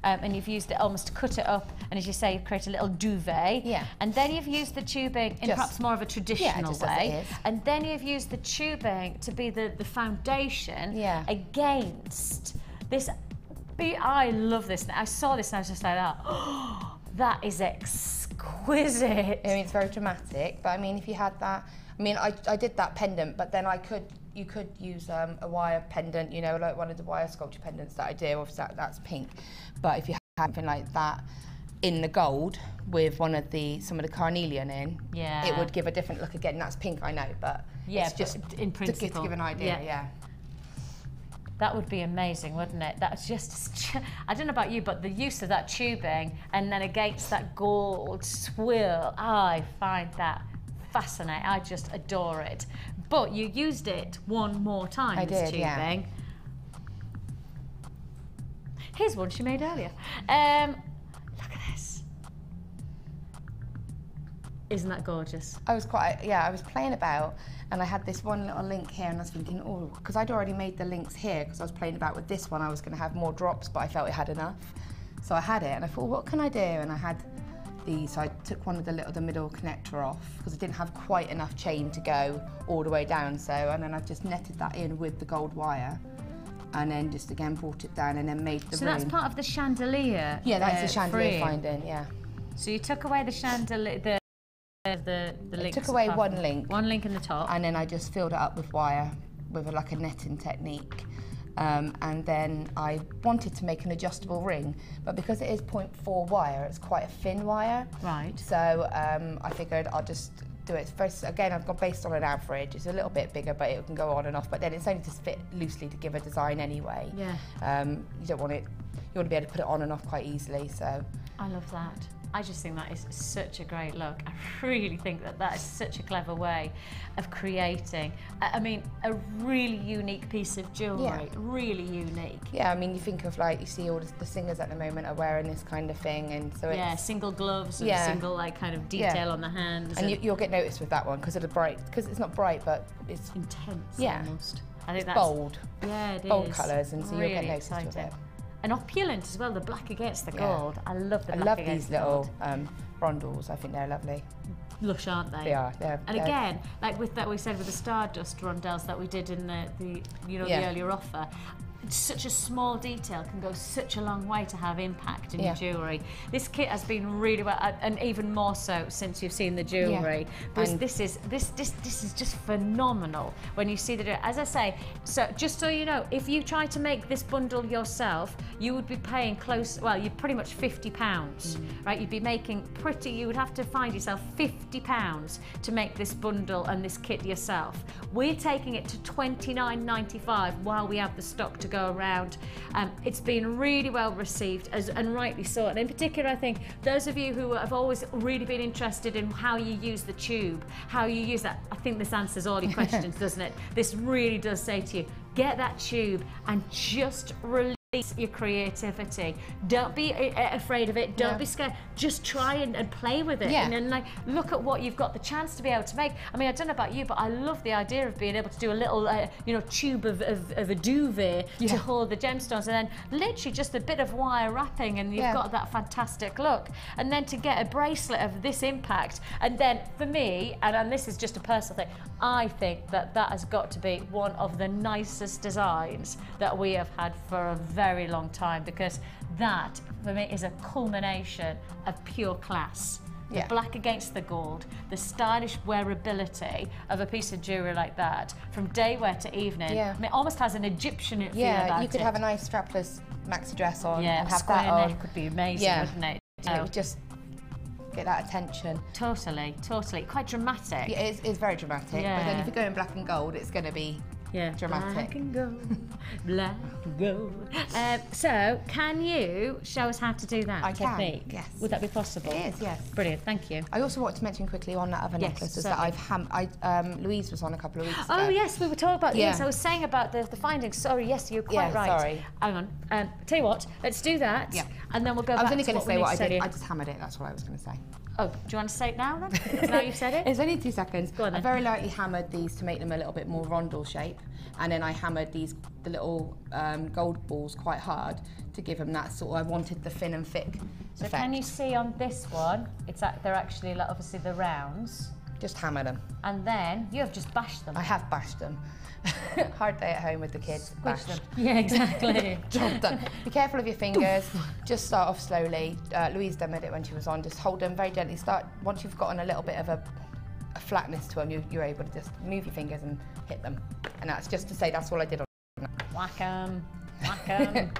And you've used it almost to cut it up, and as you say, create a little duvet. Yeah. And then you've used the tubing in perhaps more of a traditional way. And then you've used the tubing to be the foundation against this. I love this. I saw this and I was just like, oh, that is exquisite. I mean, it's very dramatic, but I mean, if you had that, I mean, I did that pendant, but then you could use a wire pendant, you know, like one of the wire sculpture pendants that I do. Obviously, that's pink. But if you have something like that in the gold with some of the carnelian in, it would give a different look. Again, that's pink, I know, but it's just in principle to give an idea. Yeah. That would be amazing, wouldn't it? That's just, I don't know about you, but the use of that tubing and then against that gold swill, I find that fascinating. I just adore it. But you used it one more time, this tubing. Yeah. Here's one she made earlier. Look at this. Isn't that gorgeous? I was playing about, and I had this one little link here, and I was thinking, oh, because I'd already made the links here, because I was playing about with this one, I was going to have more drops, but I felt it had enough. So I had it, and I thought, what can I do? And I had these, so I took one of the middle connector off, because I didn't have quite enough chain to go all the way down, and then I've just netted that in with the gold wire, and then just again brought it down, and then made the ring. So that's part of the chandelier? Yeah, that's the chandelier finding, yeah. So you took away the chandelier, the links. I took away one link. One link in the top. And then I just filled it up with wire, with like a netting technique. And then I wanted to make an adjustable ring, but because it is 0.4 wire, it's quite a thin wire. Right. So I figured I'll just do it. First, again, I've got based on an average. It's a little bit bigger, but it can go on and off. But then it's only to fit loosely to give a design anyway. Yeah. You don't want it. You want to be able to put it on and off quite easily. So. I love that. I just think that is such a great look. I really think that is such a clever way of creating, I mean, a really unique piece of jewellery, really unique. Yeah, I mean, you think of like, you see all the singers at the moment are wearing this kind of thing, and so it's... single gloves and single like kind of detail on the hands. And you'll get noticed with that one because of the bright, because it's not bright, but it's... intense almost. I think that's... bold. Yeah, it is. Bold colours, and so really you'll get noticed with it. And opulent as well, the black against the gold. I love the black against the gold. I love these little rondels. I think they're lovely. Lush, aren't they? They are. And again, like with that we said with the Stardust rondelles that we did in the earlier offer, such a small detail can go such a long way to have impact in your jewellery. This kit has been really well, and even more so since you've seen the jewellery. Because this is just phenomenal when you see the. As I say, so just so you know, if you try to make this bundle yourself, you would be paying close. Well, you're pretty much £50, right? You'd be making you would have to find yourself £50 to make this bundle and this kit yourself. We're taking it to £29.95 while we have the stock to go around. It's been really well received, and rightly so. And in particular, I think those of you who have always really been interested in how you use the tube, how you use that, I think this answers all your questions, doesn't it? This really does say to you, get that tube and just release your creativity. Don't be afraid of it. Don't be scared. Just try and play with it. And then like look at what you've got the chance to be able to make. I mean, I don't know about you, but I love the idea of being able to do a little tube of a duvet to hold the gemstones, and then literally just a bit of wire wrapping, and you've got that fantastic look. And then to get a bracelet of this impact, and then for me, and this is just a personal thing, I think that has got to be one of the nicest designs that we have had for a very long time, because that for me is a culmination of pure class. The black against the gold, the stylish wearability of a piece of jewellery like that, from day wear to evening. I mean, it almost has an Egyptian feel about it. You could have a nice strapless maxi dress on and have square that on. neck could be amazing, wouldn't it? It would just get that attention. Totally. Quite dramatic. Yeah, it's very dramatic. But then if you go in black and gold, it's going to be dramatic. Black and gold, black and gold. So, can you show us how to do that technique? Yes. Would that be possible? It is, yes. Brilliant, thank you. I also want to mention quickly on that other necklace is that Louise was on a couple of weeks ago. Oh yes, we were talking about yes. I was saying about the findings. Sorry, yes, you're quite right. Sorry. Hang on. Tell you what, let's do that. Yeah. And then we'll go back to I was only going to say what I did. Here. I just hammered it. That's what I was going to say. Oh, do you want to say it now then? Now you've said it? It's only 2 seconds. Go on then. I very lightly hammered these to make them a little bit more rondel shape, and then I hammered the little gold balls quite hard to give them that sort of, I wanted the thin and thick So effect. Can you see on this one, they're actually like obviously the rounds. Just hammer them. And then you have just bashed them. I have bashed them. Hard day at home with the kids. Squish them. Yeah, exactly. Job done. Be careful of your fingers. Just start off slowly. Louise demoed it when she was on. Just hold them very gently. Once you've gotten a little bit of a flatness to them. You're able to just move your fingers and hit them. And that's just to say that's all I did on. Whack 'em, whack 'em.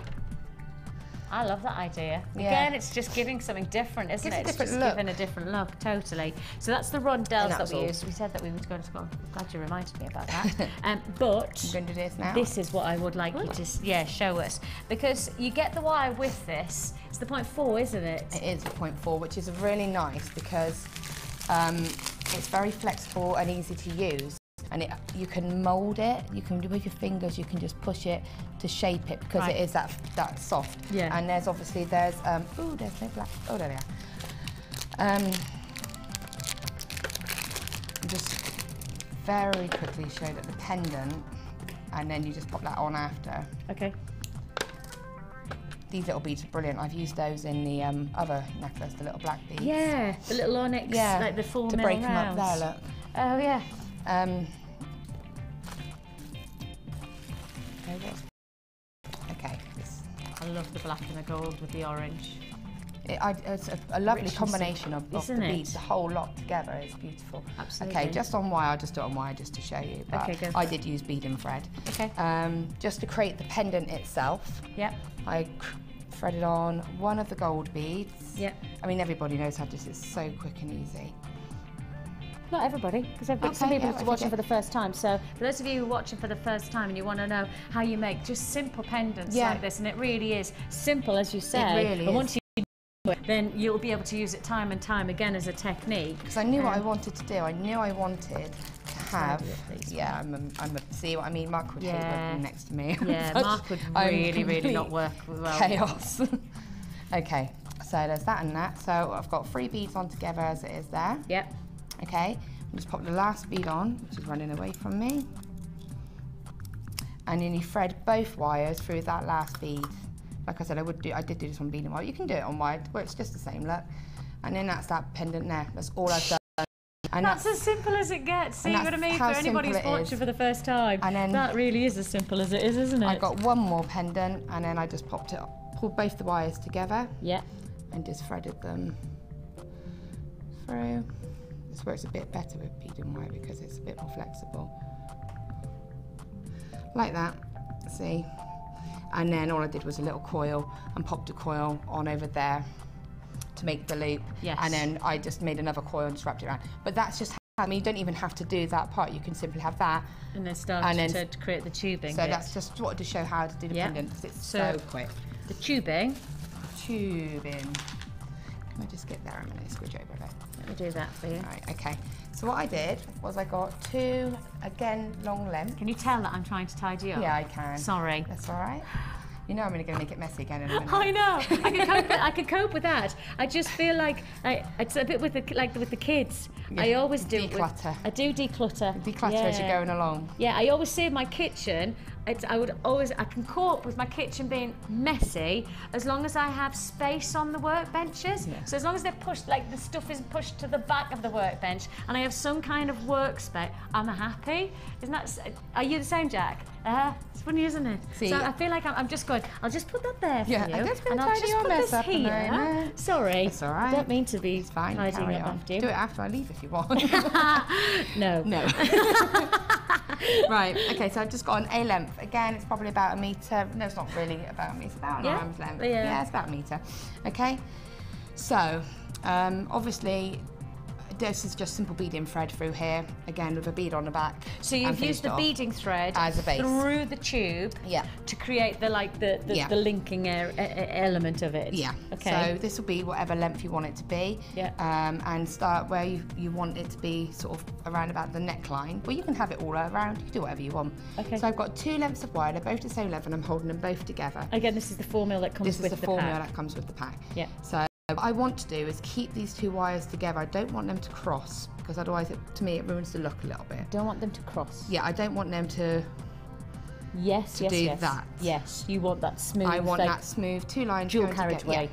I love that idea. Yeah. Again, it's just giving something different, isn't it? Gives a It's different just look. giving a different look, totally. So that's the rondelles that that's we all. used. We said that we were going to go. I'm glad you reminded me about that. But I'm going to do this now. this is what I would like you to show us, because you get the wire with this. It's the 0.4, isn't it? It is a 0.4, which is really nice because it's very flexible and easy to use. And you can mould it. You can with your fingers. You can just push it to shape it because Right. it is that soft. Yeah. And there's obviously there's oh, there's no black. Oh, there we are. Just very quickly show that the pendant, and then you just pop that on after. Okay. These little beads are brilliant. I've used those in the other necklace, the little black beads. Yeah, the little onyx, Yeah, like the full to mill break them up rounds. there. Look. Oh yeah. Okay. I love the black and the gold with the orange. It's a lovely Rich and combination of the isn't it? beads. The whole lot together is beautiful. Absolutely. Okay, just on wire, I'll just do it on wire just to show you. But Okay, go for I it. did use bead and thread. Okay. Just to create the pendant itself, Yep. I threaded on one of the gold beads. Yep. I mean, everybody knows how to do this. It's so quick and easy. Not everybody, because some Okay, people yeah, are watching for the first time. So for those of you who are watching for the first time and you want to know how you make just simple pendants Yeah. like this, and it really is simple, as you say. really but is. once you do it, then you'll be able to use it time and time again as a technique. Because I knew what I wanted to do. I knew I wanted to have. please. Yeah, see what I mean. Mark would hate Yeah. working next to me. Yeah, Such- Mark would I'm really complete not work well. Chaos. Okay, so there's that and that. So I've got 3 beads on together as it is there. Yep. Okay, just pop the last bead on, which is running away from me. And then you thread both wires through that last bead. Like I said, I did do this on bead and wire. You can do it on wire, where it's just the same look. And then that's that pendant there. That's all I've done. And That's as simple as it gets. See and what I that's mean? For how anybody who's simple it watching is. for the first time, And then- that really is as simple as it is, isn't it? I got one more pendant, and then I just pulled both the wires together Yeah. and just threaded them through. This works a bit better with bead and wire because it's a bit more flexible. Like that, see? And then all I did was a little coil and popped a coil on over there to make the loop. Yes. And then I just made another coil and just wrapped it around. But that's just how, I mean, you don't even have to do that part. You can simply have that. And then start And then- to create the tubing. So bit. that's just wanted to show how to do the Yeah. pendant because it's So- so quick. the tubing. Tubing. Can I just get there a minute? Squidge over a bit. Let me do that for you. Right, okay. So what I did was I got 2, again, long length. Can you tell that I'm trying to tidy up? Yeah, I can. Sorry. That's all right. You know I'm going to make it messy again in a minute. I know. I can cope with that. I just feel like it's a bit with the kids. Yeah, I always do. declutter. I do declutter. Declutter yeah. as you're going along. Yeah, I always say in my kitchen, I can cope with my kitchen being messy as long as I have space on the workbenches. Yeah. So as long as they're pushed, like the stuff is pushed to the back of the workbench and I have some kind of workspace, I'm happy. Isn't that, are you the same, Jack? It's funny, isn't it? See, so I feel like I'm just going, I'll just put that there for Yeah, you. I'm just gonna and I'll tidy just your put mess this up and here. then, Sorry. It's all right. I don't mean to be It's fine, tidying carry up on. after you. Do it after I leave if you want. No. No. Right, okay, so I've just got an A length. Again, it's probably about a metre. No, it's not really about a metre, it's about an Yeah? arm's length. Yeah. Yeah, it's about a metre. Okay, so obviously this is just simple beading thread through here, again with a bead on the back. So and you've finished used the it off. beading thread As a base. through the tube Yeah. to create the Yeah. linking element of it. Yeah. Okay. So this will be whatever length you want it to be. Yeah. And start where you want it to be, sort of around about the neckline. Well, you can have it all around. You can do whatever you want. Okay. So I've got 2 lengths of wire. They're both the same length, and I'm holding them both together. Again, this is the formula that comes This with is the the formula pack. that comes with the pack. Yeah. So what I want to do is keep these 2 wires together. I don't want them to cross because otherwise, to me, it ruins the look a little bit. Don't want them to cross. Yeah, I don't want them to. Yes, yes, do yes. that. Yes, you want that smooth. I want like, that smooth 2 lines. dual going together. carriageway.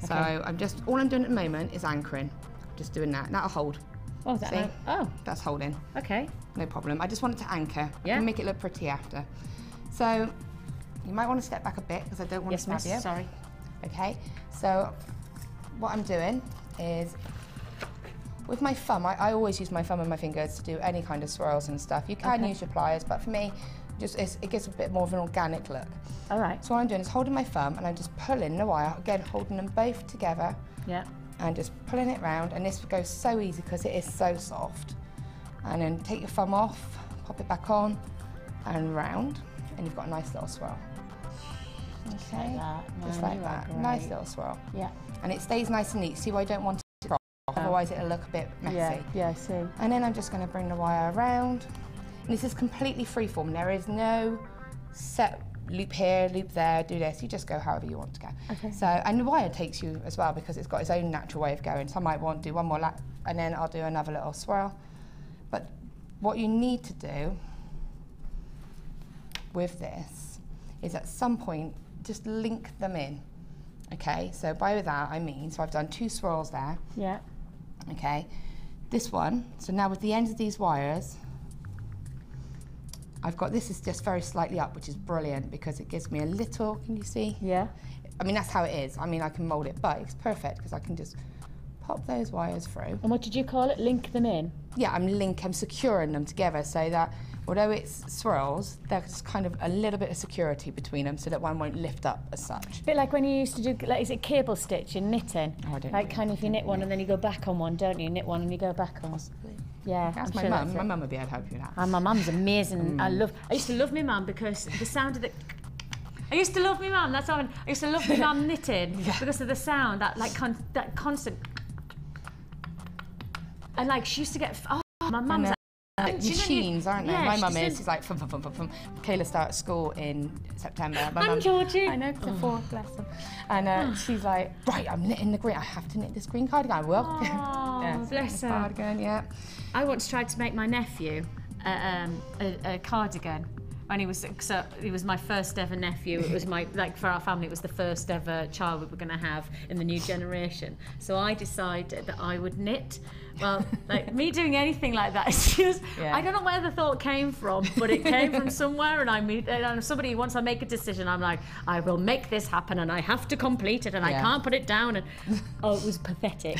Yeah. So all I'm doing at the moment is anchoring. Just doing that. That'll hold. Oh, is that See? how- oh, That's holding. okay. No problem. I just want it to anchor. Yeah. And make it look pretty after. So you might want to step back a bit because I don't want Yes, to stab miss. you. Sorry. Okay. So what I'm doing is with my thumb, I always use my thumb and my fingers to do any kind of swirls and stuff. You can use your pliers, but for me, it gives a bit more of an organic look. All right. So what I'm doing is holding my thumb and I'm just pulling the wire, again, holding them both together. Yeah. And just pulling it round, and this goes so easy because it is so soft. And then take your thumb off, pop it back on, and round, and you've got a nice little swirl. Okay, just like that. Nice little swirl. Yeah. And it stays nice and neat. See why I don't want it to drop, otherwise it'll look a bit messy. Yeah, I see. And then I'm just going to bring the wire around. And this is completely freeform. There is no set loop here, loop there, do this. You just go however you want to go. Okay. So, and the wire takes you as well because it's got its own natural way of going. So I might want to do one more lap and then I'll do another little swirl. But what you need to do with this is at some point just link them in. Okay, so by that I mean, so I've done 2 swirls there. Yeah. Okay, this one, so now with the ends of these wires, I've got, this is just very slightly up, which is brilliant because it gives me a little, can you see? Yeah. I mean, that's how it is. I mean, I can mold it, but it's perfect because I can just pop those wires through. And what did you call it? Link them in? Yeah, I'm securing them together so that although it's swirls, there's kind of a little bit of security between them so that one won't lift up as such. A bit like when you used to do, like, is it cable stitch in knitting? Oh, I don't like know. kind of you knit one and then you go back on one, don't you? Knit one and you go back on. Possibly. Yeah, That's I'm my sure mum. that's My it. mum would be able to help you with that. And my mum's amazing. I used to love my mum because the sound of the. I used to love my mum. That's how I used to love my mum knitting because of the sound, that like that constant. And like she used to get. Oh, my mum's. Machines, aren't they? Yeah, my she mum just is. She's like, fum, fum, fum, fum, fum. Kayla starts school in September. My I'm mum, Georgie. I know, the 4th, bless them. And she's like, right, I'm knitting the green. I have to knit this green cardigan. I will. Oh, bless her. Cardigan, yeah. I once tried to make my nephew a cardigan. And he was my first ever nephew. It was for our family, it was the first ever child we were going to have in the new generation. So I decided that I would knit. Well, like me doing anything like that, it's just, I don't know where the thought came from, but it came from somewhere. And I'm somebody, once I make a decision, I'm like, I will make this happen and I have to complete it and I can't put it down. And oh, it was pathetic.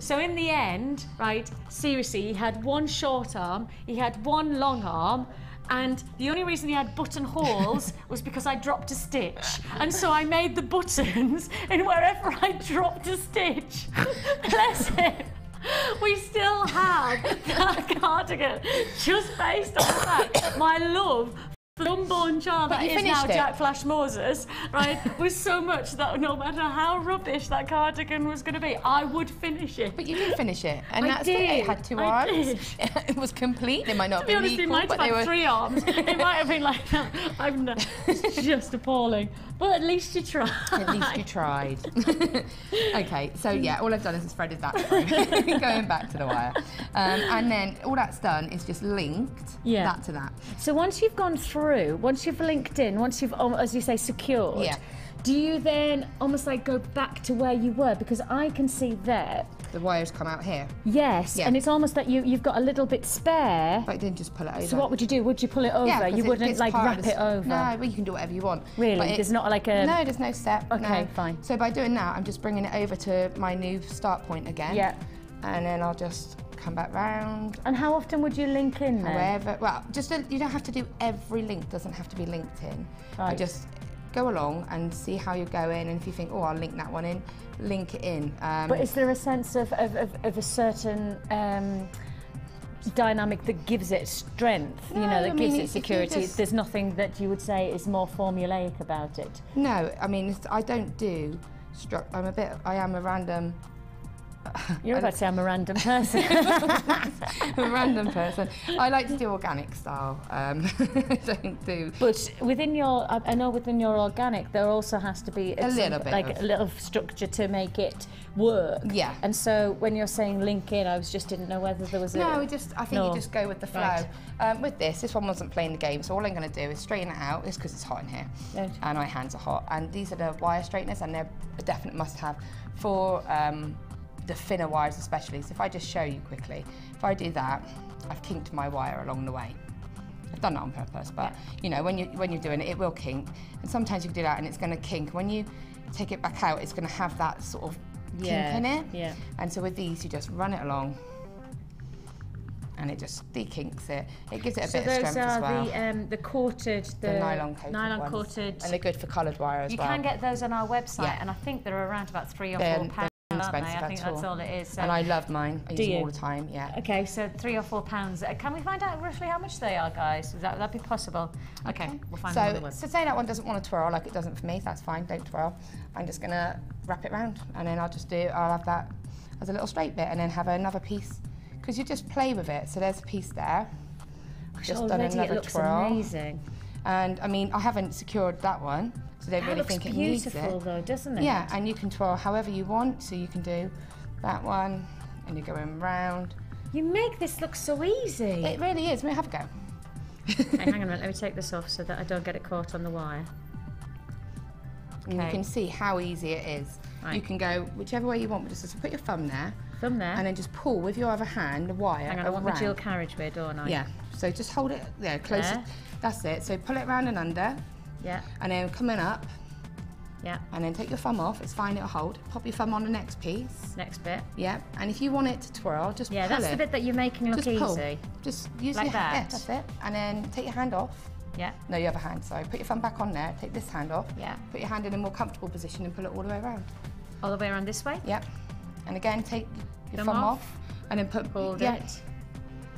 So in the end, right, seriously, he had one short arm, he had one long arm, and the only reason he had buttonholes was because I dropped a stitch. And so I made the buttons in wherever I dropped a stitch. Bless him. We still have that cardigan just based on the fact my love for the unborn child that is now Jack Flash Moses, right, was so much that no matter how rubbish that cardigan was going to be, I would finish it. But you did finish it, and I that's did. it. It had 2 I arms. did. It was complete. It might not To be be honest, equal, it might but have they were. had 3 arms. It might have been like that. It's just appalling. But at least you tried. At least you tried. Okay, so yeah, all I've done is threaded that through, going back to the wire. And then all that's done is just linked that to that. So once you've gone through, once you've linked in, once you've, as you say, secured, do you then almost like go back to where you were? Because I can see there. The wires come out here. Yes, and it's almost like you've got a little bit spare. But I didn't just pull it over. So what would you do? Would you pull it over? Yeah, you wouldn't like wrap it over? No, well, you can do whatever you want. Really? There's not like a... No, there's no step. Okay, fine. So by doing that, I'm just bringing it over to my new start point again. Yeah. And then I'll just come back round. And how often would you link in then? However, well, you don't have to do every link. Doesn't have to be linked in. Right. I just go along and see how you're going, and if you think, oh, I'll link that one in, link it in. But is there a sense of a certain dynamic that gives it strength, that gives it security? There's nothing that you would say is more formulaic about it? No, I mean, I don't do I am a random... You're about to say I'm a random person. I'm a random person. I like to do organic style. I don't do... But within your, I know within your organic, there also has to be a little bit like a little structure to make it work. Yeah. And so when you're saying link in, I just didn't know whether there was a... No, I think you just go with the flow. Right. With this one wasn't playing the game, so all I'm going to do is straighten it out. It's because it's hot in here, and my hands are hot. And these are the wire straighteners, and they're a definite must-have for the thinner wires especially. So if I just show you quickly, if I do that, I've kinked my wire along the way. I've done that on purpose, but when you're doing it, it will kink. And sometimes you can do that and it's going to kink. When you take it back out, it's going to have that sort of kink in it. Yeah. And so with these, you just run it along and it just dekinks it. It gives it a So bit of those strength as well. are the coated, the nylon coated ones. coated. And they're good for coloured wire as You well. can get those on our website, Yeah. and I think they're around about £3 or They're £4, aren't they? inexpensive I think at that's all it is. So. And I love mine. I use Do them you? all the time, yeah. Okay, so £3 or £4. Can we find out roughly how much they are, guys? Would that be possible? Okay, we'll find them on the website. So say that one doesn't want to twirl like it doesn't for me, that's fine, don't twirl. I'm just gonna wrap it round, and then I'll have that as a little straight bit, and then have another piece, because you just play with it. So there's a piece there. Just done Already another it looks twirl. amazing. And I mean, I haven't secured that one, so they That really looks think it needs beautiful it. though, doesn't it? Yeah, and you can twirl however you want, so you can do that one, and you're going round. You make this look so easy. It really is. May I have a go? Hey, hang on a minute, let me take this off so that I don't get it caught on the wire. And you Okay. can see how easy it is. Right. You can go whichever way you want, but just put your thumb there, Thumb there. and then just pull with your other hand the wire Hang on, I around. want the dual carriageway, don't I? Yeah, so just hold it there, close There. it. That's it. So pull it round and under, Yeah, and then coming up, yeah. and then take your thumb off. It's fine, it'll hold. Pop your thumb on the next piece. Next bit. Yeah, and if you want it to twirl, just Yeah, pull that's it. the bit that you're making look Just pull. easy. Just use Like your hand. that? Yeah, that's it. And then take your hand off. Yeah, No, your other hand, sorry. Put your thumb back on there, take this hand off. yeah. Put your hand in a more comfortable position and pull it all the way around. All the way around this way. Yep. And again, take your Thumb thumb off. off, and then put Hold yeah. it.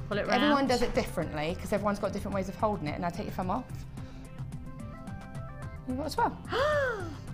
Pull it round. Everyone does it differently because everyone's got different ways of holding it. Now take your thumb off. You've got a swirl.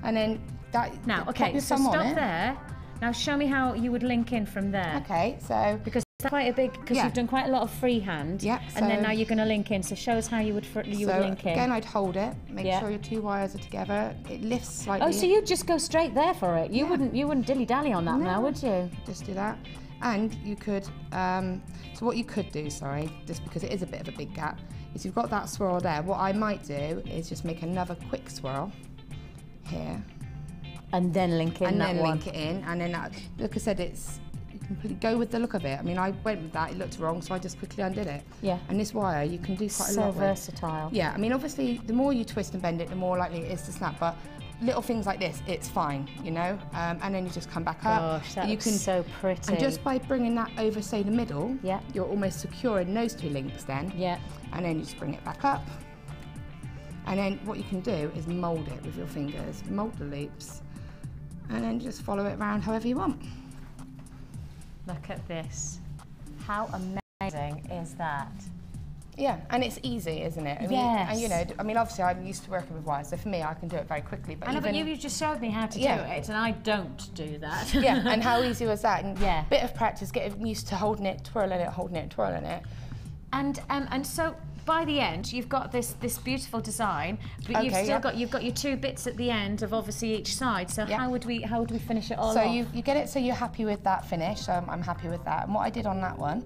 And then that. Now, pop okay, your so thumb on stop it. there. Now show me how you would link in from there. Okay, so Because that's quite a big, because Yeah. you've done quite a lot of freehand. Yeah, And then so- now you're going to link in. So show us how you would would link in. again, I'd hold it. Make Yeah. sure your two wires are together. It lifts slightly. Oh, so you'd just go straight there for it. You Yeah. wouldn't dilly dally on that now, would you? Just do that. And you could, so what you could do, sorry, just because it is a bit of a big gap, is you've got that swirl there. What I might do is just make another quick swirl here. And then link in And that then one. link it in. And then, like I said, you can go with the look of it. I mean, I went with that, it looked wrong, so I just quickly undid it. Yeah. And this wire, you can do quite a So lot with. versatile. Yeah, I mean, obviously, the more you twist and bend it, the more likely it is to snap. But little things like this, it's fine, you know. And then you just come back up. Gosh, that you looks so pretty. And just by bringing that over, say, the middle, Yeah. you're almost securing those two links then. Yeah. And then you just bring it back up. And then what you can do is mould it with your fingers, mould the loops, and then just follow it around however you want. Look at this. How amazing is that? Yeah, and it's easy, isn't it? I mean, Yes. And you know, I mean, obviously I'm used to working with wires, so for me, I can do it very quickly. But I know, but even, you just showed me how to Yeah. do it, and I don't do that. yeah, and how easy was that? And Yeah. bit of practice, getting used to holding it, twirling it, holding it, twirling it. And so by the end, you've got this beautiful design, but you've Okay, still yeah. got your two bits at the end of obviously each side. So Yeah. how would we finish it all So off? you get it so you're happy with that finish. So I'm happy with that. And what I did on that one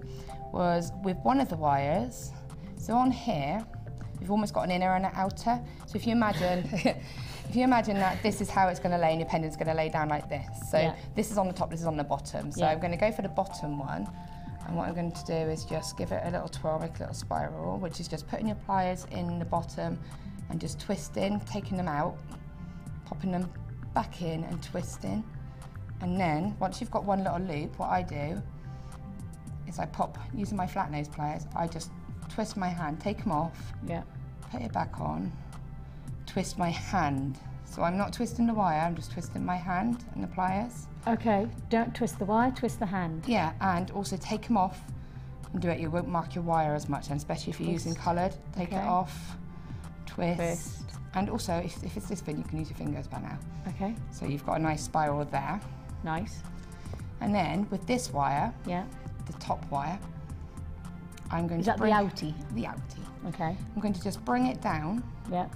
was with one of the wires. So on here, we've almost got an inner and an outer. So if you imagine, if you imagine that this is how it's going to lay, and your pendant's going to lay down like this. So Yeah. this is on the top, this is on the bottom. So Yeah. I'm going to go for the bottom one. And what I'm going to do is just give it a little twirl, make a little spiral, which is just putting your pliers in the bottom and just twisting, taking them out, popping them back in and twisting. And then, once you've got one little loop, what I do is I pop, using my flat nose pliers, I just twist my hand, take them off, Yeah. put it back on, twist my hand. So I'm not twisting the wire, I'm just twisting my hand and the pliers. Okay. Don't twist the wire. Twist the hand. Yeah, and also take them off and do it. You won't mark your wire as much, and especially if you're using coloured. Take Okay. it off, twist. Twist. And also, if it's this thin, you can use your fingers by now. Okay. So you've got a nice spiral there. Nice. And then with this wire, Yeah. the top wire, I'm going Is to that the bring outie? the outie. Okay. I'm going to just bring it down Yeah.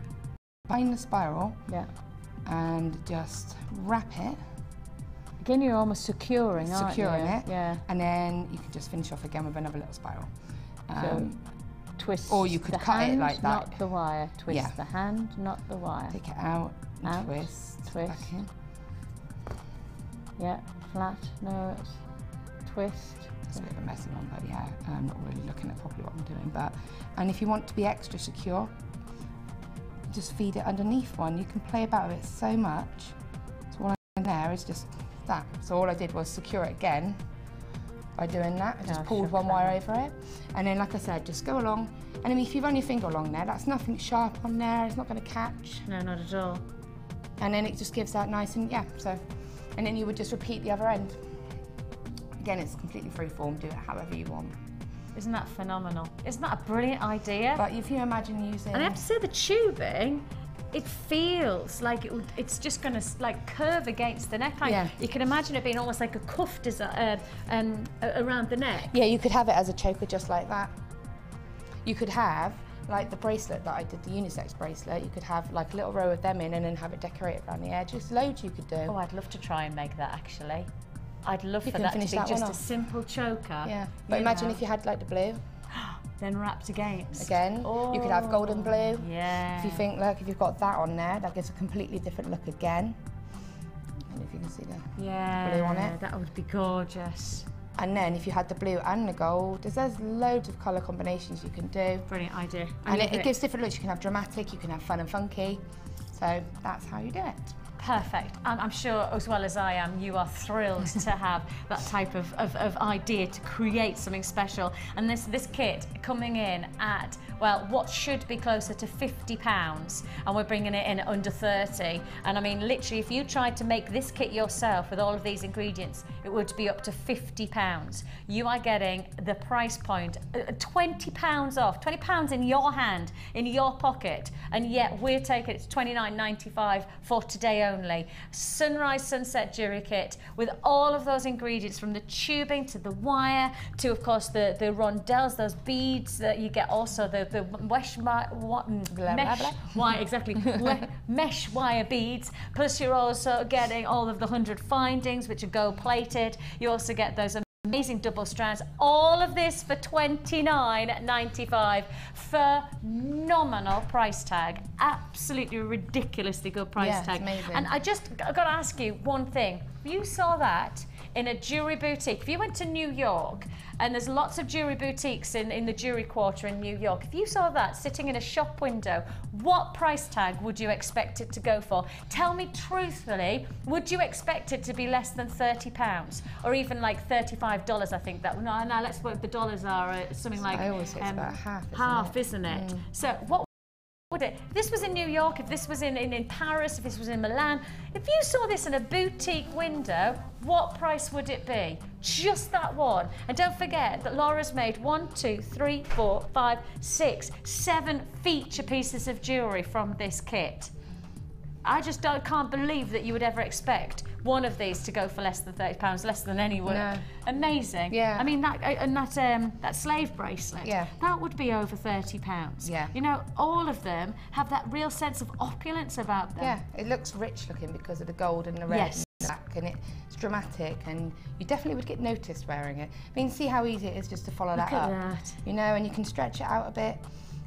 behind the spiral Yeah. and just wrap it, Again, you're almost securing, aren't securing you? it, Yeah. and then you can just finish off again with another little spiral. Twist. or you could the cut it hand, like that. Not the wire. Twist Yeah. the hand, not the wire. Take it out, and Out, twist, twist. back in. Yeah. Flat. No. Twist. It's a bit of a messy one, but yeah, I'm not really looking at properly what I'm doing. And if you want to be extra secure, just feed it underneath one. You can play about with it so much. So all I'm doing there is just that. So all I did was secure it again by doing that. I just Gosh, pulled you're one wire clever. over it. And then, like I said, just go along. And I mean, if you run your finger along there, that's nothing sharp on there. It's not going to catch. No, not at all. And then it just gives that nice and, yeah, so. And then you would just repeat the other end. Again, it's completely freeform. Do it however you want. Isn't that phenomenal? Isn't that a brilliant idea? But if you imagine using... And I have to say, the tubing, it feels like it's just going to like curve against the neckline. Yeah. You can imagine it being almost like a cuff design around the neck. Yeah, you could have it as a choker just like that. You could have, like the bracelet that I did, the unisex bracelet, you could have like a little row of them in and then have it decorated around the edges. Loads you could do. Oh, I'd love to try and make that actually. I'd love You for can that to be finish that just one a off. simple choker. Yeah, but imagine if you had like the blue. Then wrapped against. Again, you could have golden blue. Yeah. If you think, look, if you've got that on there, that gives a completely different look again. And if you can see the Yeah, blue on it. that would be gorgeous. And then if you had the blue and the gold, there's loads of colour combinations you can do. Brilliant idea. And it gives different looks. You can have dramatic, you can have fun and funky. So that's how you do it. Perfect. I'm sure, as well as I am, you are thrilled to have that type of idea to create something special. And this kit coming in at, well, what should be closer to £50, and we're bringing it in at under 30. And I mean, literally, if you tried to make this kit yourself with all of these ingredients, it would be up to £50. You are getting the price point, £20 off, £20 in your hand, in your pocket, and yet we're taking it to £29.95 for today only. Sunrise Sunset Jewelry Kit with all of those ingredients, from the tubing to the wire to, of course, the rondelles, those beads that you get, also the mesh wire, exactly, mesh wire beads. Plus, you're also getting all of the 100 findings, which are gold plated. You also get those amazing double strands. All of this for $29.95. Phenomenal price tag. Absolutely ridiculously good price tag. Amazing. And I got to ask you one thing. You saw that in a jewelry boutique. If you went to New York, and there's lots of jewelry boutiques in the jewelry quarter in New York, if you saw that sitting in a shop window, what price tag would you expect it to go for? Tell me truthfully, would you expect it to be less than £30 or even like $35? I think that, no, let's work, the dollars are something like I always say it's about half, isn't it? So what would it? If this was in New York, if this was in Paris, if this was in Milan, if you saw this in a boutique window, what price would it be? Just that one. And don't forget that Laura's made 7 feature pieces of jewellery from this kit. I just can't believe that you would ever expect one of these to go for less than £30, less than anyone. No. Amazing. Yeah. I mean, that slave bracelet, Yeah. that would be over £30. Yeah. You know, all of them have that real sense of opulence about them. Yeah, it looks rich looking because of the gold and the red Yes. and the black, and it's dramatic, and you definitely would get noticed wearing it. I mean, see how easy it is just to follow that Look at up. that. You know, and you can stretch it out a bit.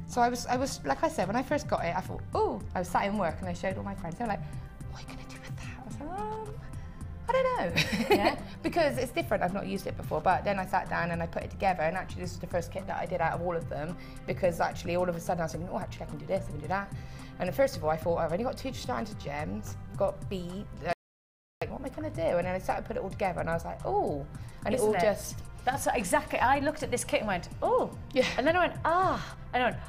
So I was like I said, when I first got it, I thought, oh, I was sat in work and I showed all my friends. They were like, what are you going to do with that? I was like, I don't know. Yeah. Because it's different. I've not used it before. But then I sat down and I put it together. And actually, this is the first kit that I did out of all of them. Because actually, all of a sudden, I was thinking, oh, actually, I can do this, I can do that. And first of all, I thought, I've only got 2 strands of gems, got beads. Like, what am I going to do? And then I started to put it all together. And I was like, oh. And Isn't it all it? just... That's exactly, I looked at this kit and went, oh. Yeah. And then I went, ah. And I went,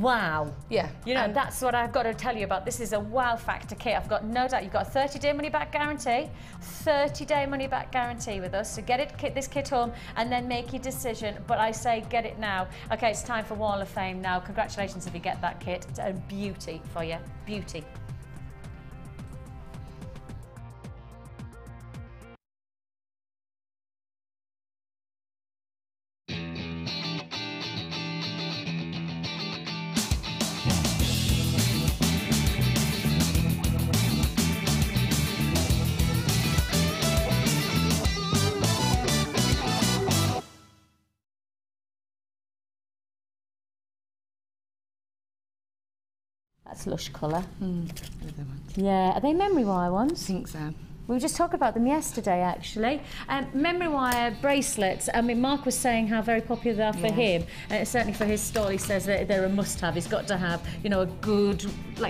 wow. Yeah. You know, and that's what I've got to tell you about. This is a wow factor kit. I've got no doubt. You've got a 30-day money-back guarantee. 30-day money-back guarantee with us. So get this kit home and then make your decision. But I say get it now. Okay, it's time for Wall of Fame now. Congratulations if you get that kit. It's a beauty for you. Beauty. That's lush colour. Other ones. Yeah, are they memory wire ones? I think so. We were just talking about them yesterday, actually. Memory wire bracelets. I mean, Mark was saying how very popular they are for him. Certainly for his stall, he says that they're a must-have. He's got to have, you know, a good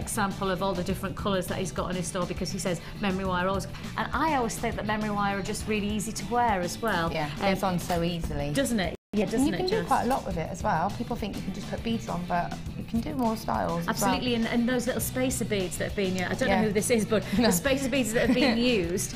sample of all the different colours that he's got on his store, because he says memory wire always. And I always think that memory wire are just really easy to wear as well. Yeah, it goes on so easily. Doesn't it? Yeah, doesn't you can do quite a lot with it as well. People think you can just put beads on, but you can do more styles. Absolutely, as well. and those little spacer beads that have been, I don't know who this is, but the spacer beads that have been used,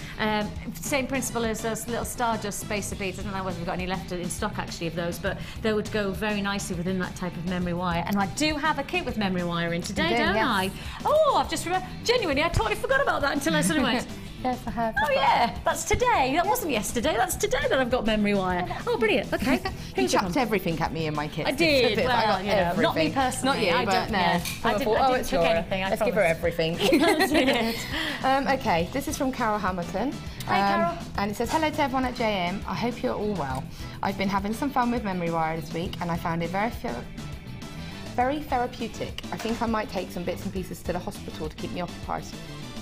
same principle as those little Stardust spacer beads. I don't know whether we've got any left in stock actually of those, but they would go very nicely within that type of memory wire. And I do have a kit with memory wire in today, don't I? Oh, I've just genuinely, I totally forgot about that until I sort of went. Yes, I have. Oh yeah, that's today. That wasn't yesterday. That's today that I've got memory wire. Oh, brilliant. Okay. You chucked everything at me in my kit. I did. Well, you know, not me personally. Not you, I but don't know. I didn't Laura. anything. Let's give her everything. That's it. Okay, this is from Carol Hamilton. Hi, Carol. And it says, hello to everyone at JM. I hope you're all well. I've been having some fun with memory wire this week, and I found it very therapeutic. I think I might take some bits and pieces to the hospital to keep me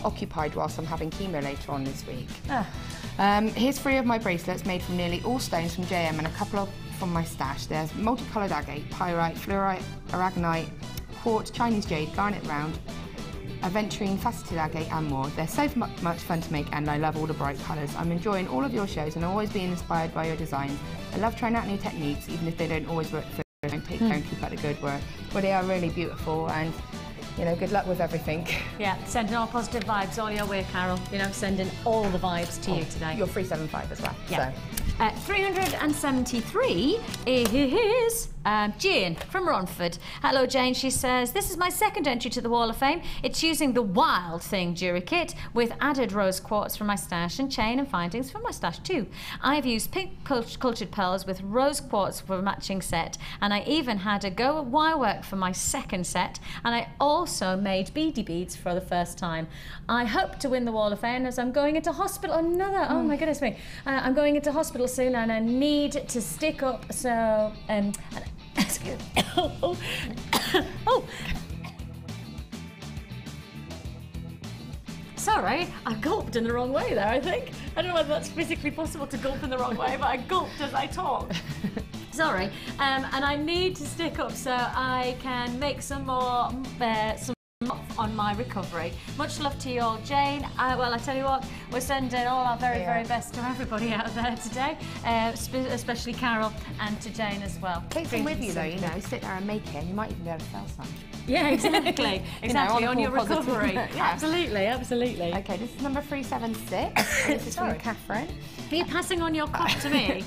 occupied whilst I'm having chemo later on this week. Here's 3 of my bracelets made from nearly all stones from JM and a couple from my stash. There's multicoloured agate, pyrite, fluorite, aragonite, quartz, Chinese jade, garnet round, aventurine, faceted agate and more. They're so much fun to make, and I love all the bright colours. I'm enjoying all of your shows and always being inspired by your designs. I love trying out new techniques, even if they don't always work for me. Take care and keep up the good work. Well, they are really beautiful, and you know, good luck with everything. Yeah, sending all positive vibes all your way, Carol. You know, sending all the vibes to you today. You're 375 as well. Yeah. So. 373 is Jane from Romford. Hello, Jane. She says, this is my second entry to the Wall of Fame. It's using the Wild Thing jewellery kit with added rose quartz from my stash and chain and findings from my stash too. I've used pink cultured pearls with rose quartz for a matching set, and I even had a go at wire work for my second set, and I also made beady beads for the first time. I hope to win the Wall of Fame as I'm going into hospital. Oh my goodness me. I'm going into hospital soon, and I need to stick up, so excuse me. Oh. Sorry, I gulped in the wrong way there, I think. I don't know whether that's physically possible to gulp in the wrong way, but I gulped as I talked. Sorry. And I need to stick up so I can make some more on my recovery. Much love to you all, Jane. Well, I tell you what, we're sending all our very best to everybody out there today, especially Carol and to Jane as well. Take some with you though, you know, sit there and make it, and you might even be able to sell some. Yeah, exactly. Exactly, on your recovery. Absolutely, absolutely. Okay, this is number 376. This is from Catherine. Are you passing on your cup to me?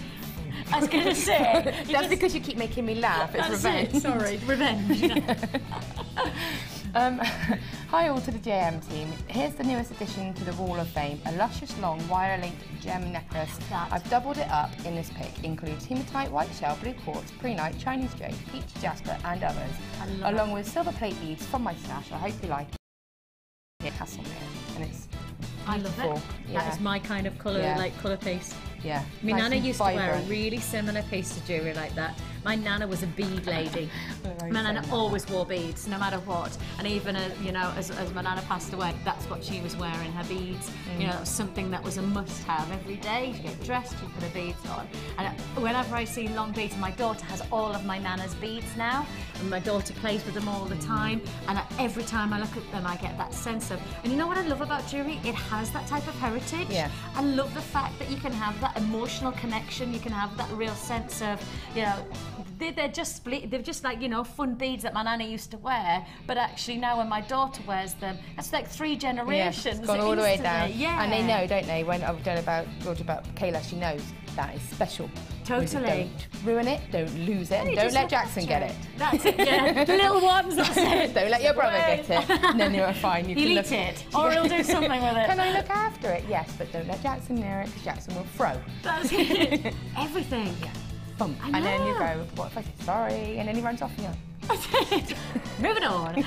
I was going to say. That's because you keep making me laugh. It's revenge. Sorry, revenge. Hi all to the JM team. Here's the newest addition to the Wall of Fame, a luscious long wire-linked gem necklace. I've doubled it up in this pic. Includes hematite, white shell, blue quartz, prehnite, Chinese jade, peach jasper and others, along with silver plate beads from my stash. I hope you like it. It has some there, and it's I love it. Yeah. That is my kind of colour, like colour piece. Yeah. My nana used to wear a really similar piece of jewellery like that. My nana was a bead lady. My nana always wore beads, no matter what. And even, you know, as my nana passed away, that's what she was wearing, her beads. You know, that was something that was a must-have every day. She'd get dressed, she'd put her beads on. And whenever I see long beads, my daughter has all of my nana's beads now, and my daughter plays with them all the time. And every time I look at them, I get that sense of, and you know what I love about jewellery? It has that type of heritage. Yeah. I love the fact that you can have that emotional connection, you can have that real sense of, you know, they're just like, you know, fun beads that my nana used to wear, but actually now when my daughter wears them, that's like 3 generations. Yeah, it's gone all the way down. Yeah. And they know, don't they, when I've done about Kayla, she knows that is special. Totally. Don't ruin it, don't lose it, and don't let Jackson get it. That's it, yeah. The little ones, that's it. Don't let your brother get it, and then you're fine. You He'll eat it, or he'll do something with it. Can I look after it? Yes, but don't let Jackson near it, because Jackson will throw. That's it. Everything. Yeah. Bump. And then you go, what if I say sorry? And then he runs off and you're like, that's it. Moving on.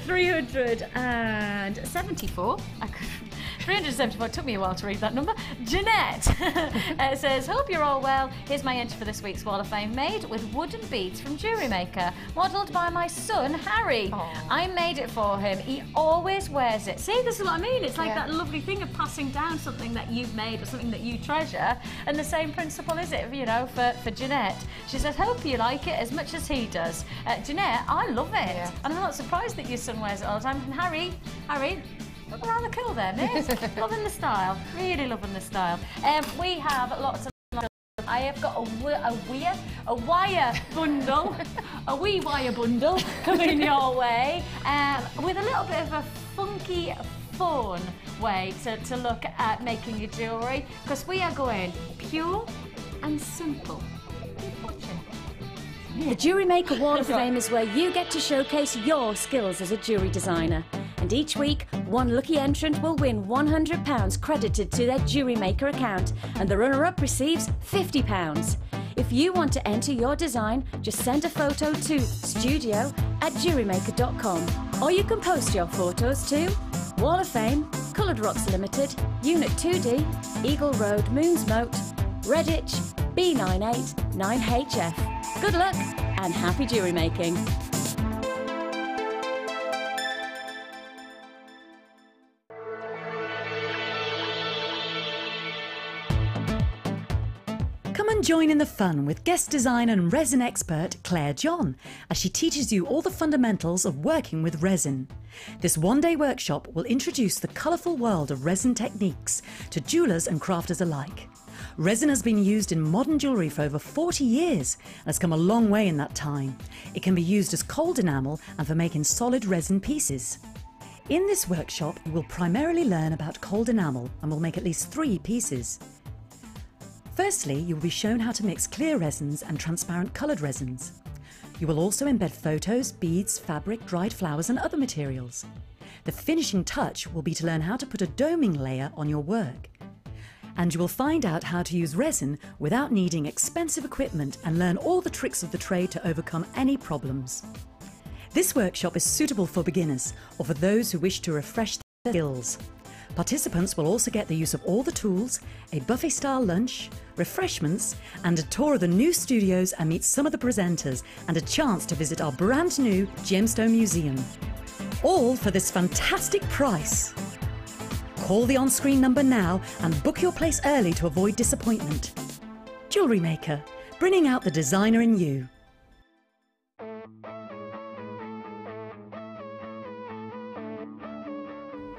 374. 374, took me a while to read that number. Jeanette says, hope you're all well. Here's my entry for this week's Wall of Fame, made with wooden beads from Jewellery Maker, modelled by my son, Harry. Aww. I made it for him. He always wears it. See, this is what I mean. It's like that lovely thing of passing down something that you've made or something that you treasure, and the same principle is it, you know, for Jeanette. She says, hope you like it as much as he does. Jeanette, I love it. Yeah. And I'm not surprised that your son wears it all the time. And Harry, look around the cool there, mate. Loving the style, really loving the style. We have lots of. I have got a wire bundle, a wee wire bundle coming your way, with a little bit of a funky, fun way to look at making your jewellery, because we are going pure and simple. Keep watching. The Jewellery Maker Wall of Fame is where you get to showcase your skills as a jewellery designer. And each week, one lucky entrant will win £100 credited to their Jewellery Maker account, and the runner-up receives £50. If you want to enter your design, just send a photo to studio@jewellerymaker.com, or you can post your photos to Wall of Fame, Coloured Rocks Limited, Unit 2D, Eagle Road, Moonsmote, Redditch, B98 9HF. Good luck and happy jewellery making. Come and join in the fun with guest designer and resin expert Claire John as she teaches you all the fundamentals of working with resin. This one-day workshop will introduce the colourful world of resin techniques to jewellers and crafters alike. Resin has been used in modern jewellery for over 40 years and has come a long way in that time. It can be used as cold enamel and for making solid resin pieces. In this workshop, you will primarily learn about cold enamel and will make at least 3 pieces. Firstly, you will be shown how to mix clear resins and transparent coloured resins. You will also embed photos, beads, fabric, dried flowers and other materials. The finishing touch will be to learn how to put a doming layer on your work. And you will find out how to use resin without needing expensive equipment and learn all the tricks of the trade to overcome any problems. This workshop is suitable for beginners or for those who wish to refresh their skills. Participants will also get the use of all the tools, a buffet-style lunch, refreshments, and a tour of the new studios and meet some of the presenters, and a chance to visit our brand new Gemstone Museum. All for this fantastic price. Call the on-screen number now and book your place early to avoid disappointment. Jewellery Maker, bringing out the designer in you.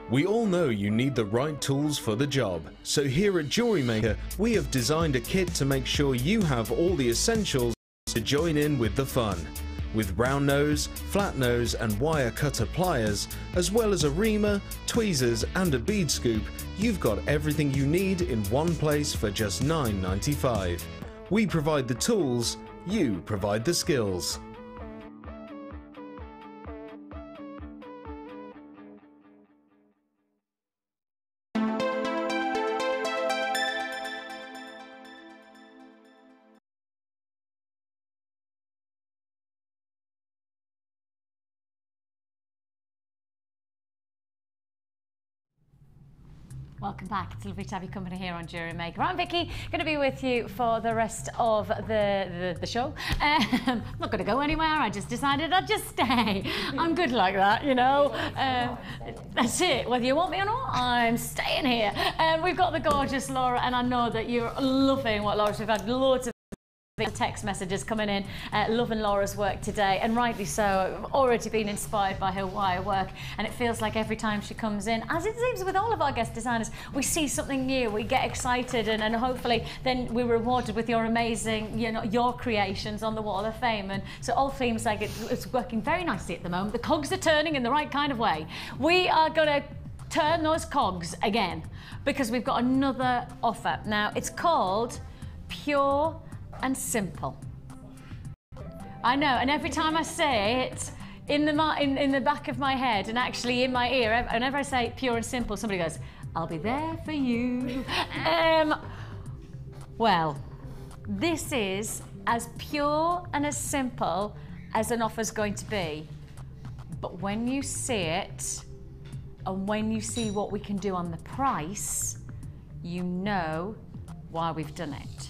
We all know you need the right tools for the job, so here at Jewellery Maker we have designed a kit to make sure you have all the essentials to join in with the fun. With round nose, flat nose and wire cutter pliers, as well as a reamer, tweezers and a bead scoop, you've got everything you need in one place for just $9.95. We provide the tools, you provide the skills. Welcome back. It's lovely to have you company here on Jewellery Maker. I'm Vicky, going to be with you for the rest of the show. I'm not going to go anywhere. I just decided I'd just stay. I'm good like that, you know. That's it. Whether you want me or not, I'm staying here. We've got the gorgeous Laura, and I know that you're loving what Laura's. We've had loads of text messages coming in, loving Laura's work today, and rightly so. I've already been inspired by her wire work, and it feels like every time she comes in, as it seems with all of our guest designers, we see something new, we get excited, and hopefully then we're rewarded with your amazing, you know, your creations on the Wall of Fame. And so all seems like it's working very nicely at the moment. The cogs are turning in the right kind of way. We are going to turn those cogs again because we've got another offer. Now, it's called Pure and Simple. I know, and every time I say it, in the back of my head and actually in my ear, whenever I say pure and simple, somebody goes, I'll be there for you. Well, this is as pure and as simple as an offer's going to be. But when you see it, And when you see what we can do on the price, you know why we've done it.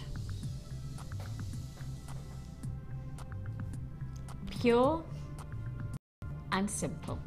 Pure and simple.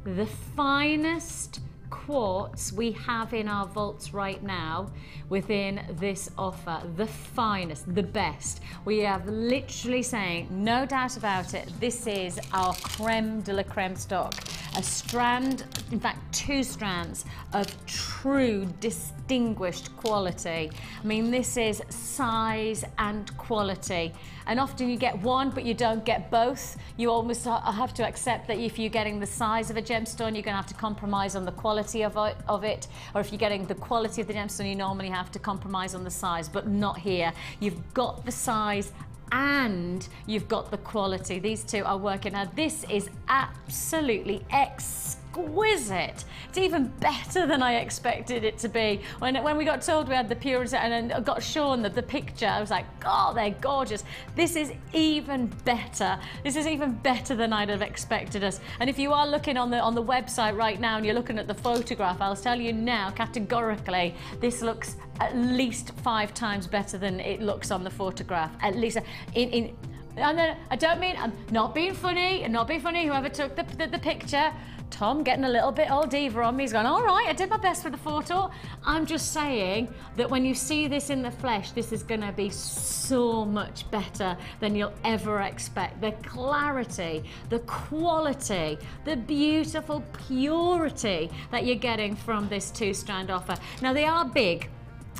The finest quartz we have in our vaults right now within this offer, the finest, the best. We are literally saying, no doubt about it, this is our creme de la creme stock. A strand, in fact 2 strands of true distinguished quality. I mean, this is size and quality. And often you get one, but you don't get both. You almost have to accept that if you're getting the size of a gemstone, you're gonna have to compromise on the quality of it. Or if you're getting the quality of the gemstone, you normally have to compromise on the size, but not here. You've got the size and you've got the quality. These two are working. Now this is absolutely exquisite. It's even better than I expected it to be. When we got told we had the purity and then got shown the picture, I was like, oh, they're gorgeous. This is even better. This is even better than I'd have expected us. And if you are looking on the website right now and you're looking at the photograph, I'll tell you now categorically, this looks at least 5 times better than it looks on the photograph. At least and then I don't mean, I'm not being funny, whoever took the picture. Tom getting a little bit old diva on me. He's going, all right, I did my best for the photo. I'm just saying that when you see this in the flesh, this is going to be so much better than you'll ever expect. The clarity, the quality, the beautiful purity that you're getting from this 2-strand offer. Now they are big.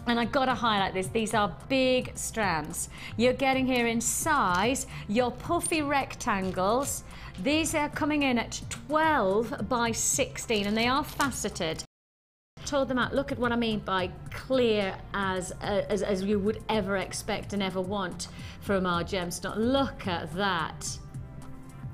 And I've got to highlight this, these are big strands. You're getting here in size, your puffy rectangles. These are coming in at 12 by 16 and they are faceted. Told them out, look at what I mean by clear as you would ever expect and ever want from our gemstone. Look at that.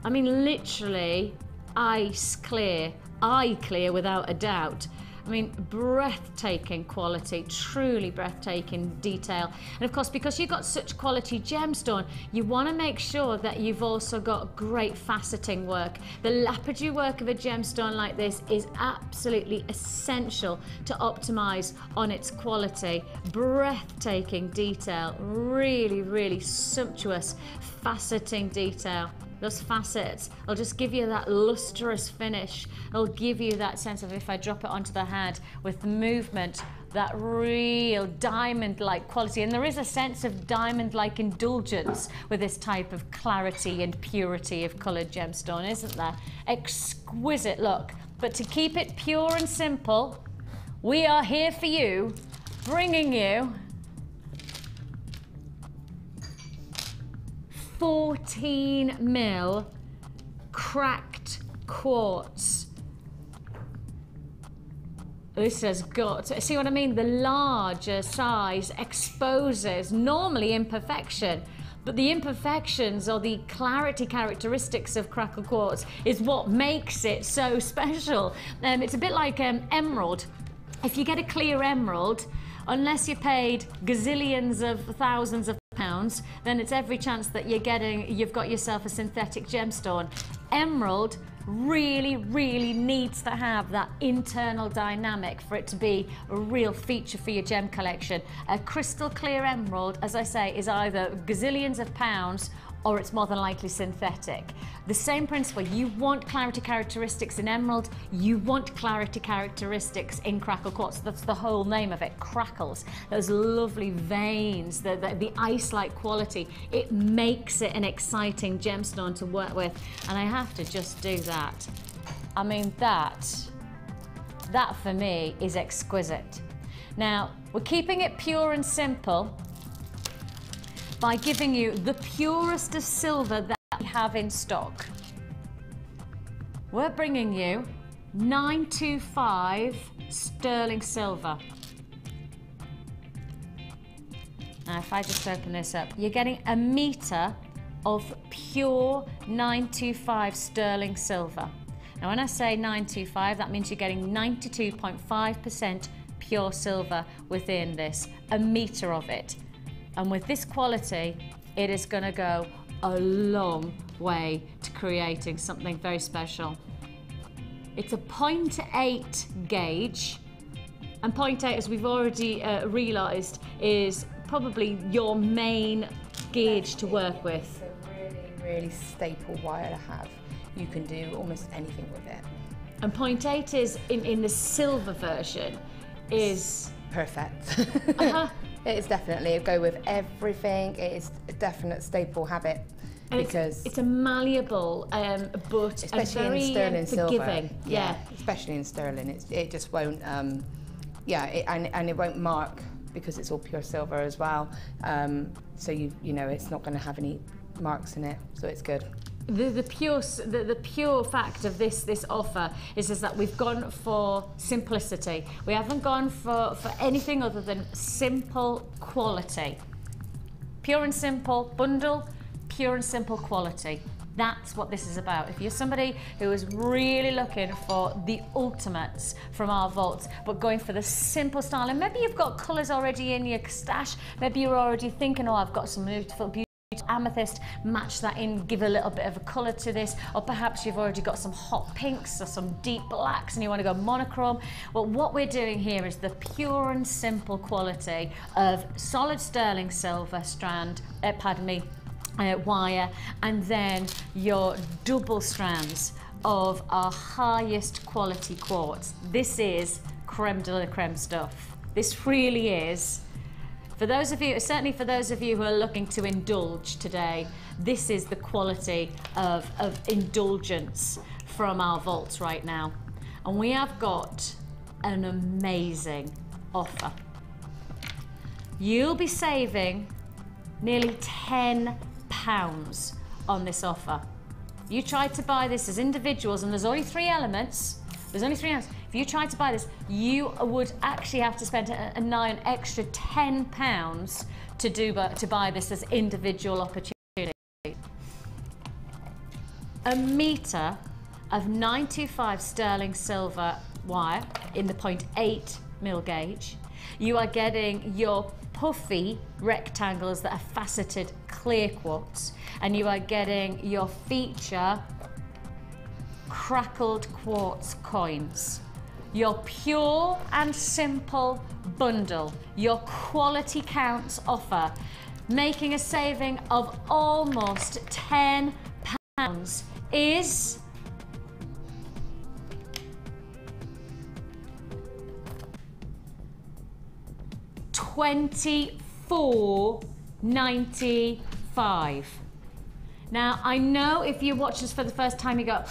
I mean, literally ice clear, eye clear without a doubt. I mean, breathtaking quality, truly breathtaking detail. And of course, because you've got such quality gemstone, you want to make sure that you've also got great faceting work. The lapidary work of a gemstone like this is absolutely essential to optimize on its quality. Breathtaking detail, really, really sumptuous faceting detail. Those facets will just give you that lustrous finish. It'll give you that sense of, if I drop it onto the hand with the movement, that real diamond-like quality. And there is a sense of diamond-like indulgence with this type of clarity and purity of coloured gemstone, isn't there? Exquisite look. But to keep it pure and simple, we are here for you, bringing you 14 mil cracked quartz. This has got, see what I mean? The larger size exposes normally imperfection, but the imperfections or the clarity characteristics of crackle quartz is what makes it so special. It's a bit like emerald. If you get a clear emerald, unless you paid gazillions of thousands of pounds, then it's every chance that you've got yourself a synthetic gemstone. Emerald really, really needs to have that internal dynamic for it to be a real feature for your gem collection. A crystal clear emerald, as I say, is either gazillions of pounds or it's more than likely synthetic. The same principle, you want clarity characteristics in emerald, you want clarity characteristics in crackle quartz. That's the whole name of it, crackles. Those lovely veins, the ice-like quality, it makes it an exciting gemstone to work with. And I have to just do that. I mean, that for me is exquisite. Now, we're keeping it pure and simple by giving you the purest of silver that we have in stock. We're bringing you 925 sterling silver. Now, if I just open this up, you're getting a metre of pure 925 sterling silver. Now, when I say 925, that means you're getting 92.5% pure silver within this, a metre of it. And with this quality, it is going to go a long way to creating something very special. It's a 0.8 gauge, and 0.8, as we've already realised, is probably your main gauge to work with. It's a really, really staple wire to have. You can do almost anything with it. And 0.8 is, in the silver version, is... perfect. Uh-huh. It is definitely a go with everything. It is a definite staple habit. And because it's a malleable, but especially a very in sterling forgiving. silver. Yeah, especially in sterling, it just won't. And it won't mark because it's all pure silver as well. So you know it's not going to have any marks in it, so it's good. The pure fact of this offer is that we've gone for simplicity. We haven't gone for anything other than simple quality. Pure and simple bundle, pure and simple quality. That's what this is about. If you're somebody who is really looking for the ultimates from our vaults, but going for the simple style, and maybe you've got colours already in your stash, maybe you're already thinking, oh, I've got some beautiful amethyst, match that in, give a little bit of a colour to this, or perhaps you've already got some hot pinks or some deep blacks and you want to go monochrome. Well, what we're doing here is the pure and simple quality of solid sterling silver strand, wire, and then your double strands of our highest quality quartz. This is creme de la creme stuff. This really is. For those of you, certainly for those of you who are looking to indulge today, this is the quality of indulgence from our vaults right now. And we have got an amazing offer. You'll be saving nearly £10 on this offer. You tried to buy this as individuals, and there's only 3 elements. There's only 3 elements. If you tried to buy this, you would actually have to spend an extra £10 to buy this as individual opportunity. A metre of 925 sterling silver wire in the 0.8 mil gauge. You are getting your puffy rectangles that are faceted clear quartz, and you are getting your feature crackled quartz coins. Your pure and simple bundle, your quality counts offer, making a saving of almost £10 is £24.95. Now, I know if you watch this for the first time, you go,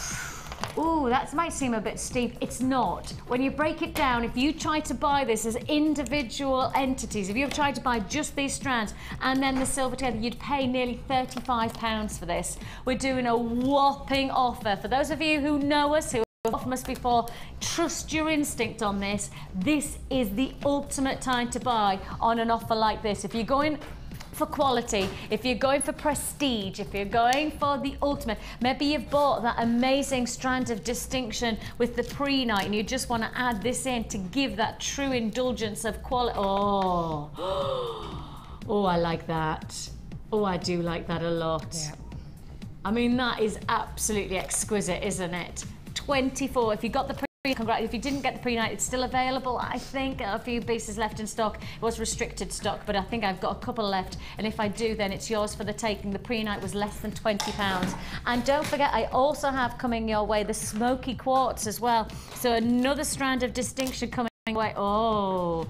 ooh, that might seem a bit steep. It's not. When you break it down, if you try to buy this as individual entities, if you tried to buy just these strands and then the silver together, you'd pay nearly £35 for this. We're doing a whopping offer. For those of you who know us, who have offered us before, trust your instinct on this. This is the ultimate time to buy on an offer like this. If you're going for quality, if you're going for prestige, if you're going for the ultimate, maybe you've bought that amazing strand of distinction with the pre-night and you just want to add this in to give that true indulgence of quality. Oh, I like that. Oh, I do like that a lot. Yeah. I mean, that is absolutely exquisite, isn't it? 24, if you got the congrats. If you didn't get the pre-night, it's still available. I think a few pieces left in stock. It was restricted stock, but I think I've got a couple left. And if I do, then it's yours for the taking. The pre-night was less than £20. And don't forget, I also have coming your way the smoky quartz as well. So another strand of distinction coming away. Oh,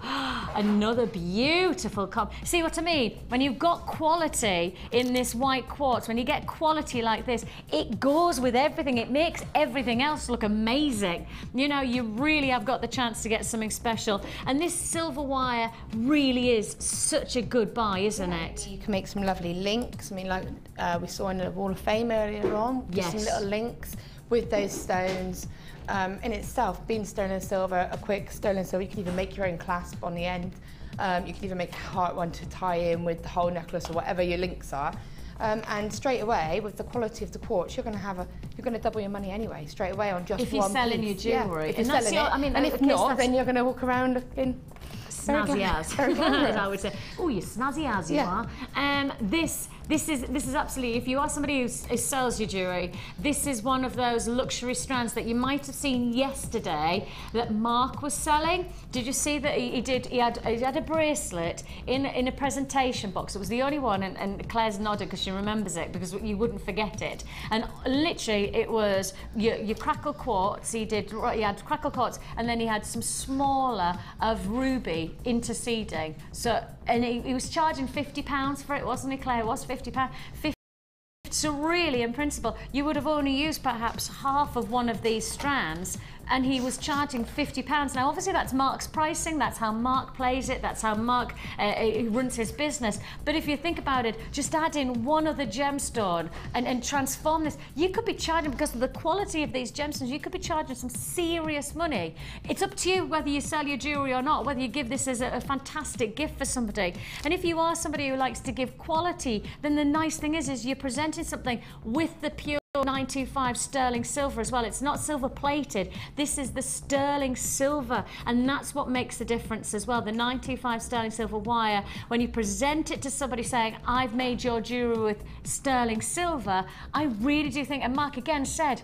another beautiful see what I mean? When you've got quality in this white quartz, when you get quality like this, it goes with everything. It makes everything else look amazing. You know, you really have got the chance to get something special. And this silver wire really is such a good buy, isn't it? You can make some lovely links. I mean, like we saw in the Wall of Fame earlier on. Yes. Some little links with those stones. In itself, being sterling silver, a quick sterling silver, you can even make your own clasp on the end. You can even make a heart one to tie in with the whole necklace or whatever your links are. And straight away, with the quality of the quartz, you're going to double your money anyway, straight away on just one piece. If you're selling your jewellery. Yeah, if you're selling it. I mean, and if not, then you're going to walk around looking snazzy as, I would say. Oh, you're snazzy as you are. This This is absolutely, if you are somebody who sells your jewellery, this is one of those luxury strands that you might have seen yesterday that Mark was selling. Did you see that he had a bracelet in a presentation box? It was the only one, and Claire's nodded because she remembers it, because you wouldn't forget it. And literally it was your crackle quartz. He had crackle quartz, and then he had some smaller of ruby interceding. So, and he was charging £50 for it, wasn't he, Claire? It was £50. So really, in principle, you would have only used perhaps half of one of these strands, and he was charging £50. Now, obviously, that's Mark's pricing. That's how Mark plays it. That's how Mark runs his business. But if you think about it, just add in one other gemstone and transform this. You could be charging, because of the quality of these gemstones, you could be charging some serious money. It's up to you whether you sell your jewellery or not, whether you give this as a fantastic gift for somebody. And if you are somebody who likes to give quality, then the nice thing is you're presenting something with the pure 925 sterling silver as well. It's not silver plated. This is the sterling silver, and that's what makes the difference as well. The 925 sterling silver wire, when you present it to somebody saying, I've made your jewellery with sterling silver, I really do think, and Mark again said,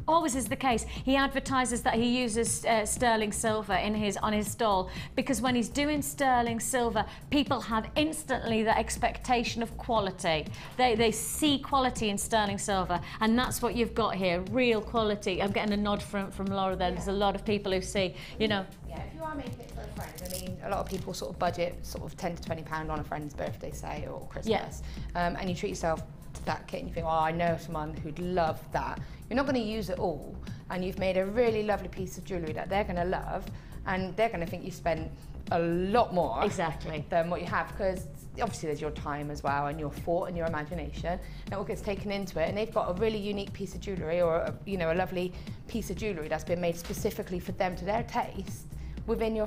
always is the case, he advertises that he uses sterling silver on his stall, because when he's doing sterling silver, people have instantly the expectation of quality. They see quality in sterling silver, and that's what you've got here, real quality. I'm getting a nod from Laura there. There's a lot of people who see, you know. Yeah, if you are making it for a friend, I mean, a lot of people sort of budget sort of £10 to £20 on a friend's birthday, say, or Christmas, and you treat yourself to that kit and you think, oh, I know someone who'd love that. You're not going to use it all, and you've made a really lovely piece of jewellery that they're going to love, and they're going to think you spent a lot more than what you have, because obviously there's your time as well, and your thought and your imagination, and it all gets taken into it. And they've got a really unique piece of jewellery, or a lovely piece of jewellery that's been made specifically for them, to their taste, within your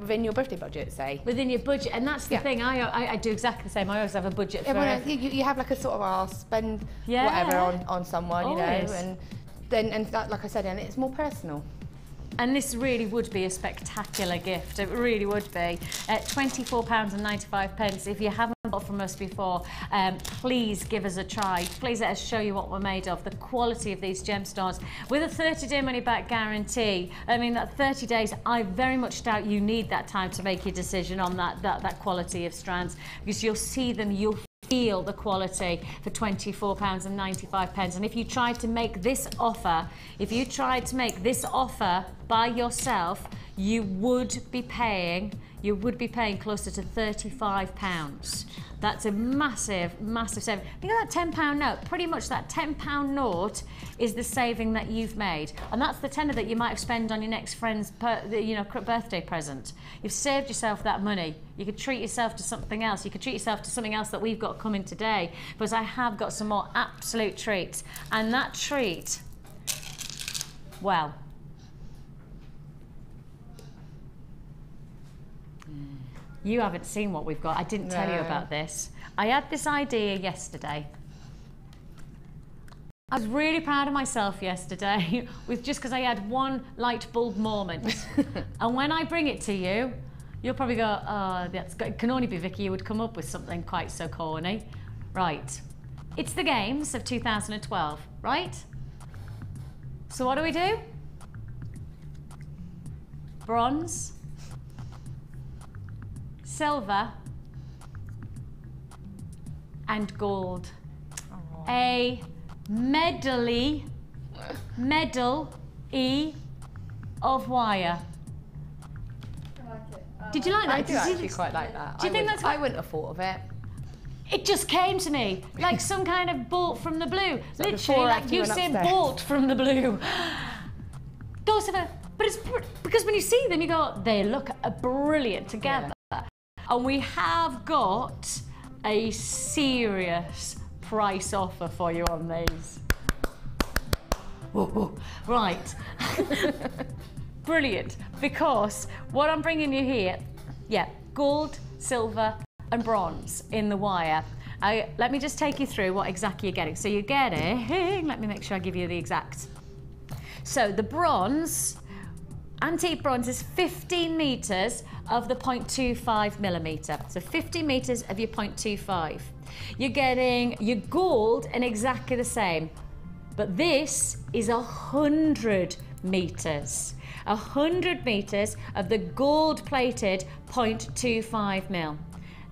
within your birthday budget, say. Within your budget, and that's the thing. I do exactly the same. I always have a budget for it. You have like a sort of, I'll spend whatever on someone, always. You know, and that, like I said, and it's more personal. And this really would be a spectacular gift. It really would be. £24.95. If you haven't bought from us before, please give us a try. Please let us show you what we're made of, the quality of these gemstones. With a 30-day money-back guarantee, I mean, that 30 days, I very much doubt you need that time to make your decision on that quality of strands, because you'll see them, you'll feel the quality for £24.95. And if you tried to make this offer, by yourself, you would be paying closer to £35. That's a massive, massive saving. Think of that £10 note. Pretty much that £10 note is the saving that you've made, and that's the tenner that you might have spent on your next friend's birthday present. You've saved yourself that money. You could treat yourself to something else. You could treat yourself to something else that we've got coming today, because I have got some more absolute treats, and that treat, well, you haven't seen what we've got. I didn't tell you about this. I had this idea yesterday. I was really proud of myself yesterday, just because I had one light bulb moment. And when I bring it to you, you'll probably go, oh, it can only be Vicky who would come up with something quite so corny. Right. It's the Games of 2012, right? So what do? Bronze, silver, and gold. Aww. A medal of wire. I like it. Did you like that? I do actually quite like that. Do you think that's? I wouldn't have thought of it. It just came to me like some kind of bolt from the blue. So literally, like you say, bolt from the blue. Those of it. But it's because when you see them, you go, they look brilliant together. Yeah. And we have got a serious price offer for you on these. Whoa. Right. Brilliant. Because what I'm bringing you here, gold, silver, and bronze in the wire. Let me just take you through what exactly you're getting. So you're getting, let me make sure I give you the exact. So the bronze, antique bronze is 15 metres of the 0.25 millimetre. So 15 metres of your 0.25. You're getting your gold in exactly the same. But this is 100 metres. 100 metres of the gold-plated 0.25 mil.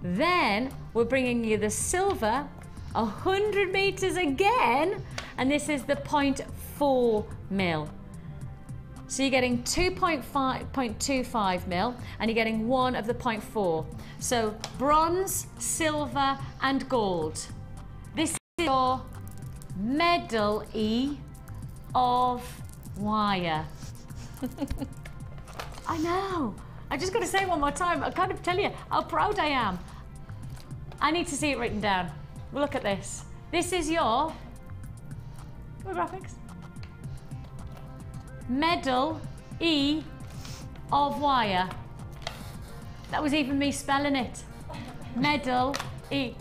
Then we're bringing you the silver, 100 metres again, and this is the 0.4 mil. So you're getting 2.25 mil, and you're getting one of the 0.4. So bronze, silver, and gold. This is your medal E of wire. I know. I just got to say it one more time. I can't tell you how proud I am. I need to see it written down. Look at this. This is your graphics. Medal E of wire. That was even me spelling it. Medal E.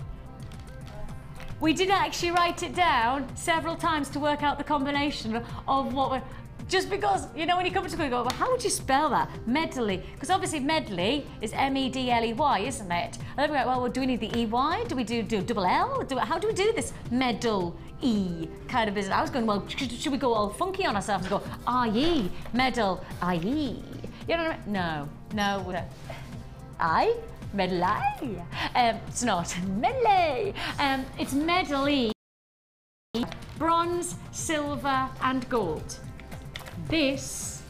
We did actually write it down several times to work out the combination of what we're... Just because, you know, when you come to school, you go, well, how would you spell that? Medley. Because obviously medley is M-E-D-L-E-Y, isn't it? And then we go, well, do we need the E-Y? Do we do double L? How do we do this medal E kind of business? I was going, well, should we go all funky on ourselves and go, I-E, medal, I-E? You know what I mean? No. I? Medley. It's not. Medley. It's medal E, bronze, silver, and gold. This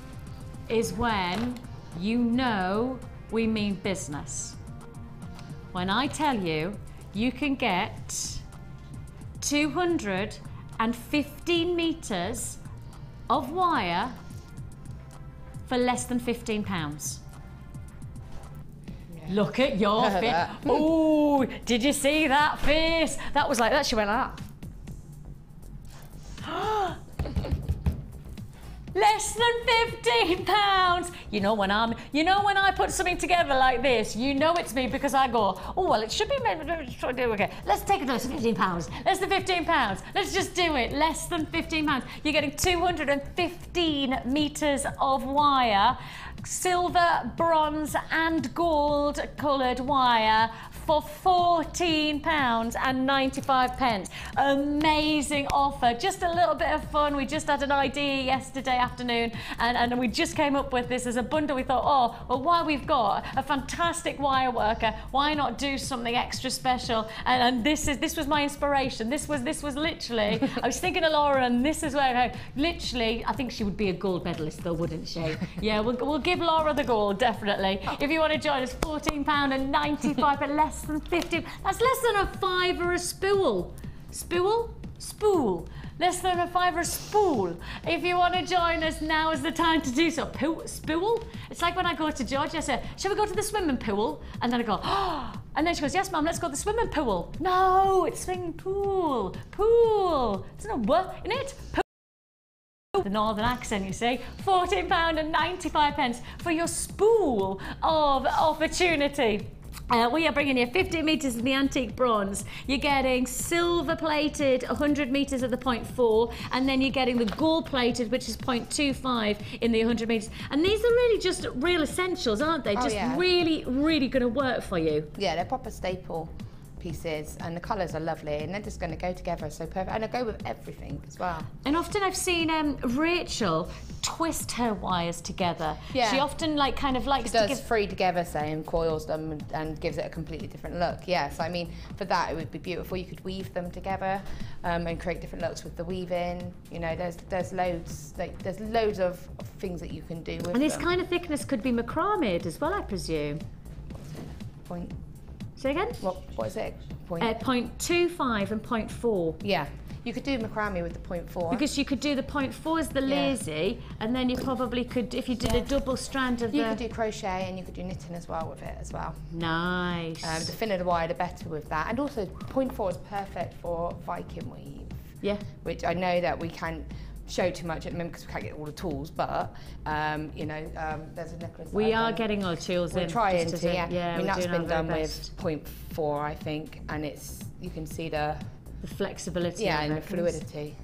is when you know we mean business. When I tell you, you can get 215 metres of wire for less than £15. Yeah. Look at your face. Oh, did you see that face? That was like that. She went like that. Less than £15. You know when I put something together like this, you know it's me because I go, oh well, it should be okay. Let's take it less than £15. Less than £15. Let's just do it. Less than £15. You're getting 215 metres of wire, silver, bronze, and gold coloured wire for £14.95. Amazing offer. Just a little bit of fun. We just had an idea yesterday afternoon and we just came up with this as a bundle. We thought, oh, well, while we've got a fantastic wire worker, why not do something extra special? And this was my inspiration. This was literally, I was thinking of Laura, and this is where I think she would be a gold medalist though, wouldn't she? Yeah, we'll give Laura the gold, definitely. If you want to join us, £14.95, but less than 15. That's less than a £5 a spool. Spool. Less than a £5 a spool. If you want to join us, now is the time to do so. Spool? It's like when I go to Georgia, I say, shall we go to the swimming pool? And then I go, oh. And then she goes, yes, Mum, let's go to the swimming pool. No, it's swimming pool. Pool. It's not what in it. Pool. The northern accent, you see. £14.95 for your spool of opportunity. We are bringing you 15 metres of the antique bronze. You're getting silver plated 100 metres of the 0.4, and then you're getting the gold plated, which is 0.25 in the 100 metres. And these are really just real essentials, aren't they? Really, really going to work for you. Yeah, they're proper staple pieces, and the colours are lovely, and they're just going to go together so perfect, and they go with everything as well. And often I've seen Rachel twist her wires together. Yeah. She often kind of likes to give... three together, say, and coils them and gives it a completely different look. Yeah, so I mean, for that it would be beautiful. You could weave them together and create different looks with the weaving. You know, there's loads of things that you can do with them. And this kind of thickness could be macrame as well, I presume. Point. Say again? What is it? 0.25 and 0.4. Yeah. You could do macrame with the 0.4. Because you could do the 0.4 as the lazy, and then you probably could, if you did a double strand of You could do crochet, and you could do knitting as well with it as well. Nice. The thinner the wire, the better with that. And also 0.4 is perfect for Viking weave. Yeah. Which I know that we can't show too much at the moment because we can't get all the tools, but you know, there's a necklace. We are getting our tools in. We're trying to, yeah. I mean, that's been done with 0.4, I think, and you can see the flexibility. Yeah, and the fluidity.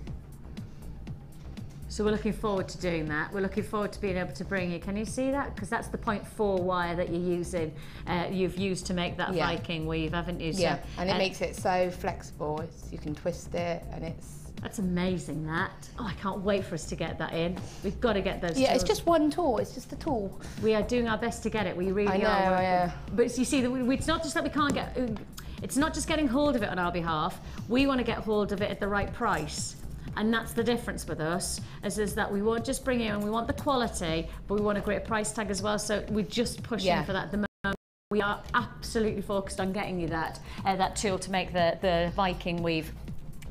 So we're looking forward to doing that. We're looking forward to being able to bring you, can you see that? Because that's the 0.4 wire that you're using, you've used to make that Viking weave, haven't you? Yeah, so, and it makes it so flexible. You can twist it and it's... That's amazing, that. Oh, I can't wait for us to get that in. We've got to get those Yeah, tools. it's just one tool, it's just a tool. We are doing our best to get it, we really are. Yeah. But you see, it's not just that we can't get... It's not just getting hold of it on our behalf, we want to get hold of it at the right price. And that's the difference with us, is that we won't just bring it in, we want the quality, but we want a great price tag as well, so we're just pushing for that at the moment. We are absolutely focused on getting you that tool to make the Viking weave.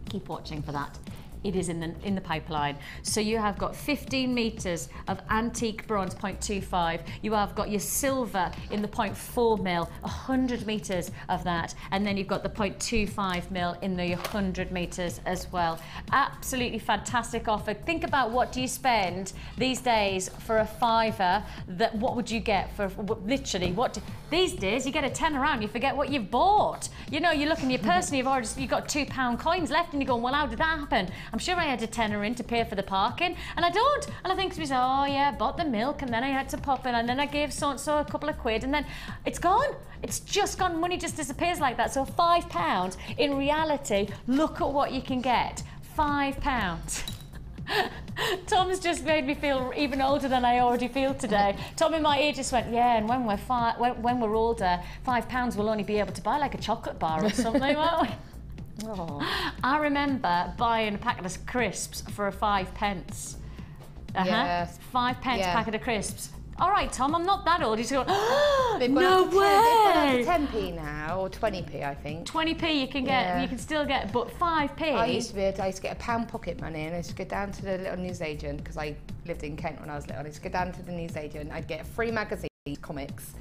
Keep watching for that. It is in the pipeline. So you have got 15 metres of antique bronze 0.25. You have got your silver in the 0.4 mil, 100 metres of that, and then you've got the 0.25 mil in the 100 metres as well. Absolutely fantastic offer. Think about, what do you spend these days for a fiver? What would you get for literally these days? You get a tenner around, you forget what you've bought. You know, you look in your purse and you've got £2 coins left, and you're going, well, how did that happen? I'm sure I had a tenner in to pay for the parking, and I don't. And I think to myself, oh yeah, I bought the milk, and then I had to pop in, and then I gave so-and-so a couple of quid, and then it's gone. It's just gone. Money just disappears like that. So £5, in reality, look at what you can get. £5. Tom's just made me feel even older than I already feel today. Tom in my ear just went, yeah, and when we're older, £5 will only be able to buy like a chocolate bar or something, won't we? Oh. I remember buying a packet of crisps for a 5 pence. Yes. 5 pence packet of crisps. All right, Tom, I'm not that old. He's going, no way! way! They've gone up to 10p now, or 20p, I think. 20p you can get, you can still get, but 5p. I used to get £1 pocket money, and I used to go down to the little newsagent, because I lived in Kent when I was little. I used to go down to the newsagent. I'd get a free magazine, comics,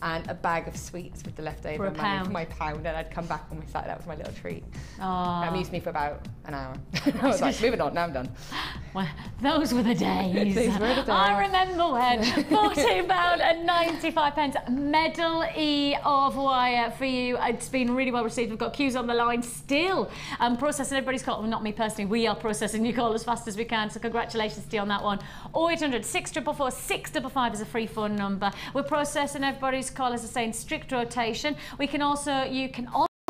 and a bag of sweets with the leftover money for my £1, and I'd come back when we sat. That was my little treat. That amused me for about an hour. I was like, moving on, now I'm done. Well, those were the days. These were the days. I remember when £14.95 medal E of wire for you. It's been really well received. We've got queues on the line still. Processing everybody's call. Well, not me personally. We are processing your call as fast as we can. So congratulations to you on that one. 0800 644 655 is a free phone number. We're processing everybody's call, as I say, in strict rotation. You can also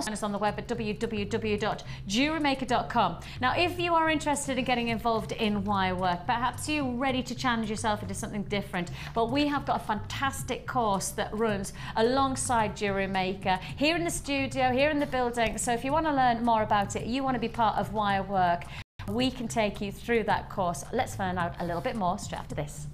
find us on the web at www.jewelrymaker.com. Now, if you are interested in getting involved in wire work, perhaps you're ready to challenge yourself into something different, well, we have got a fantastic course that runs alongside Jewelry Maker here in the studio, here in the building. So if you want to learn more about it, you want to be part of wire work, we can take you through that course. Let's find out a little bit more straight after this.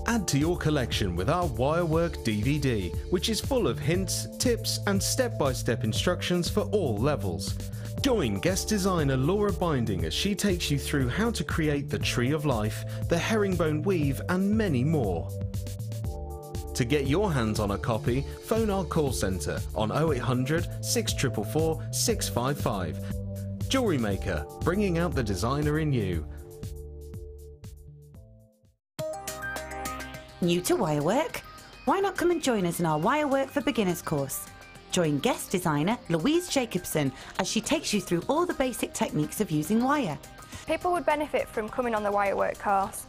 Add to your collection with our Wirework DVD, which is full of hints, tips and step-by-step instructions for all levels. Join guest designer Laura Binding as she takes you through how to create the Tree of Life, the Herringbone Weave and many more. To get your hands on a copy, phone our call centre on 0800 644 655. Jewelry Maker, bringing out the designer in you. New to wirework? Why not come and join us in our Wirework for Beginners course? Join guest designer Louise Jacobson as she takes you through all the basic techniques of using wire. People would benefit from coming on the Wirework course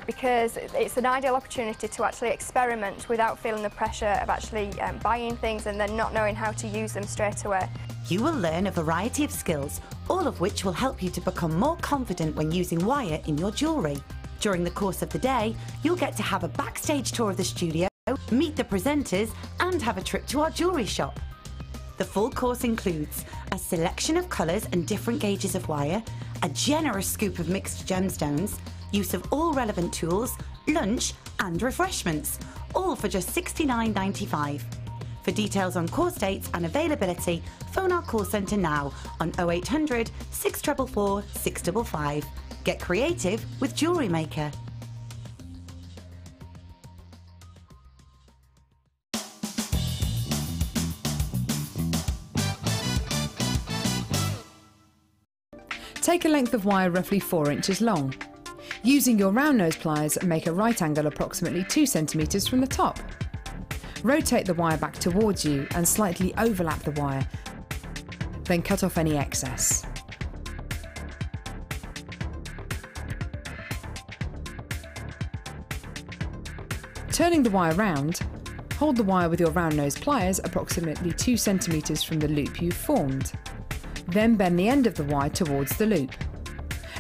because it's an ideal opportunity to actually experiment without feeling the pressure of actually buying things and then not knowing how to use them straight away. You will learn a variety of skills, all of which will help you to become more confident when using wire in your jewellery. During the course of the day, you'll get to have a backstage tour of the studio, meet the presenters and have a trip to our jewellery shop. The full course includes a selection of colours and different gauges of wire, a generous scoop of mixed gemstones, use of all relevant tools, lunch and refreshments, all for just $69.95. For details on course dates and availability, phone our call centre now on 0800 644 655. Get creative with Jewelry Maker. Take a length of wire roughly 4 inches long. Using your round nose pliers, make a right angle approximately 2 centimetres from the top. Rotate the wire back towards you and slightly overlap the wire. Then cut off any excess. Turning the wire round, hold the wire with your round nose pliers approximately 2 centimetres from the loop you've formed. Then bend the end of the wire towards the loop.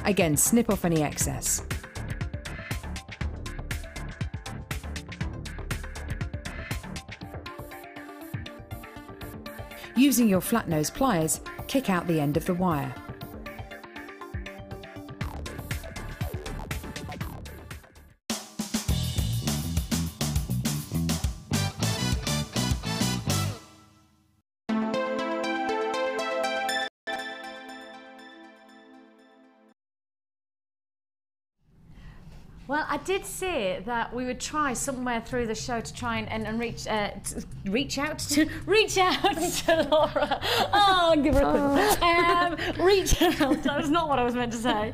Again, snip off any excess. Using your flat nose pliers, kick out the end of the wire. Well, I did say that we would try somewhere through the show to try and reach out to Laura. Oh, give her a quick. Reach out. That was not what I was meant to say.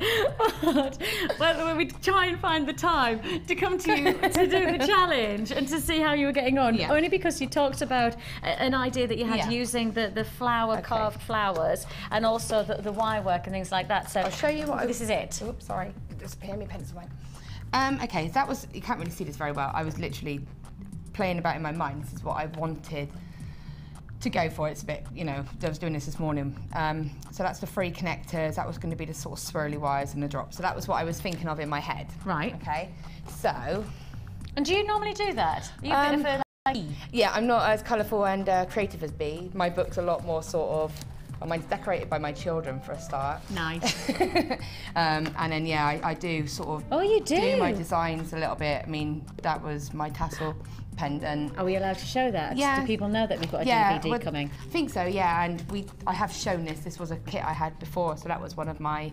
But we try and find the time to come to you to do the challenge and to see how you were getting on. Yeah. Only because you talked about an idea that you had using the carved flowers, and also the wire work and things like that. So I'll show you what this is it. Oops, sorry. Just pay me pencil away. Okay, that was, you can't really see this very well. I was literally playing about in my mind. This is what I wanted to go for. It's a bit, you know, I was doing this morning. So that's the 3 connectors. That was going to be the sort of swirly wires and the drop. So that was what I was thinking of in my head. Right. Okay. So. And do you normally do that? Are you a bit of a yeah, I'm not as colourful and creative as Bee. My book's a lot more sort of. Well, mine's decorated by my children for a start. Nice. And then, yeah, I do sort of do my designs a little bit. I mean, that was my tassel pendant. Are we allowed to show that? Yeah. Do people know that we've got a DVD coming? I think so, yeah. And I have shown this. This was a kit I had before, so that was one of my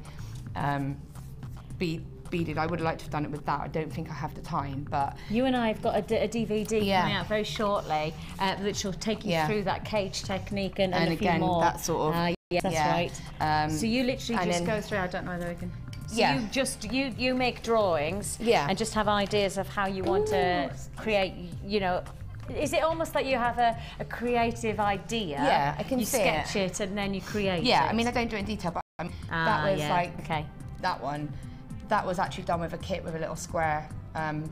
beaded. I would have liked to have done it with that. I don't think I have the time, but... You and I have got a DVD coming out very shortly, which will take you through that cage technique and a few again, more. that sort of... yes, that's right. So you literally just go through, I don't know whether we can... So you make drawings and just have ideas of how you want to create, you know... Is it almost like you have a creative idea? Yeah, I can you see sketch it and then you create it. Yeah, I mean, I don't do it in detail, but that was that one. That was actually done with a kit with a little square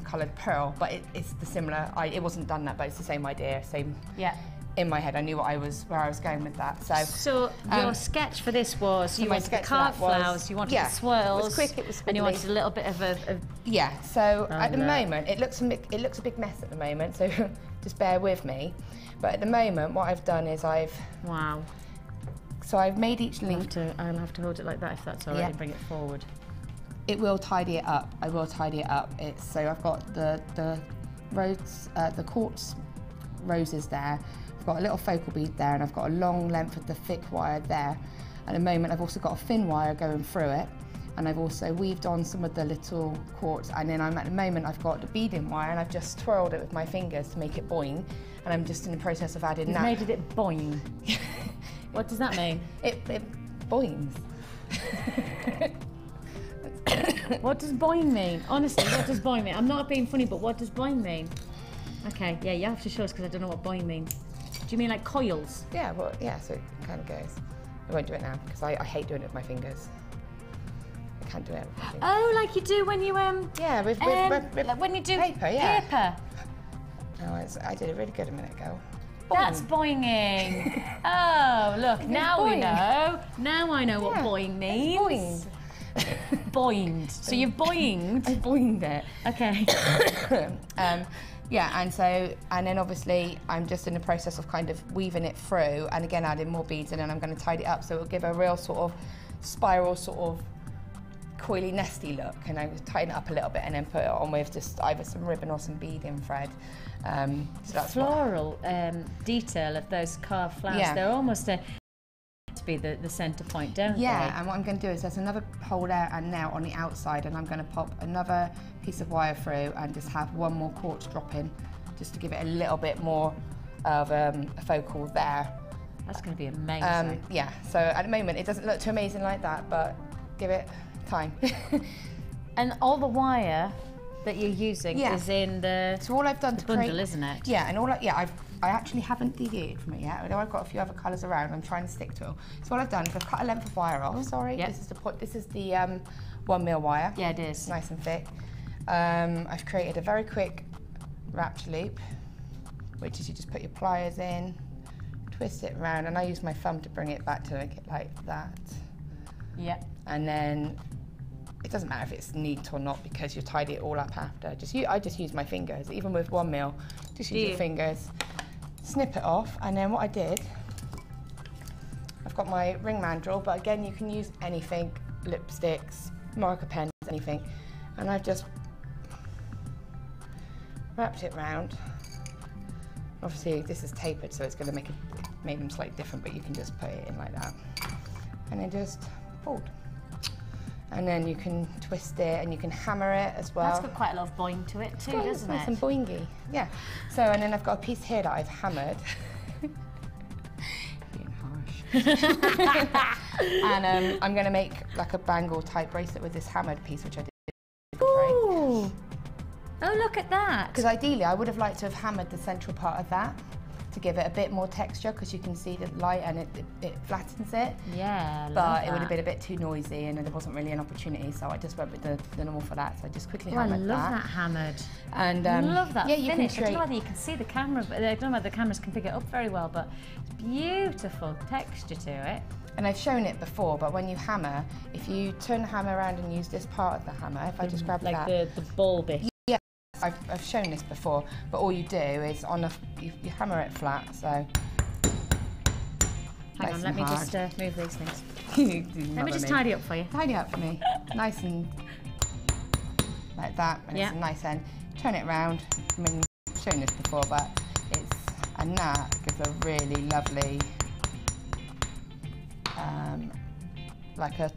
coloured pearl, but it's the similar. It wasn't done that, but it's the same idea, same. Yeah. In my head, I knew where I was going with that. So your sketch for this was you wanted the carved flowers, you wanted the swirls, it was quick, it was and you wanted a little bit of a yeah. So at the moment, it looks a big mess at the moment. So just bear with me. But at the moment, what I've done is So I've made each link. I'll have to hold it like that if that's all right. And bring it forward. It will tidy it up. I will tidy it up. So I've got the quartz roses there. I've got a little focal bead there, and I've got a long length of the thick wire there. At the moment, I've also got a thin wire going through it, and I've also weaved on some of the little quartz. And then at the moment, I've got the beading wire, and I've just twirled it with my fingers to make it boing. And I'm just in the process of adding that. You've made it boing. What does that mean? It boings. What does boing mean? Honestly, what does boing mean? I'm not being funny, but what does boing mean? Okay, yeah, you have to show us because I don't know what boing means. Do you mean like coils? Yeah, well, yeah, so it kind of goes. I won't do it now because I hate doing it with my fingers. I can't do it with my fingers. Oh, like you do when you yeah, with like when you do paper, yeah. Paper. No, I did it really good a minute ago. That's boinging. Oh, look, now we know. Now I know what boing means. Boinged. Boinged. So you've boinged. I boinged it. Okay. Yeah, and then obviously I'm just in the process of kind of weaving it through, and again adding more beads, and then I'm going to tidy it up so it'll give a real sort of spiral, sort of coily, nesty look. And I tighten it up a little bit and then put it on with just either some ribbon or some beading thread. So that's floral detail of those carved flowers. Yeah. They're almost to be the centre point, don't they? Yeah, and what I'm going to do is there's another hole there and now on the outside, and I'm going to pop another piece of wire through and just have one more quartz drop in, just to give it a little bit more of a focal there. That's going to be amazing. Yeah, so at the moment it doesn't look too amazing like that, but give it time. And all the wire that you're using Yeah. is in the So all I've done to bundle, create, isn't it? Yeah, and I actually haven't deviated from it yet. Although I've got a few other colours around, I'm trying to stick to it. So what I've done is I've cut a length of wire off. Sorry, Yep. this is the 1 mil wire. Yeah, it is. Nice and thick. I've created a very quick wrapped loop, which is you just put your pliers in, twist it around, and I use my thumb to bring it back to make it like that. Yeah. And then it doesn't matter if it's neat or not because you tidy it all up after. I just use my fingers, even with 1 mil. Just use your fingers, snip it off, and then what I did, I've got my ring mandrel, but again you can use anything, lipsticks, marker pens, anything, and I've just wrapped it round. Obviously this is tapered, so it's going to make them slightly different, but you can just put it in like that, and then just fold. And then you can twist it and you can hammer it as well. That's got quite a lot of boing to it too, doesn't nice it? and boingy, yeah. So, and then I've got a piece here that I've hammered. Being harsh. And I'm going to make like a bangle type bracelet with this hammered piece, which I did. Ooh. Oh, look at that. Because ideally I would have liked to have hammered the central part of that to give it a bit more texture, because you can see the light and it flattens it. Yeah, but it would have been a bit too noisy and there wasn't really an opportunity, so I just went with the normal for that. So I just quickly hammered that. I love that hammered. And I love that yeah, finish. I don't know whether you can see the camera, but I don't know whether the cameras can pick it up very well, but it's beautiful texture to it. And I've shown it before, but when you hammer, if you turn the hammer around and use this part of the hammer, if I just grab like that. the ball bit. Yeah, I've shown this before, but all you do is you hammer it flat, so. Hang on, let me just move these things. Let me just tidy up for you. Tidy up for me. Nice and like that, and it's a nice end. Turn it round. I mean, I've shown this before, but and that gives a really lovely, like a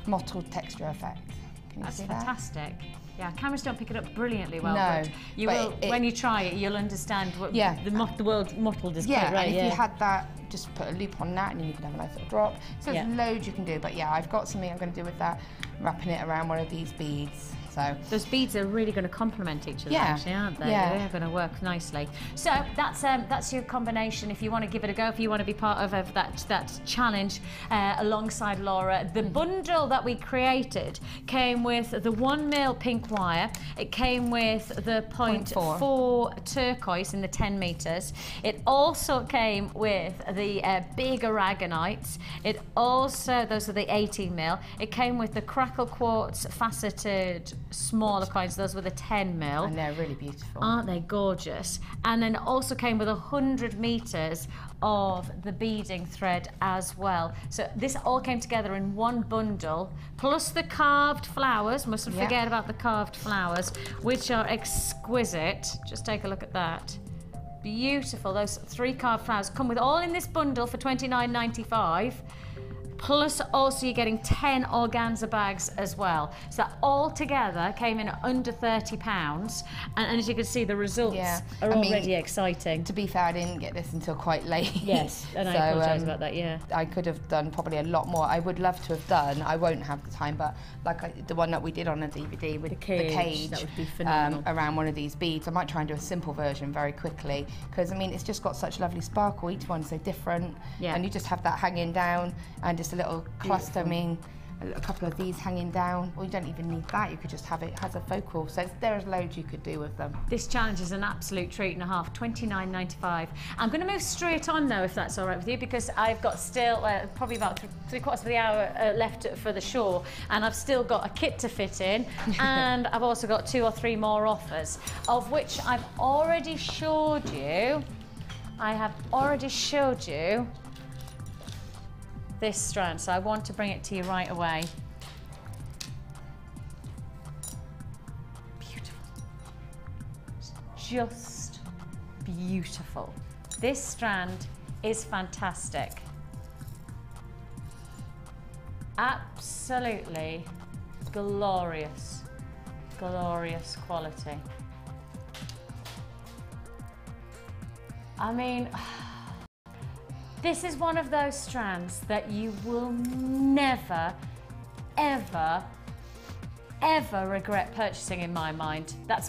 mottled texture effect. Can you That's see that? fantastic. Yeah, cameras don't pick it up brilliantly well, No, but you will, when you try it, you'll understand what the word mottled is quite right. And if you had that, just put a loop on that and then you can have a nice little drop. So there's loads you can do, but yeah, I've got something I'm going to do with that, wrapping it around one of these beads. So those beads are really going to complement each other, actually, aren't they? Yeah. They're going to work nicely. So that's your combination. If you want to give it a go, if you want to be part of that challenge alongside Laura, the bundle that we created came with the 1 mil pink wire. It came with the 0.4 turquoise in the 10 meters. It also came with the big aragonites. It also, those are the 18 mil. It came with the crackle quartz faceted smaller coins. Those were the 10 mil. And they're really beautiful. Aren't they gorgeous? And then it also came with 100 meters of the beading thread as well. So this all came together in one bundle, plus the carved flowers. Mustn't forget about the carved flowers, which are exquisite. Just take a look at that. Beautiful. Those 3 carved flowers come with all in this bundle for $29.95. Plus also you're getting 10 organza bags as well. So that all together came in at under £30. And as you can see, the results are already exciting. To be fair, I didn't get this until quite late. Yes, and I apologise about that, I could have done probably a lot more. I would love to have done. I won't have the time, but like the one that we did on the DVD with the cage that would be phenomenal. around one of these beads. I might try and do a simple version very quickly, because I mean, it's just got such lovely sparkle. Each one's so different. Yeah. And you just have that hanging down and just a little cluster. I mean, a couple of these hanging down, or you don't even need that. You could just have it as a focal. So there's loads you could do with them. This challenge is an absolute treat and a half. $29.95. I'm going to move straight on now, if that's all right with you, because I've got still probably about 3/4 of the hour left for the show, and I've still got a kit to fit in, and I've also got 2 or 3 more offers, of which I've already showed you. I have already showed you this strand, so I want to bring it to you right away. Beautiful. Just beautiful. This strand is fantastic. Absolutely glorious, glorious quality. I mean, this is one of those strands that you will never, ever, ever regret purchasing in my mind. But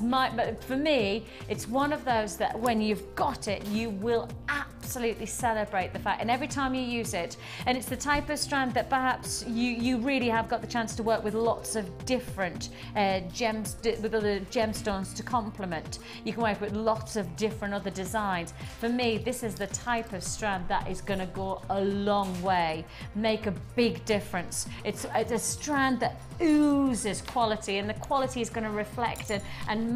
for me, it's one of those that when you've got it, you will absolutely celebrate the fact, and every time you use it, and it's the type of strand that perhaps you really have got the chance to work with lots of different with other gemstones to complement. You can work with lots of different other designs. For me, this is the type of strand that is going to go a long way, make a big difference. It's a strand that oozes quality, and the quality is going to reflect and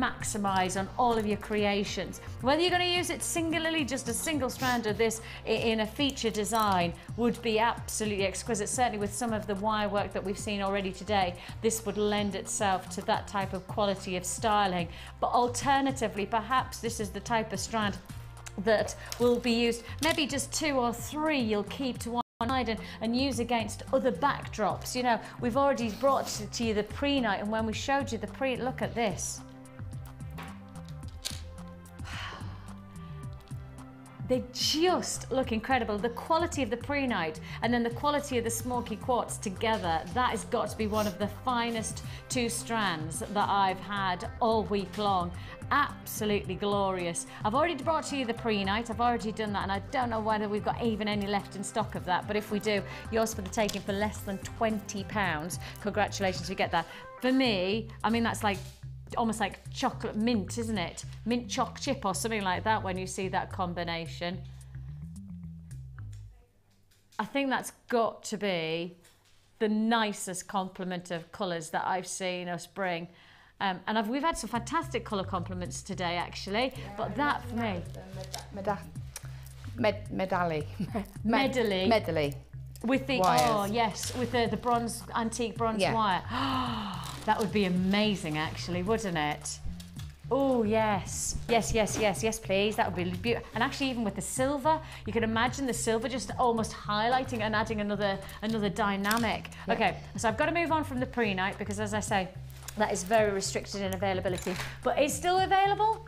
maximize on all of your creations. Whether you're going to use it singularly, just a single strand of this in a feature design would be absolutely exquisite. Certainly with some of the wire work that we've seen already today, this would lend itself to that type of quality of styling. But alternatively, perhaps this is the type of strand that will be used, maybe just 2 or 3 you'll keep to one side and use against other backdrops. You know, we've already brought to you the pre-night, and when we showed you the look at this. They just look incredible. The quality of the pre-night and then the quality of the smoky quartz together, that has got to be one of the finest 2 strands that I've had all week long. Absolutely glorious. I've already brought to you the pre-night, I've already done that, and I don't know whether we've got even any left in stock of that, but if we do, yours for the taking for less than £20. Congratulations, you get that. For me, I mean, that's like almost like chocolate mint, isn't it? Mint choc chip or something like that when you see that combination. I think that's got to be the nicest complement of colours that I've seen us bring. And we've had some fantastic colour complements today, actually. Yeah, but that for me, Medley. With the wires. Oh yes, with the bronze, antique bronze wire. That would be amazing, actually, wouldn't it? Oh yes, yes, please. That would be beautiful. And actually, even with the silver, you can imagine the silver just almost highlighting and adding another dynamic. Yeah. Okay, so I've got to move on from the pre-night because, as I say, that is very restricted in availability. But it's still available.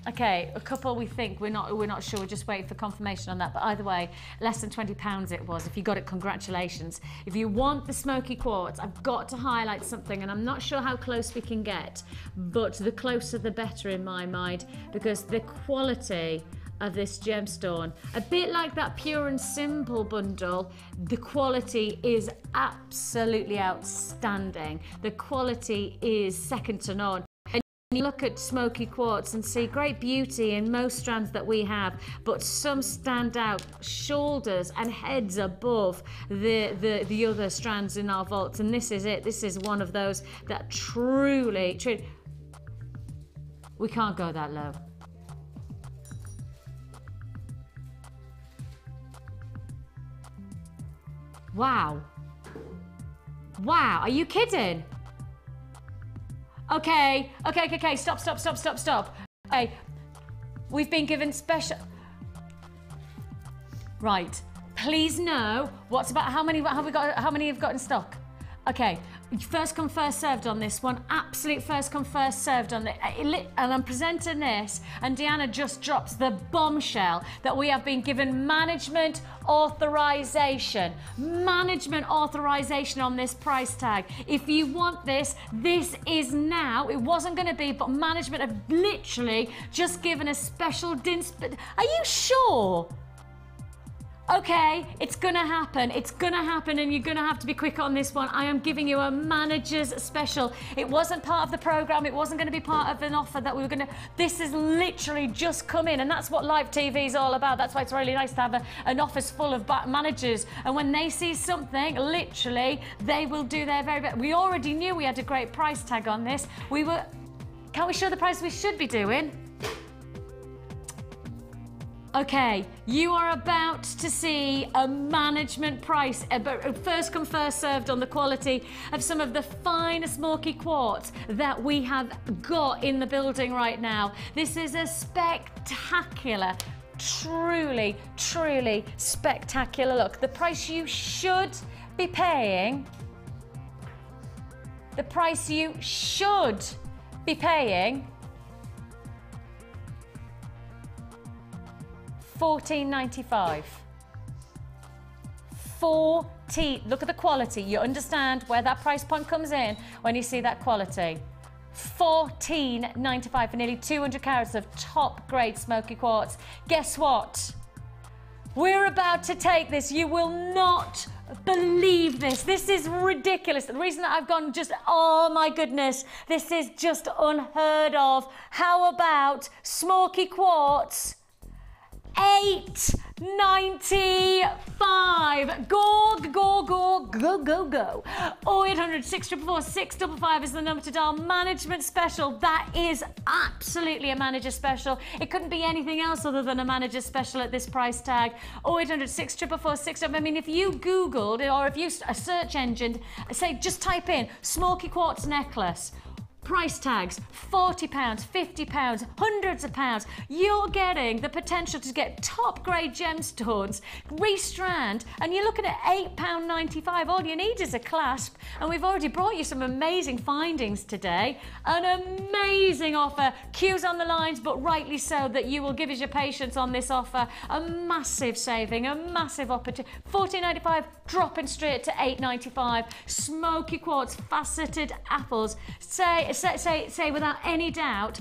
Okay, a couple we think, we're not sure, we're just waiting for confirmation on that, but either way, less than £20 it was. If you got it, congratulations. If you want the smoky quartz, I've got to highlight something, and I'm not sure how close we can get, but the closer the better in my mind, because the quality of this gemstone, a bit like that Pure and Simple bundle, the quality is absolutely outstanding. The quality is second to none. You look at smoky quartz and see great beauty in most strands that we have, but some stand out shoulders and heads above the other strands in our vaults, and this is it. This is one of those that truly, we can't go that low. Wow. Wow, are you kidding? Okay, stop. Okay, we've been given special... Right, please know what's about, how many have you got in stock? Okay, first come, first served on this one. Absolute first come, first served on it. And I'm presenting this, and Deanna just drops the bombshell that we have been given management authorization. Management authorization on this price tag. If you want this, this is now. It wasn't going to be, but management have literally just given a special Are you sure? Okay, it's gonna happen, and you're gonna have to be quick on this one. I am giving you a manager's special. It wasn't part of the program, it wasn't gonna be part of an offer that we were gonna, this is literally just come in, and that's what live TV is all about. That's why it's really nice to have an office full of managers, and when they see something, literally, they will do their very best. We already knew we had a great price tag on this. Can we show the price we should be doing? Okay, you are about to see a management price, first come, first served on the quality of some of the finest smoky quartz that we have got in the building right now. This is a spectacular, truly spectacular look. The price you should be paying, $14.95. $14.95. Look at the quality. You understand where that price point comes in when you see that quality. $14.95 for nearly 200 carats of top grade smoky quartz. Guess what? We're about to take this. You will not believe this. This is ridiculous. The reason that I've gone just, oh my goodness, this is just unheard of. How about smoky quartz? $8.95. Go, go, go, go, go, go. 0800 644 655 is the number to dial. Management special. That is absolutely a manager special. It couldn't be anything else other than a manager special at this price tag. 0800 644 655. I mean, if you Googled it, or if you a search engine, say, just type in smoky quartz necklace. Price tags, £40, £50, hundreds of pounds. You're getting the potential to get top grade gemstones, restrand, and you're looking at £8.95. All you need is a clasp, and we've already brought you some amazing findings today. An amazing offer. Queues on the lines, but rightly so, that you will give us your patience on this offer. A massive saving, a massive opportunity. $14.95, dropping straight to $8.95. Smoky quartz, faceted apples. Say without any doubt,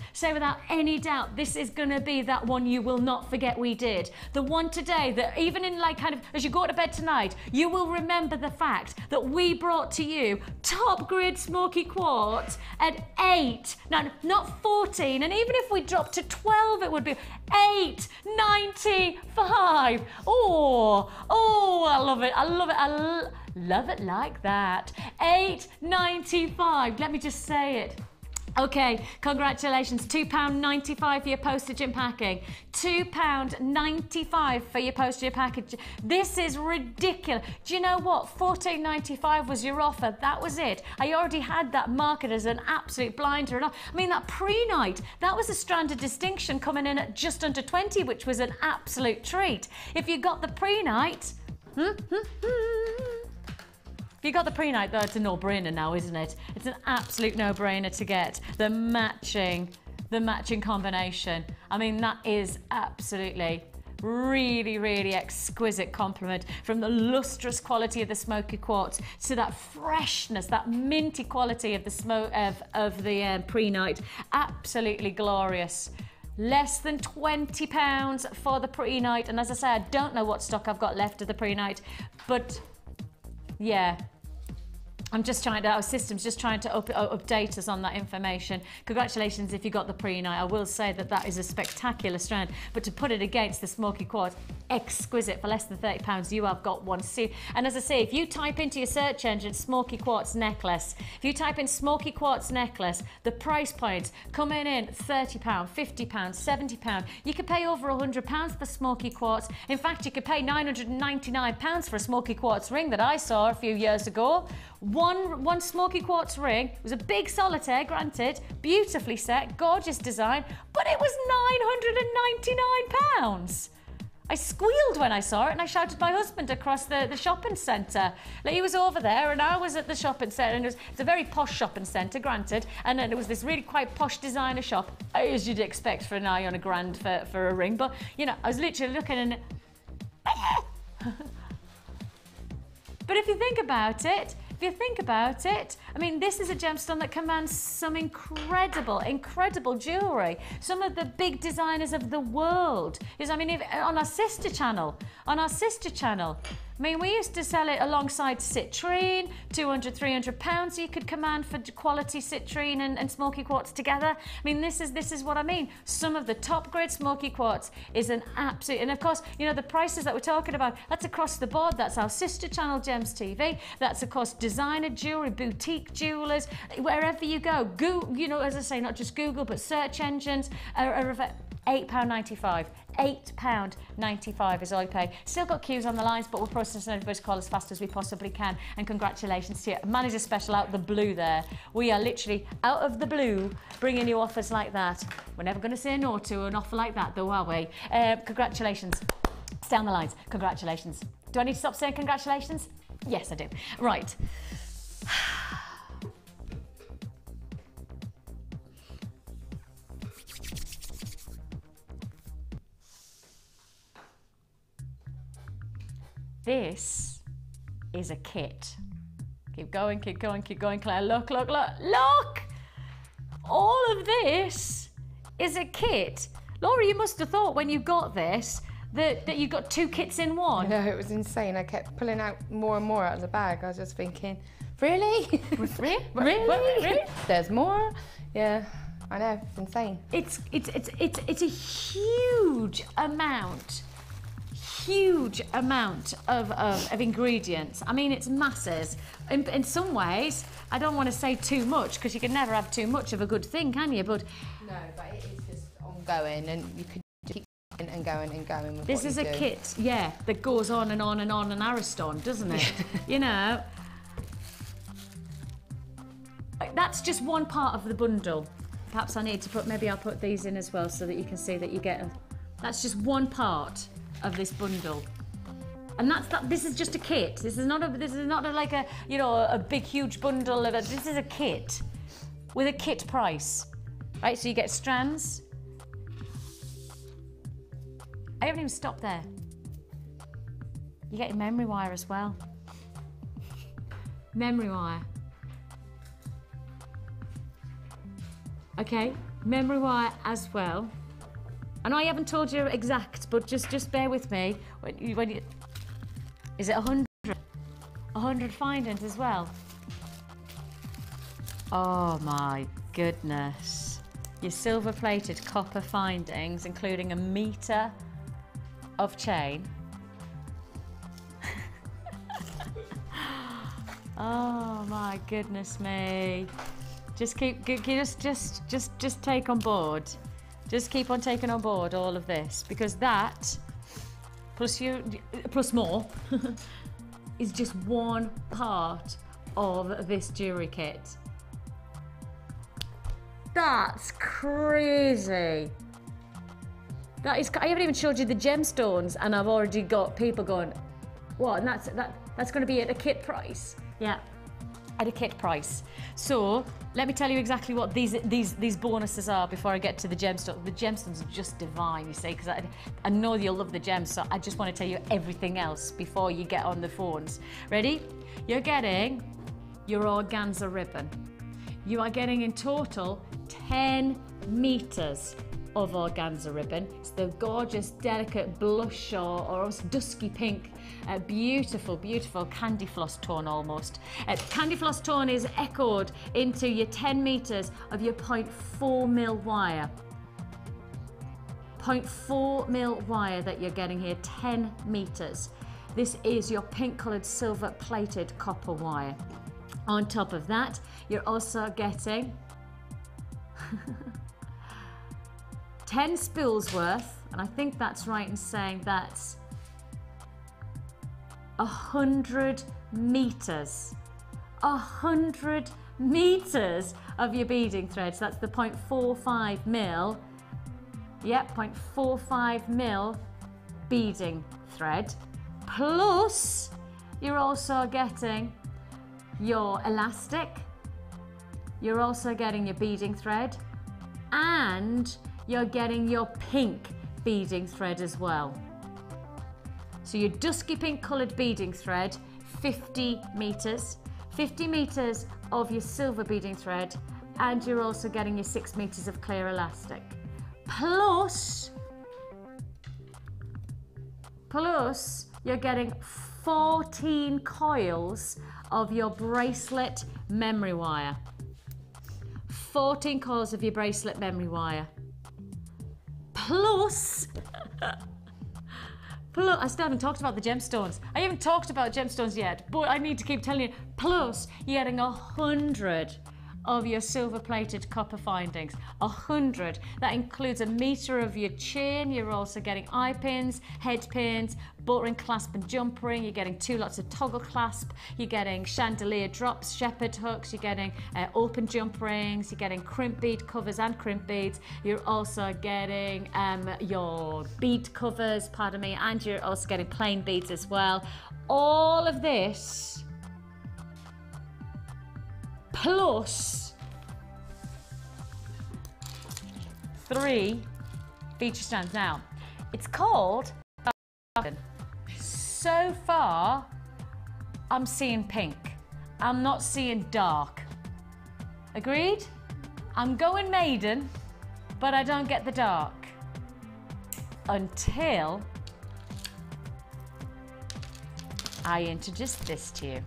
this is going to be that one you will not forget we did. The one today that even in like kind of, as you go to bed tonight, you will remember the fact that we brought to you top grade smoky quartz at 8, no, not 14, and even if we dropped to 12, it would be $8.95. Oh, I love it. Love it like that. $8.95. Let me just say it. Okay, congratulations. £2.95 for your postage and packing. £2.95 for your postage and package. This is ridiculous. Do you know what? $14.95 was your offer. That was it. I already had that market as an absolute blinder. I mean, that pre-night, that was a stranded distinction coming in at just under 20, which was an absolute treat. If you got the pre-night, if you got the pre-night, though, it's a no-brainer now, isn't it? It's an absolute no-brainer to get the matching combination. I mean, that is absolutely really, really exquisite compliment, from the lustrous quality of the smoky quartz to that freshness, that minty quality of the smoke of the pre-night. Absolutely glorious. Less than £20 for the pre-night, and as I say, I don't know what stock I've got left of the pre-night, but yeah, I'm just trying to, our system's just trying to update us on that information. Congratulations if you got the pre-night. I will say that that is a spectacular strand, but to put it against the smoky quartz, exquisite, for less than £30, you have got one. And as I say, if you type into your search engine smoky quartz necklace, if you type in smoky quartz necklace, the price points coming in £30, £50, £70. You could pay over £100 for smoky quartz. In fact, you could pay £999 for a smoky quartz ring that I saw a few years ago. One smoky quartz ring. It was a big solitaire, granted, beautifully set, gorgeous design, but it was £999. I squealed when I saw it, and I shouted my husband across the shopping centre. Like, he was over there and I was at the shopping centre, and it's a very posh shopping centre, granted, and then it was this really quite posh designer shop, as you'd expect for an eye on a grand for a ring, but you know, I was literally looking and but if you think about it, I mean, this is a gemstone that commands some incredible jewellery. Some of the big designers of the world. I mean, on our sister channel, I mean, we used to sell it alongside citrine, £200, £300 you could command for quality citrine and smoky quartz together. I mean, this is what I mean. Some of the top grade smoky quartz is an absolute, and of course, you know, the prices that we're talking about, that's across the board. That's our sister channel, Gems TV. That's, of course, designer jewellery, boutique jewellers, wherever you go. You know, as I say, not just Google, but search engines are £8.95. £8.95 is all you pay. Still got queues on the lines, but we're processing everybody's call as fast as we possibly can. And congratulations to you. Manager special out of the blue there. We are literally out of the blue bringing you offers like that. We're never going to say no to an offer like that, though, are we? Congratulations. Stay on the lines. Congratulations. Do I need to stop saying congratulations? Yes, I do. Right. This is a kit. Keep going, keep going, keep going, Claire. Look, look, look, look! All of this is a kit. Laura, you must have thought when you got this that you got 2 kits in one. No, it was insane. I kept pulling out more and more out of the bag. I was just thinking, really? Really? There's more? Yeah, I know, it's insane. It's a huge amount of ingredients. I mean, it's masses. In some ways, I don't want to say too much because you can never have too much of a good thing, can you? But no, but it is just ongoing, and you could keep and going and going with this is a kit, yeah, that goes on and on and on and Ariston, doesn't it? You know, that's just one part of the bundle. Perhaps I need to put, maybe I'll put these in as well so that you can see that you get that's just one part of this bundle. And this is just a kit. This is not like a, you know, a big huge bundle of this is a kit with a kit price. Right? So you get strands. I haven't even stopped there. You get your memory wire as well. Memory wire. Okay, memory wire as well. I know I haven't told you exact, but just bear with me. When you is it 100? 100 findings as well. Oh my goodness. Your silver-plated copper findings, including a metre of chain. Oh my goodness me. Just just take on board. Just keep on taking on board all of this, because that plus more is just one part of this jewellery kit. That's crazy. That is. I haven't even showed you the gemstones, and I've already got people going, "What?" And that's going to be at a kit price. Yeah, at a kit price. So let me tell you exactly what these bonuses are before I get to the gemstones. The gemstones are just divine, you see, because I know you'll love the gems. So I just want to tell you everything else before you get on the phones. Ready? You're getting your organza ribbon. You are getting in total 10 meters of organza ribbon. It's the gorgeous, delicate blush or dusky pink, beautiful, beautiful candy floss tone almost. Candy floss tone is echoed into your 10 meters of your 0.4 mil wire. 0.4 mil wire that you're getting here, 10 meters. This is your pink colored silver plated copper wire. On top of that, you're also getting 10 spools worth, and I think that's right in saying that's 100 meters. 100 meters of your beading threads. That's the 0.45 mil. Yep, 0.45 mil beading thread. Plus, you're also getting your elastic. You're also getting your beading thread, and you're getting your pink beading thread as well. So your dusky pink coloured beading thread, 50 meters. 50 meters of your silver beading thread, and you're also getting your 6 meters of clear elastic. Plus, you're getting 14 coils of your bracelet memory wire. 14 coils of your bracelet memory wire. Plus, I still haven't talked about the gemstones. I haven't talked about gemstones yet, but I need to keep telling you. Plus, you're getting 100 of your silver-plated copper findings. 100. That includes a meter of your chain. You're also getting eye pins, head pins, buttering clasp and jump ring. You're getting 2 lots of toggle clasp. You're getting chandelier drops, shepherd hooks. You're getting open jump rings. You're getting crimp bead covers and crimp beads. You're also getting your bead covers, pardon me, and you're also getting plain beads as well. All of this plus 3 feature strands. Now, it's called, so far, I'm seeing pink. I'm not seeing dark. Agreed? I'm going maiden, but I don't get the dark. Until I introduce this to you.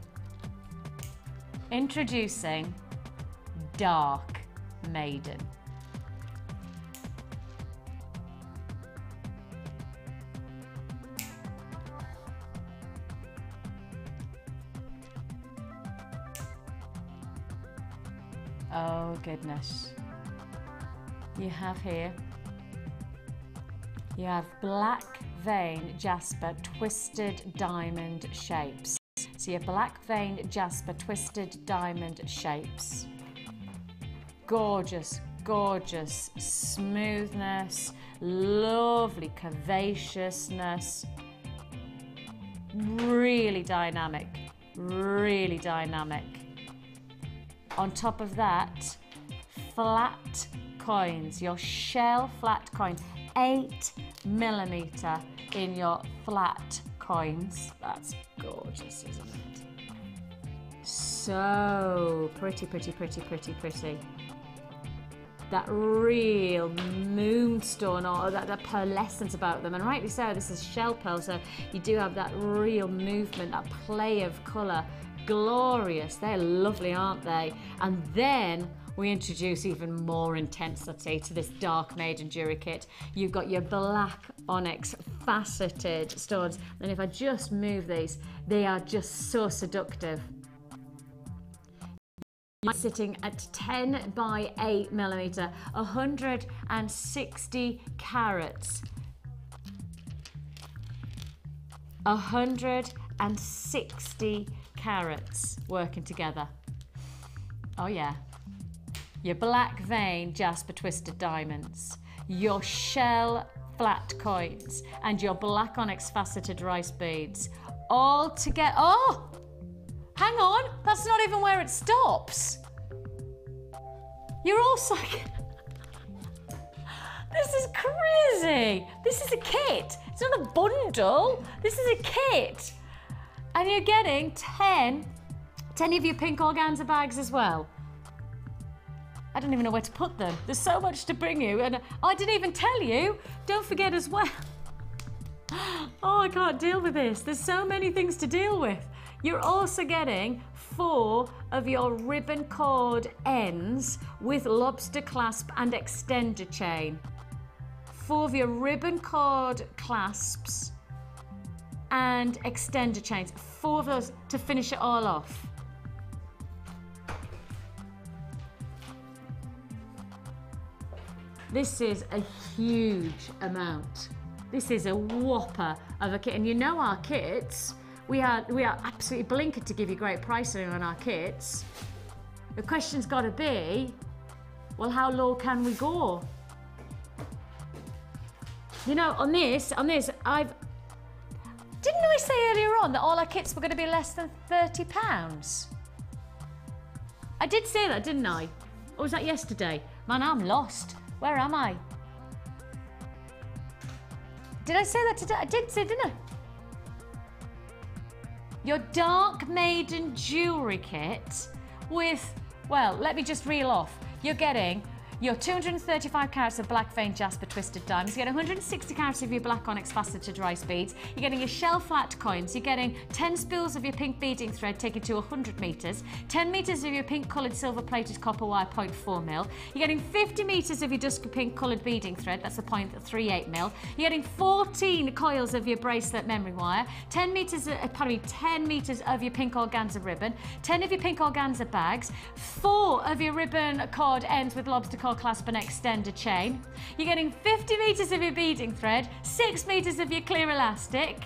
Introducing Dark Maiden. Oh goodness. You have here, you have black vein jasper twisted diamond shapes. So your black vein jasper twisted diamond shapes. Gorgeous, gorgeous smoothness, lovely curvaceousness. Really dynamic, really dynamic. On top of that, flat coins, your shell flat coins, 8mm in your flat coins. That's gorgeous, isn't it? So pretty, pretty, pretty, pretty, pretty. That real moonstone or that pearlescence about them, and rightly so, this is shell pearl, so you do have that real movement, that play of colour. Glorious, they're lovely, aren't they? And then we introduce even more intensity to this Dark Maiden jewellery kit. You've got your black onyx faceted stones, and if I just move these, they are just so seductive. You're sitting at 10 by 8mm, 160 carats. 160 carats working together. Oh yeah. Your black vein jasper twisted diamonds, your shell flat coins, and your black onyx faceted rice beads all together. Oh, hang on, that's not even where it stops. You're also this is crazy. This is a kit. It's not a bundle. This is a kit. And you're getting 10 of your pink organza bags as well. I don't even know where to put them. There's so much to bring you, and I didn't even tell you. Don't forget as well. Oh, I can't deal with this. There's so many things to deal with. You're also getting 4 of your ribbon cord ends with lobster clasp and extender chain. 4 of your ribbon cord clasps and extender chains. 4 of those to finish it all off. This is a huge amount. This is a whopper of a kit, and you know our kits, we are absolutely blinkered to give you great pricing on our kits. The question's got to be, well, how low can we go? You know, on this, didn't I say earlier on that all our kits were going to be less than £30? I did say that, didn't I? Or was that yesterday? Man, I'm lost. Where am I? Did I say that today? I did say, didn't I? Your Dark Maiden jewellery kit with, well, let me just reel off. You're getting your 235 carats of black vein jasper twisted diamonds. You get 160 carats of your black onyx faceted rice beads. You're getting your shell flat coins. You're getting 10 spools of your pink beading thread taken to 100 metres. 10 metres of your pink coloured silver plated copper wire 0.4mm. You're getting 50 metres of your dusky pink coloured beading thread. That's the 0.38mm. You're getting 14 coils of your bracelet memory wire. 10 metres of your pink organza ribbon. 10 of your pink organza bags. 4 of your ribbon cord ends with lobster clasp and extender chain. You're getting 50 metres of your beading thread, 6 metres of your clear elastic.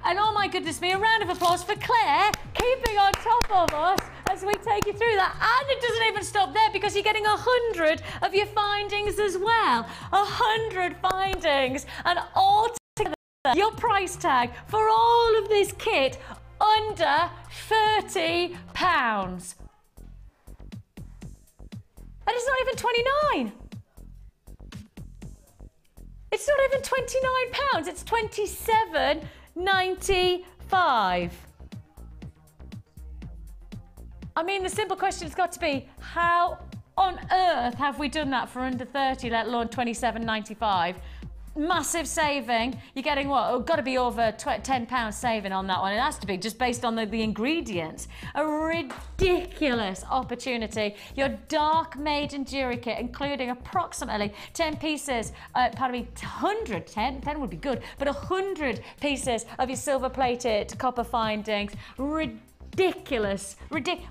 And oh my goodness me, a round of applause for Claire keeping on top of us as we take you through that. And it doesn't even stop there, because you're getting 100 of your findings as well. 100 findings, and all together your price tag for all of this kit under £30. And it's not even 29. It's not even £29. It's £27.95. I mean, the simple question's got to be, how on earth have we done that for under 30, let alone 27.95? Massive saving. You're getting what? Oh, got to be over £10 saving on that one. It has to be, just based on the ingredients. A ridiculous opportunity. Your dark maiden jewellery kit, including approximately 10 pieces, 10 would be good, but 100 pieces of your silver-plated copper findings. Ridiculous.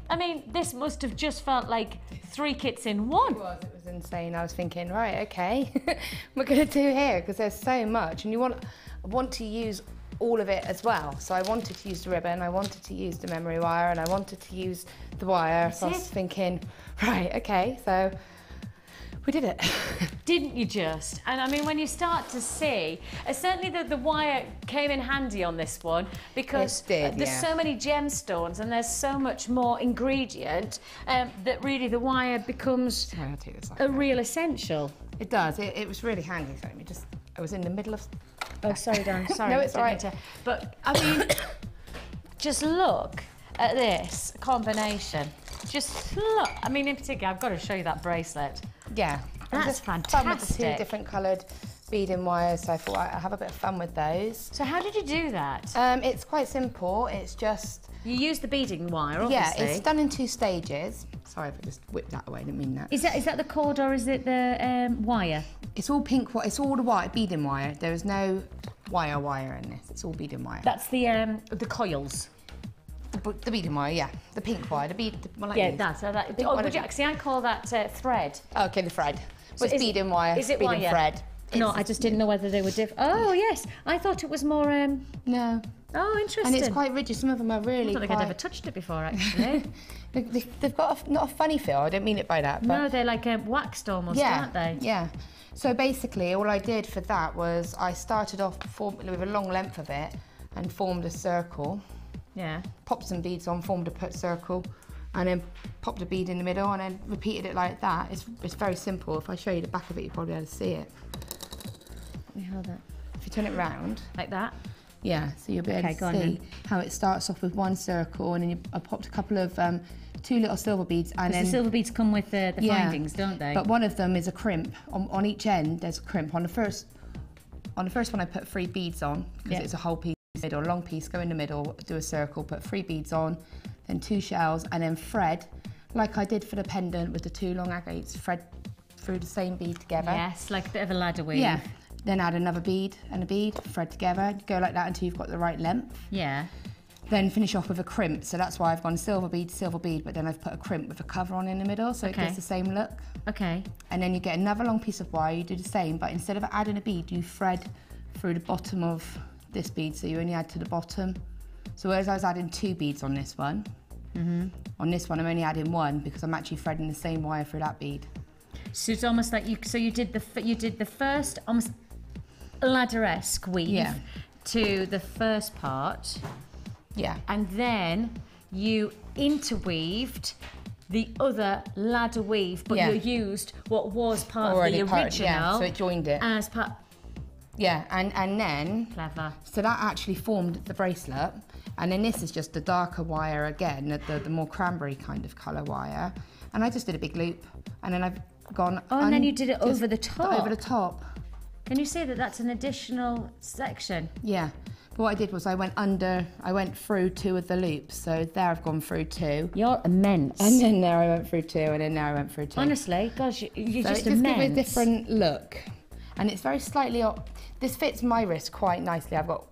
I mean, this must have just felt like 3 kits in one. It was insane. I was thinking, right, okay, what we're going to do here, because there's so much, and I want to use all of it as well. So I wanted to use the ribbon, I wanted to use the memory wire, and I wanted to use the wire. So I was thinking, right, okay, so we did it. Didn't you just? And I mean, when you start to see, certainly the wire came in handy on this one, because there's so many gemstones and there's so much more ingredient that really the wire becomes a real essential. It does. It was really handy. So I was in the middle of... Oh, sorry, Dan. Sorry. No, it's all right. But I mean, just look at this combination. Just look. I mean, in particular, I've got to show you that bracelet. Yeah, that's fantastic. Fun with the 2 different coloured beading wires, so I thought I'd have a bit of fun with those. So how did you do that? It's quite simple. It's just... You use the beading wire, obviously. Yeah, it's done in 2 stages. Sorry if I just whipped that away, I didn't mean that. Is that the cord or is it the wire? It's all pink, it's all the white beading wire. There is no wire in this. It's all beading wire. That's the coils. The beading wire, yeah. The pink wire, See, I call that thread. Okay, the thread. So it's beading wire. Is it beading wire? Thread. No, I just didn't know whether they were different. Oh, yes. I thought it was more... No. Oh, interesting. And it's quite rigid. Some of them are really I don't think I'd ever touched it before, actually. They've got not a funny feel. I don't mean it by that. But no, they're like waxed almost, aren't they? Yeah. So basically, all I did for that was I started off with a long length of it and formed a circle. Yeah. Popped some beads on, formed a circle, and then popped a bead in the middle, and then repeated it like that. It's very simple. If I show you the back of it, you'll probably be able to see it. Let me hold that. If you turn it round. Like that? Yeah, so you'll be able to see how it starts off with 1 circle, and then I popped a couple of 2 little silver beads, and then the silver beads come with the findings, don't they? But one of them is a crimp. On each end, there's a crimp. On the first one, I put 3 beads on because it's a whole piece. Middle, long piece, go in the middle, do a circle, put 3 beads on, then 2 shells, and then thread, like I did for the pendant with the 2 long agates, thread through the same bead together. Yes, like a bit of a ladder weave. Yeah. Then add another bead and a bead, thread together, go like that until you've got the right length. Yeah. Then finish off with a crimp, so that's why I've gone silver bead, but then I've put a crimp with a cover on in the middle, so it gives the same look. Okay. And then you get another long piece of wire, you do the same, but instead of adding a bead, you thread through the bottom of this bead, so you only add to the bottom. So whereas I was adding 2 beads on this one, on this one I'm only adding 1 because I'm actually threading the same wire through that bead. So it's almost like you did the first almost ladder-esque weave to the first part. Yeah. And then you interweaved the other ladder weave, but you used what was part of the original. So it joined it. As part. Yeah, and then... Clever. So that actually formed the bracelet. And then this is just the darker wire again, the more cranberry kind of colour wire. And I just did a big loop. And then I've gone... Oh, and then you did it over the top. Over the top. Can you see that that's an additional section? Yeah. But what I did was I went through 2 of the loops. So there I've gone through 2. You're immense. And then there I went through 2, and then there I went through 2. Honestly, gosh, you're just immense. So it just gives a different look. And it's very slightly, this fits my wrist quite nicely. I've got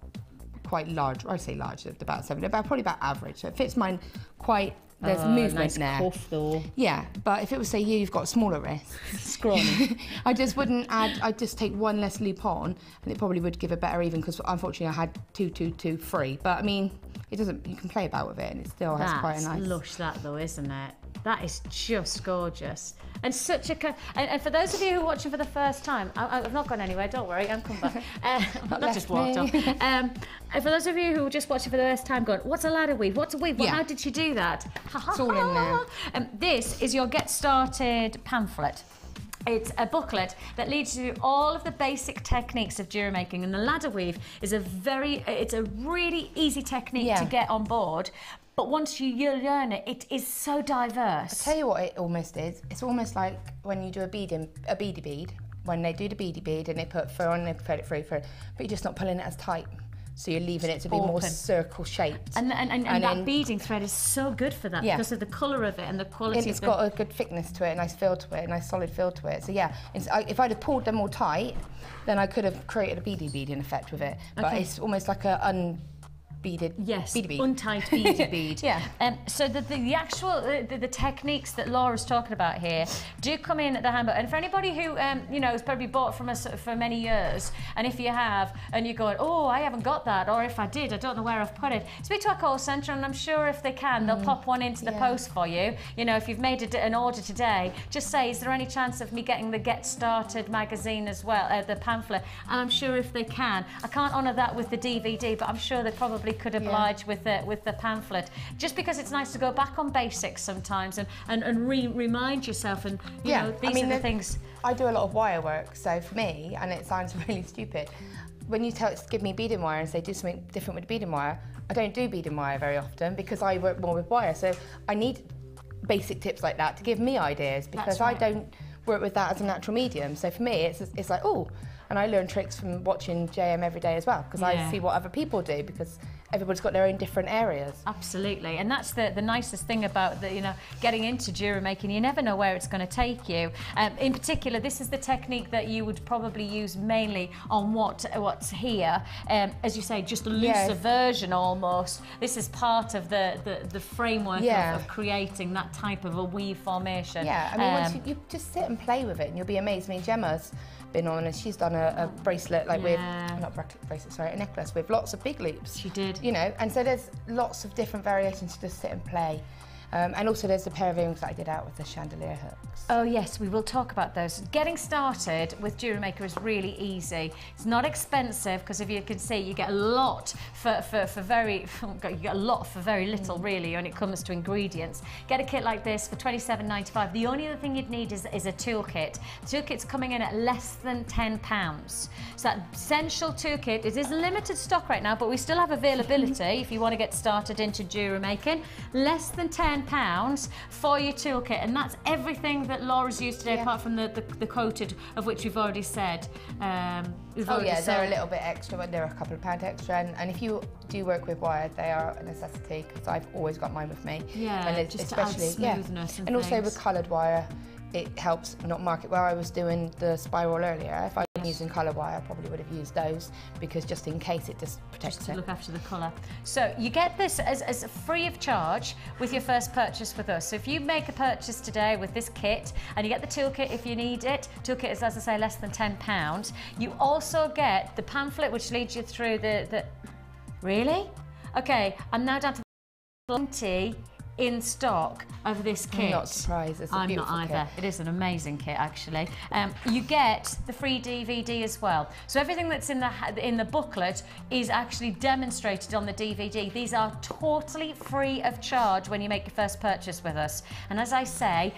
quite large, I say large, about 7, probably about average. So it fits mine quite, there's movement nice there. Cuff though. Yeah, but if it was say you've got smaller wrists. Scrawny. I just wouldn't add, I'd just take 1 less loop on and it probably would give a better even because unfortunately I had 2, 2, 2, 3. But I mean, it doesn't, you can play about with it and it still has quite a nice. That's lush that though, isn't it? That is just gorgeous. And such a... And for those of you who are watching for the first time, I've not gone anywhere, don't worry, I'm come back. I've not just walked off. For those of you who are just watching for the first time going, what's a ladder weave? What's a weave? Well, how did she do that? It's all in there. This is your Get Started pamphlet. It's a booklet that leads you through all of the basic techniques of jewellery making, and the ladder weave is it's a really easy technique to get on board. But once you learn it, it is so diverse. I'll tell you what it almost is. It's almost like when you do a beady bead, when they do the beady bead and they put fur on, they put it through, but you're just not pulling it as tight. So you're leaving it to be more circle shaped. And that beading thread is so good for that because of the colour of it and the quality. It's got a good thickness to it, a nice feel to it, a nice solid feel to it. So yeah, if I'd have pulled them all tight, then I could have created a beading effect with it. But it's almost like a unbeaded beady bead. Untied beady bead. Yeah. So the actual the techniques that Laura's talking about here do come in at the handbook. And for anybody who you know has probably bought from us for many years, and if you have and you're going, oh, I haven't got that, or if I did, I don't know where I've put it, speak to our call centre, and I'm sure if they can, they'll pop one into the post for you. You know, if you've made an order today, just say, is there any chance of me getting the Get Started magazine as well, the pamphlet? And I'm sure if they can, I can't honour that with the DVD, but I'm sure they probably could oblige with the pamphlet, just because it's nice to go back on basics sometimes and remind yourself, and you know, these are the things. I do a lot of wire work, so for me, and it sounds really stupid, when you give me beading wire and say do something different with beading wire, I don't do beading wire very often because I work more with wire, so I need basic tips like that to give me ideas, because I don't work with that as a natural medium. So for me, it's like, oh, and I learn tricks from watching JM every day as well, because I see what other people do, because everybody's got their own different areas. Absolutely, and that's the nicest thing about getting into jewellery making. You never know where it's going to take you. In particular, this is the technique that you would probably use mainly on what's here. As you say, just a looser version almost. This is part of the framework of creating that type of a weave formation. Yeah, I mean, once you just sit and play with it, and you'll be amazed. I mean, Gemma's been on, and she's done a bracelet with, not bracelet, sorry, a necklace with lots of big loops. She did. You know, and so there's lots of different variations to just sit and play. And also there's a pair of earrings that I did out with the chandelier hooks. Oh yes, we will talk about those. Getting started with jewellery maker is really easy. It's not expensive, because if you can see, you get a lot for very little really when it comes to ingredients. Get a kit like this for £27.95. The only other thing you'd need is a toolkit. The toolkit's coming in at less than £10. So that essential toolkit, it is limited stock right now, but we still have availability if you want to get started into jewellery making. Less than £10 for your toolkit, and that's everything that Laura's used today, apart from the coated, of which we've already said. They're a little bit extra, but they're a couple of pound extra, and if you do work with wire, they are a necessity, because I've always got mine with me. And just especially to add smoothness and also with coloured wire, it helps not mark it. Where I was doing the spiral earlier, if I was using colour wire, I probably would have used those, because just in case it just protects just to look after the colour. So you get this as free of charge with your first purchase with us. So if you make a purchase today with this kit, and you get the toolkit if you need it, toolkit is, as I say, less than £10. You also get the pamphlet, which leads you through the really? Okay, I'm now down to 20 in stock of this kit. I'm not surprised. It's a beautiful kit. I'm not either. It is an amazing kit, actually. You get the free DVD as well. So everything that's in the booklet is actually demonstrated on the DVD. These are totally free of charge when you make your first purchase with us. And as I say,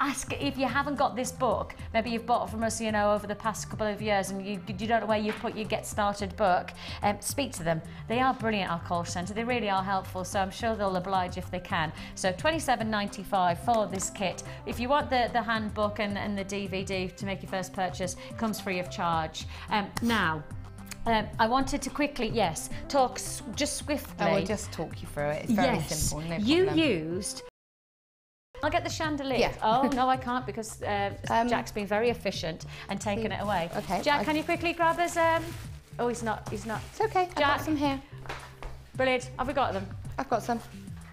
ask if you haven't got this book. Maybe you've bought from us, you know, over the past couple of years, and you don't know where you put your Get Started book. Speak to them. They are brilliant, our call centre. They really are helpful, so I'm sure they'll oblige if they can. So £27.95 for this kit. If you want the handbook and the DVD to make your first purchase, it comes free of charge. Now, I wanted to quickly, talk just swiftly. I will just talk you through it. It's very simple. No you used. I'll get the chandelier. Yeah. Oh, no, I can't, because Jack's been very efficient and taken it away. Okay. Jack, can you quickly grab us? Oh, he's not. It's okay. Jack. I've got some here. Brilliant. Have we got them? I've got some.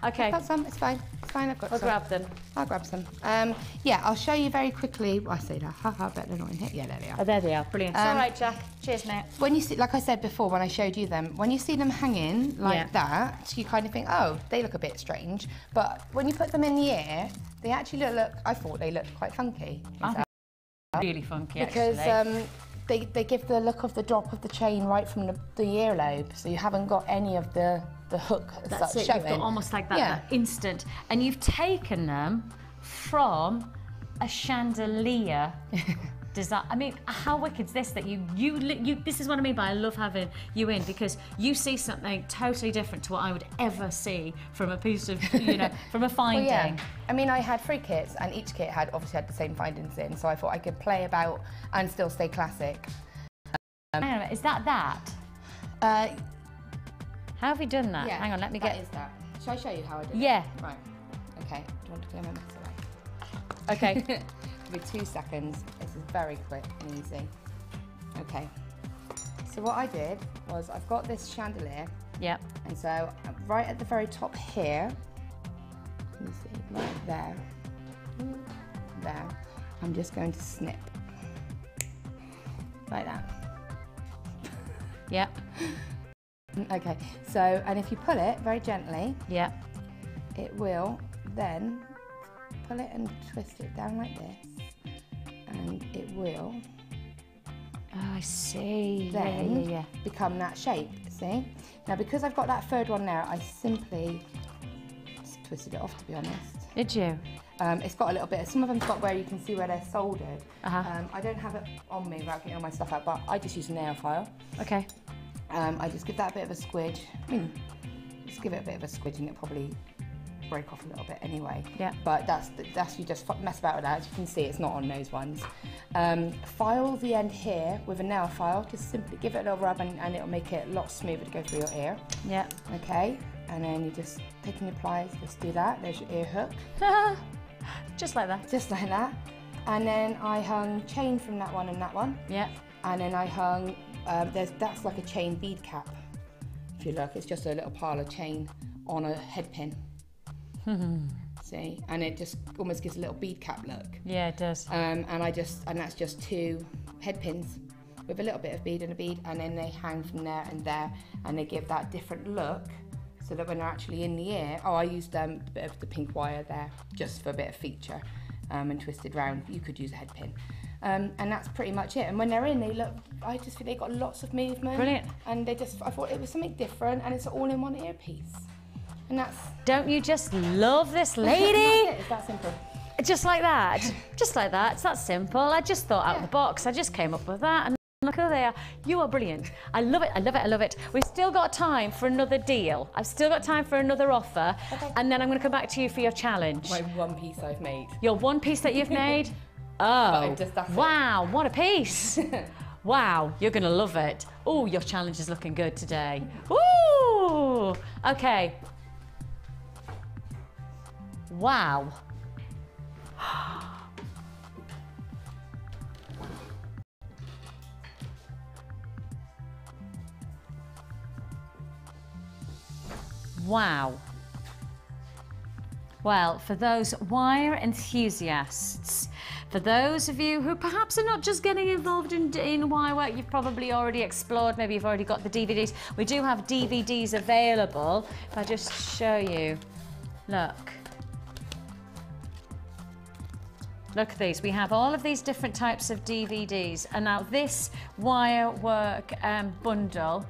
Okay. I've got some. It's fine. It's fine. I've got some. We'll grab them. I'll grab some. I'll show you very quickly. I say that. I bet they're not in here. Yeah, there they are. Oh, there they are. Brilliant. All right, Jack. Cheers, mate. When you see, like I said before, when I showed you them, when you see them hanging like that, you kind of think, oh, they look a bit strange. But when you put them in the air, they actually look. I thought they looked quite funky. Really funky, because they give the look of the drop of the chain right from the earlobe, so you haven't got any of the hook as That's such it. showing. You've got almost like that instant, and you've taken them from a chandelier design. I mean, how wicked is this that you this is what I mean by I love having you in, because you see something totally different to what I would ever see from a piece of, you know, from a finding. Well, yeah. I mean, I had 3 kits and each kit had obviously had the same findings in, so I thought I could play about and still stay classic. Anyway, is that? How have you done that? Yeah, Hang on, let me get... That is that. Shall I show you how I did Yeah. it? Right. Okay. Do you want to clear my mess away? Okay. Give me 2 seconds. This is very quick and easy. Okay. So what I did was I've got this chandelier. Yep. And so right at the very top here, you see, right there, I'm just going to snip. Like that. Yep. Okay, so, and if you pull it very gently, yeah, it will then pull it and twist it down like this, and it will. Oh, I see. Then become that shape. See? Now, because I've got that 3rd one there, I simply just twisted it off. To be honest. Did you? It's got a little bit. Some of them's got where you can see where they're soldered. Uh-huh. I don't have it on me without getting all my stuff out, but I just use a nail file. Okay. I just give that a bit of a squidge. I mean, just give it a bit of a squidge and it'll probably break off a little bit anyway. Yeah. But that's you just mess about with that. As you can see, it's not on those ones. File the end here with a nail file. Just simply give it a little rub and it'll make it a lot smoother to go through your ear. Yeah. Okay. And then you just taking your pliers, just do that. There's your ear hook. Just like that. Just like that. And then I hung chain from that one and that one. Yeah. And then I hung, that's like a chain bead cap. If you look, it's just a little pile of chain on a head pin. See, and it just almost gives a little bead cap look. Yeah, it does. And that's just 2 head pins with a little bit of bead and a bead, and then they hang from there, and they give that different look. So that when they're actually in the ear, I used a bit of the pink wire there just for a bit of feature, and twisted round. You could use a head pin. And that's pretty much it. And when they're in, they look, I just think they got lots of movement. Brilliant. And I thought it was something different, and it's an all-in-one earpiece. And that's... Don't you just love this lady? It's that simple. Just like that. Just like that. It's that simple. I just thought out of the box. I just came up with that. And look who they are. You are brilliant. I love it. I love it. I love it. We've still got time for another deal. I've still got time for another offer. Okay. And then I'm going to come back to you for your challenge. My one piece I've made. Your one piece that you've made? Oh, wow, what a piece. Wow, you're going to love it. Oh, your challenge is looking good today. Ooh, okay. Wow. Wow. Well, for those wire enthusiasts, for those of you who perhaps are not just getting involved in wire work, you've probably already explored, maybe you've already got the DVDs. We do have DVDs available. If I just show you, look. Look at these. We have all of these different types of DVDs. And now this wire work bundle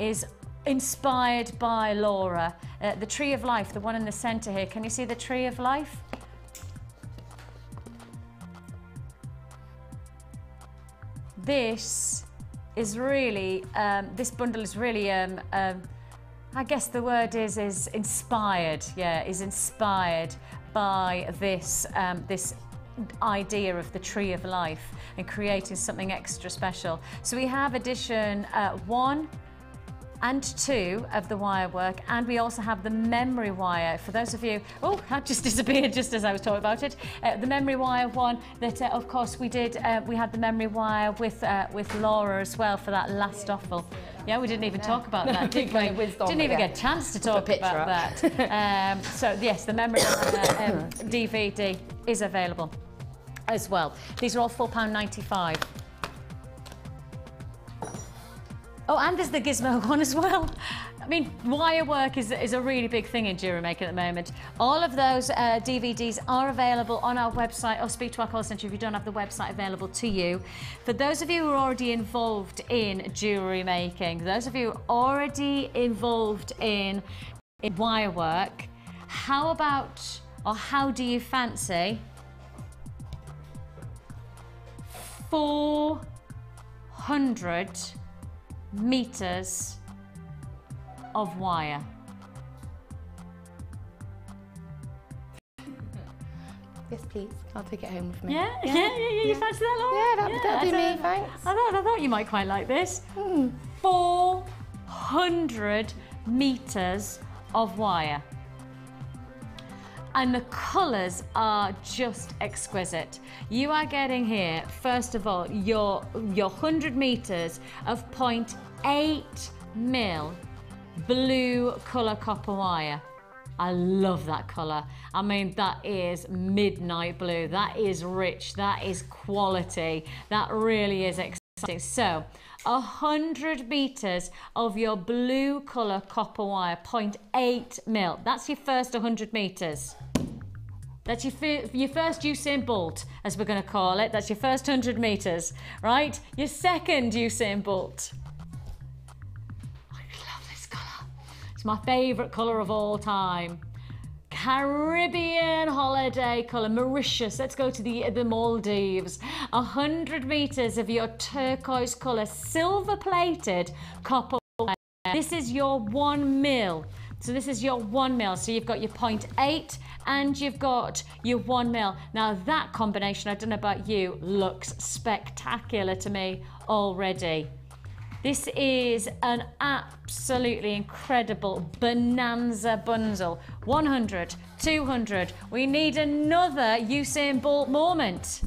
is inspired by Laura. The Tree of Life, the one in the centre here. Can you see the Tree of Life? This is really, this bundle is really, I guess the word is inspired. Yeah, is inspired by this, this idea of the Tree of Life and creating something extra special. So we have edition 1 and 2 of the wire work, and we also have the memory wire. For those of you, oh, that just disappeared just as I was talking about it. The memory wire one that, of course, we did. We had the memory wire with Laura as well for that last offal. Yeah, we didn't even talk about that, did we? Didn't even get a chance to talk about that. So yes, the memory wire DVD is available as well. These are all £4.95. Oh, and there's the Gizmo one as well. I mean, wire work is a really big thing in jewellery making at the moment. All of those DVDs are available on our website, or speak to our call centre if you don't have the website available to you. For those of you who are already involved in jewellery making, those of you already involved in wire work, how about, or how do you fancy 400 meters of wire. Yes, please. I'll take it home with me. Yeah. You fancy that, Laura? Yeah, that'll do me, thanks. I thought you might quite like this. 400 meters of wire. And the colours are just exquisite. You are getting here, first of all, your 100 meters of 0.8 mil blue colour copper wire. I love that colour. I mean, that is midnight blue. That is rich. That is quality. That really is exciting. So, 100 meters of your blue colour copper wire, 0.8 mil. That's your first 100 meters. That's your first Usain Bolt, as we're going to call it. That's your first 100 meters, right? Your second Usain Bolt. It's my favourite colour of all time. Caribbean holiday colour, Mauritius. Let's go to the Maldives. 100 meters of your turquoise colour, silver-plated copper wire. This is your 1 mil. So this is your 1 mil. So you've got your 0.8 and you've got your 1 mil. Now that combination, I don't know about you, looks spectacular to me already. This is an absolutely incredible bonanza bundle. 100, 200. We need another Usain Bolt moment.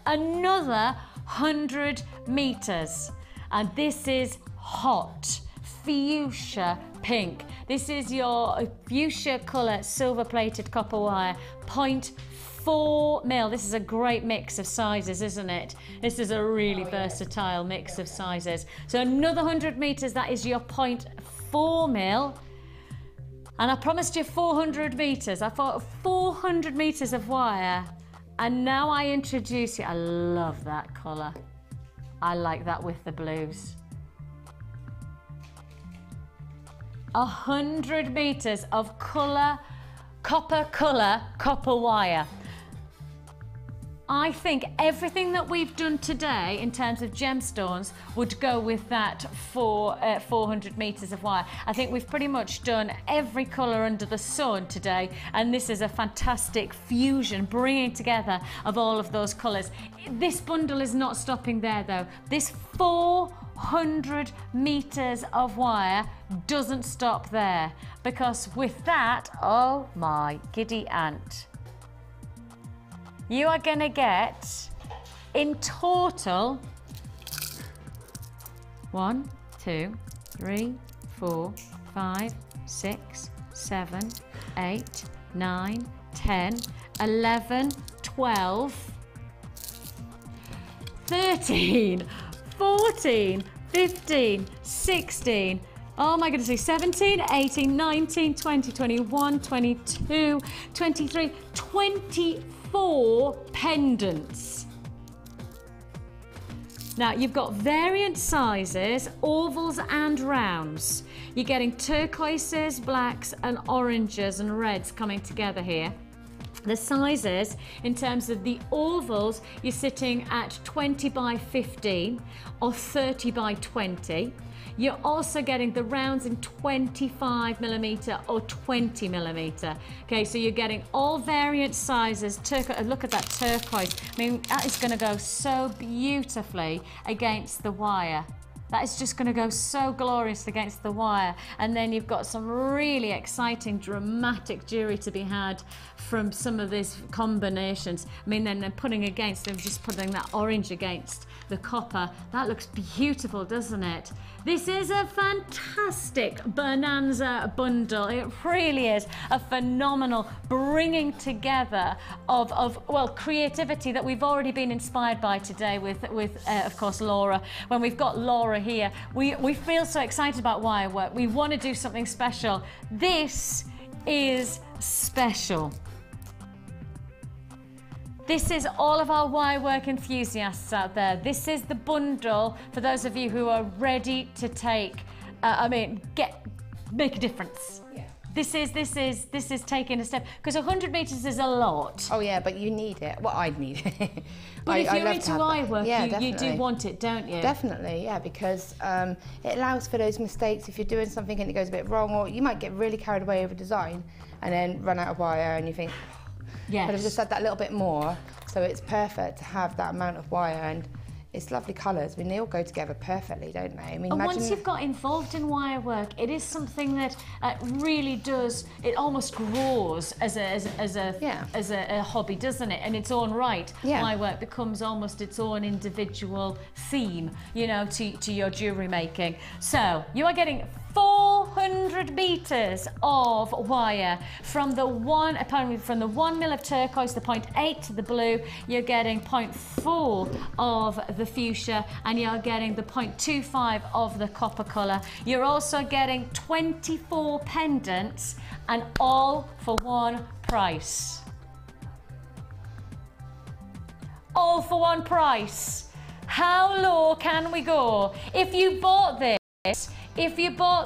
Another 100 meters. And this is hot fuchsia pink. This is your fuchsia colour silver-plated copper wire. 0.4 mil. This is a great mix of sizes, isn't it? This is a really versatile mix of sizes. So another 100 meters, that is your 0.4 mil. And I promised you 400 meters. I thought 400 meters of wire. And now I introduce you. I love that color. I like that with the blues. 100 meters of copper wire. I think everything that we've done today in terms of gemstones would go with that 400 meters of wire. I think we've pretty much done every colour under the sun today, and this is a fantastic fusion, bringing together of all of those colours. This bundle is not stopping there though. This 400 meters of wire doesn't stop there, because with that, oh my giddy aunt, you are going to get in total 1, 2, 3, 4, 5, 6, 7, 8, 9, 10, 11, 12, 13, 14, 15, 16, oh my goodness, 17, 18, 19, 20, 21, 22, 23, 24 pendants. Now you've got variant sizes, ovals and rounds. You're getting turquoises, blacks and oranges and reds coming together here. The sizes, in terms of the ovals, you're sitting at 20 by 15 or 30 by 20. You're also getting the rounds in 25mm or 20mm. Okay, so you're getting all variant sizes. Look at that turquoise. I mean, that is going to go so beautifully against the wire. That is just going to go so glorious against the wire. And then you've got some really exciting, dramatic jewellery to be had from some of these combinations. I mean, then putting against them, just putting that orange against the copper. That looks beautiful, doesn't it? This is a fantastic bonanza bundle. It really is a phenomenal bringing together of well, creativity that we've already been inspired by today with of course, Laura. When we've got Laura here, we feel so excited about wire work. We want to do something special. This is special. This is all of our wire work enthusiasts out there. This is the bundle for those of you who are ready to take, make a difference. Yeah. this is taking a step, because 100 metres is a lot. Oh yeah, but you need it. Well, I'd need it. But if you're into eye work, you do want it, don't you? Definitely, yeah, because it allows for those mistakes if you're doing something and it goes a bit wrong, or you might get really carried away over design and then run out of wire and you think, yes. But I've just had that little bit more, so it's perfect to have that amount of wire, and it's lovely colours. I mean, they all go together perfectly, don't they? I mean, and once you've got involved in wire work, it is something that really does. It almost grows as a hobby, doesn't it? In its own right, wire work becomes almost its own individual theme, you know, to your jewellery making. So you are getting 400 metres of wire from the 1 mil of turquoise, the 0.8 to the blue. You're getting 0.4 of the fuchsia, and you're getting the 0.25 of the copper colour. You're also getting 24 pendants, and all for one price. All for one price. How low can we go? If you bought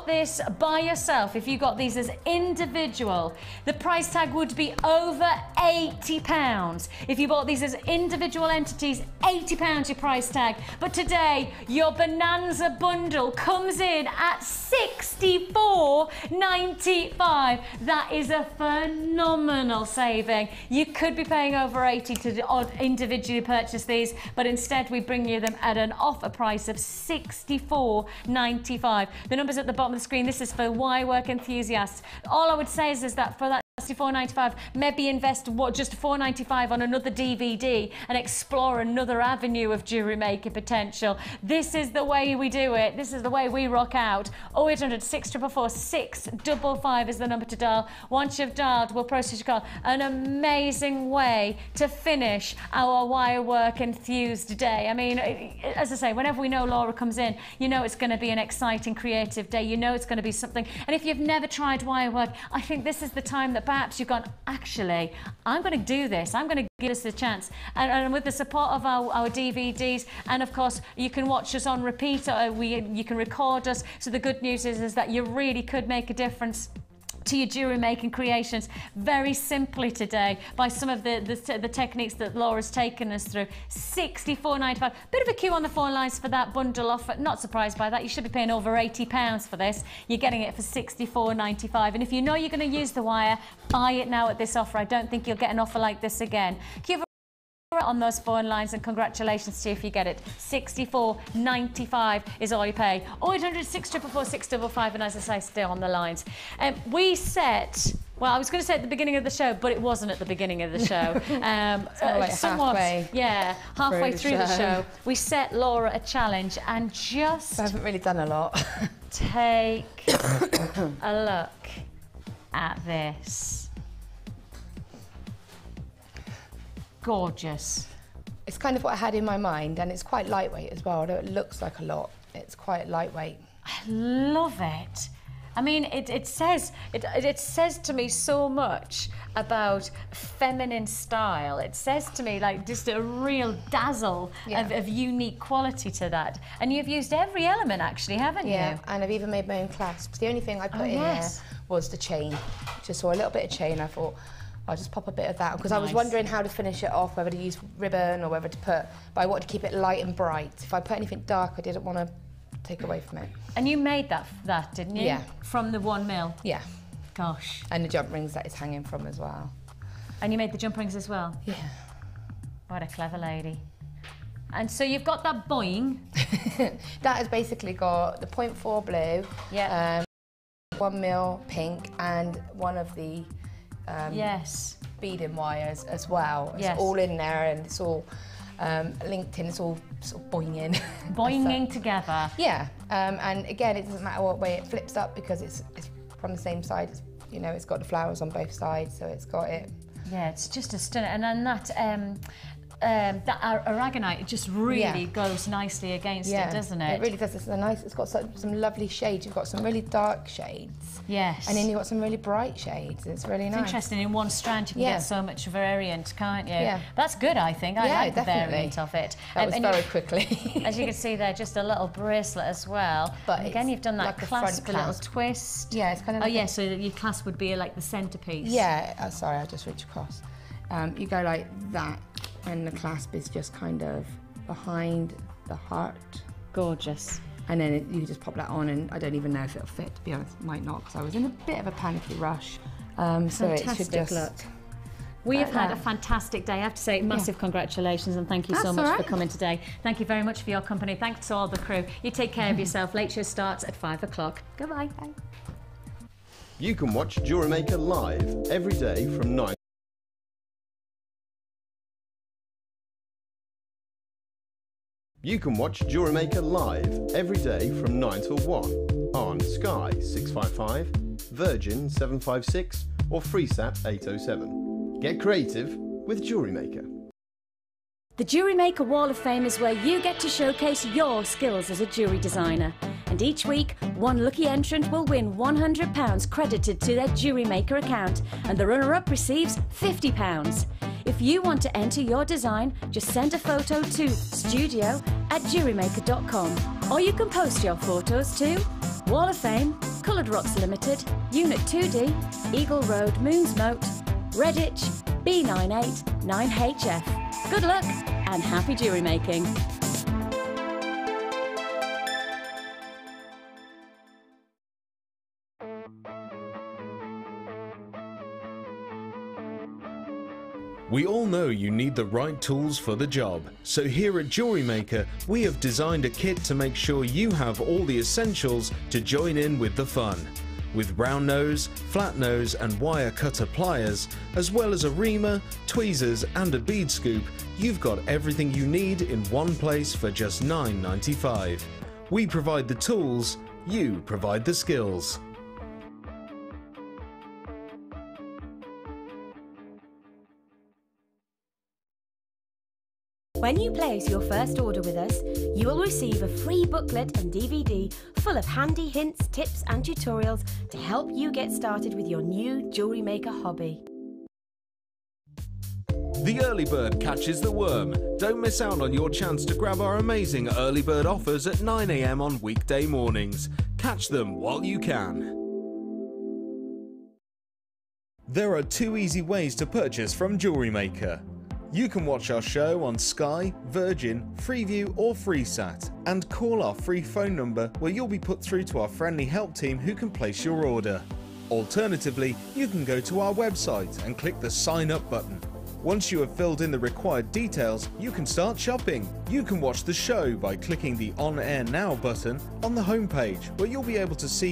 this by yourself, if you got these as individual, the price tag would be over £80. If you bought these as individual entities, £80 your price tag. But today, your Bonanza bundle comes in at $64.95. That is a phenomenal saving. You could be paying over £80 to individually purchase these, but instead we bring you them at an offer price of $64.95. The numbers at the bottom of the screen, this is for wire work enthusiasts. All I would say is that for that $64.95, maybe invest just $4.95 on another DVD and explore another avenue of jewellery making potential. This is the way we do it. This is the way we rock out. 0800 644 655 is the number to dial. Once you've dialed, we'll process your call. An amazing way to finish our wire work enthused day. I mean, as I say, whenever we know Laura comes in, you know it's going to be an exciting, creative day. You know it's going to be something. And if you've never tried wire work, I think this is the time that perhaps you've gone, actually, I'm going to do this. I'm going to give us a chance. And with the support of our DVDs, and of course, you can watch us on repeat. You can record us. So the good news is that you really could make a difference to your jewellery making creations very simply today by some of the techniques that Laura's taken us through. $64.95. Bit of a queue on the phone lines for that bundle offer. Not surprised by that. You should be paying over £80 for this. You're getting it for $64.95. And if you know you're going to use the wire, buy it now at this offer. I don't think you'll get an offer like this again. On those phone lines, and congratulations to you if you get it. $64.95 is all you pay. 0800 644 655, and as I say, stay on the lines. We set, well, I was going to say at the beginning of the show, but it wasn't at the beginning of the show. Like somewhat, halfway through the show, we set Laura a challenge, and just I haven't really done a lot. Take a look at this. Gorgeous. It's kind of what I had in my mind, and it's quite lightweight as well. Although it looks like a lot, it's quite lightweight. I love it. I mean, it says to me so much about feminine style. It says to me like just a real dazzle of unique quality to that. And you've used every element actually, haven't you? Yeah, and I've even made my own clasps. The only thing I put in there was the chain. Just saw a little bit of chain. I thought, I'll just pop a bit of that, because I was wondering how to finish it off, whether to use ribbon or whether to put, but I wanted to keep it light and bright. If I put anything dark, I didn't want to take away from it. And you made that, didn't you? Yeah. From the 1 mil? Yeah. Gosh. And the jump rings that it's hanging from as well. And you made the jump rings as well? Yeah. What a clever lady. And so you've got that boing. That has basically got the 0.4 blue, 1 mil pink, and one of the beading wires as well. It's all in there, and it's all linked in. It's all sort of boinging. Boinging together. Yeah, and again, it doesn't matter what way it flips up, because it's from the same side. It's, you know, it's got the flowers on both sides, so it's got it. Yeah, it's just a stunner. And then that that aragonite, it just really goes nicely against it, doesn't it? It really does. It's nice. It's got some lovely shades. You've got some really dark shades. Yes. And then you've got some really bright shades. It's really nice. It's interesting. In one strand, you can get so much variant, can't you? Yeah. That's good, I think. I like definitely. the variant of it. That was very quickly. As you can see there, just a little bracelet as well. But and again, you've done that like clasp, a little twist. Yeah, it's kind of like so your clasp would be like the centerpiece. Yeah, sorry, I just reached across. You go like that, and the clasp is just kind of behind the heart. Gorgeous. And then you just pop that on, and I don't even know if it'll fit, to be honest. Might not, because I was in a bit of a panicky rush. So it should just look. We have had a fantastic day. I have to say, massive congratulations, and thank you so much for coming today. Thank you very much for your company. Thanks to all the crew. You take care of yourself. Late show starts at 5 o'clock. Goodbye. Bye. You can watch Jewelry Maker live every day from 9. You can watch Jewelry Maker live every day from 9 till 1 on Sky 655, Virgin 756 or FreeSat 807. Get creative with Jewelry Maker. The Jewelry Maker Wall of Fame is where you get to showcase your skills as a jewellery designer. And each week, one lucky entrant will win £100 credited to their Jewelry Maker account, and the runner-up receives £50. If you want to enter your design, just send a photo to studio@jewelrymaker.com, or you can post your photos to Wall of Fame, Coloured Rocks Limited, Unit 2D, Eagle Road, Moonsmote, Redditch, B989HF. Good luck and happy jewellery making. We all know you need the right tools for the job, so here at Jewelry Maker we have designed a kit to make sure you have all the essentials to join in with the fun. With round nose, flat nose and wire cutter pliers, as well as a reamer, tweezers and a bead scoop, you've got everything you need in one place for just $9.95. We provide the tools, you provide the skills. When you place your first order with us, you will receive a free booklet and DVD full of handy hints, tips and tutorials to help you get started with your new jewellery maker hobby. The early bird catches the worm. Don't miss out on your chance to grab our amazing early bird offers at 9 AM on weekday mornings. Catch them while you can. There are 2 easy ways to purchase from Jewelry Maker. You can watch our show on Sky, Virgin, Freeview or FreeSat, and call our free phone number where you'll be put through to our friendly help team who can place your order. Alternatively, you can go to our website and click the sign up button. Once you have filled in the required details, you can start shopping. You can watch the show by clicking the On Air Now button on the homepage, where you'll be able to see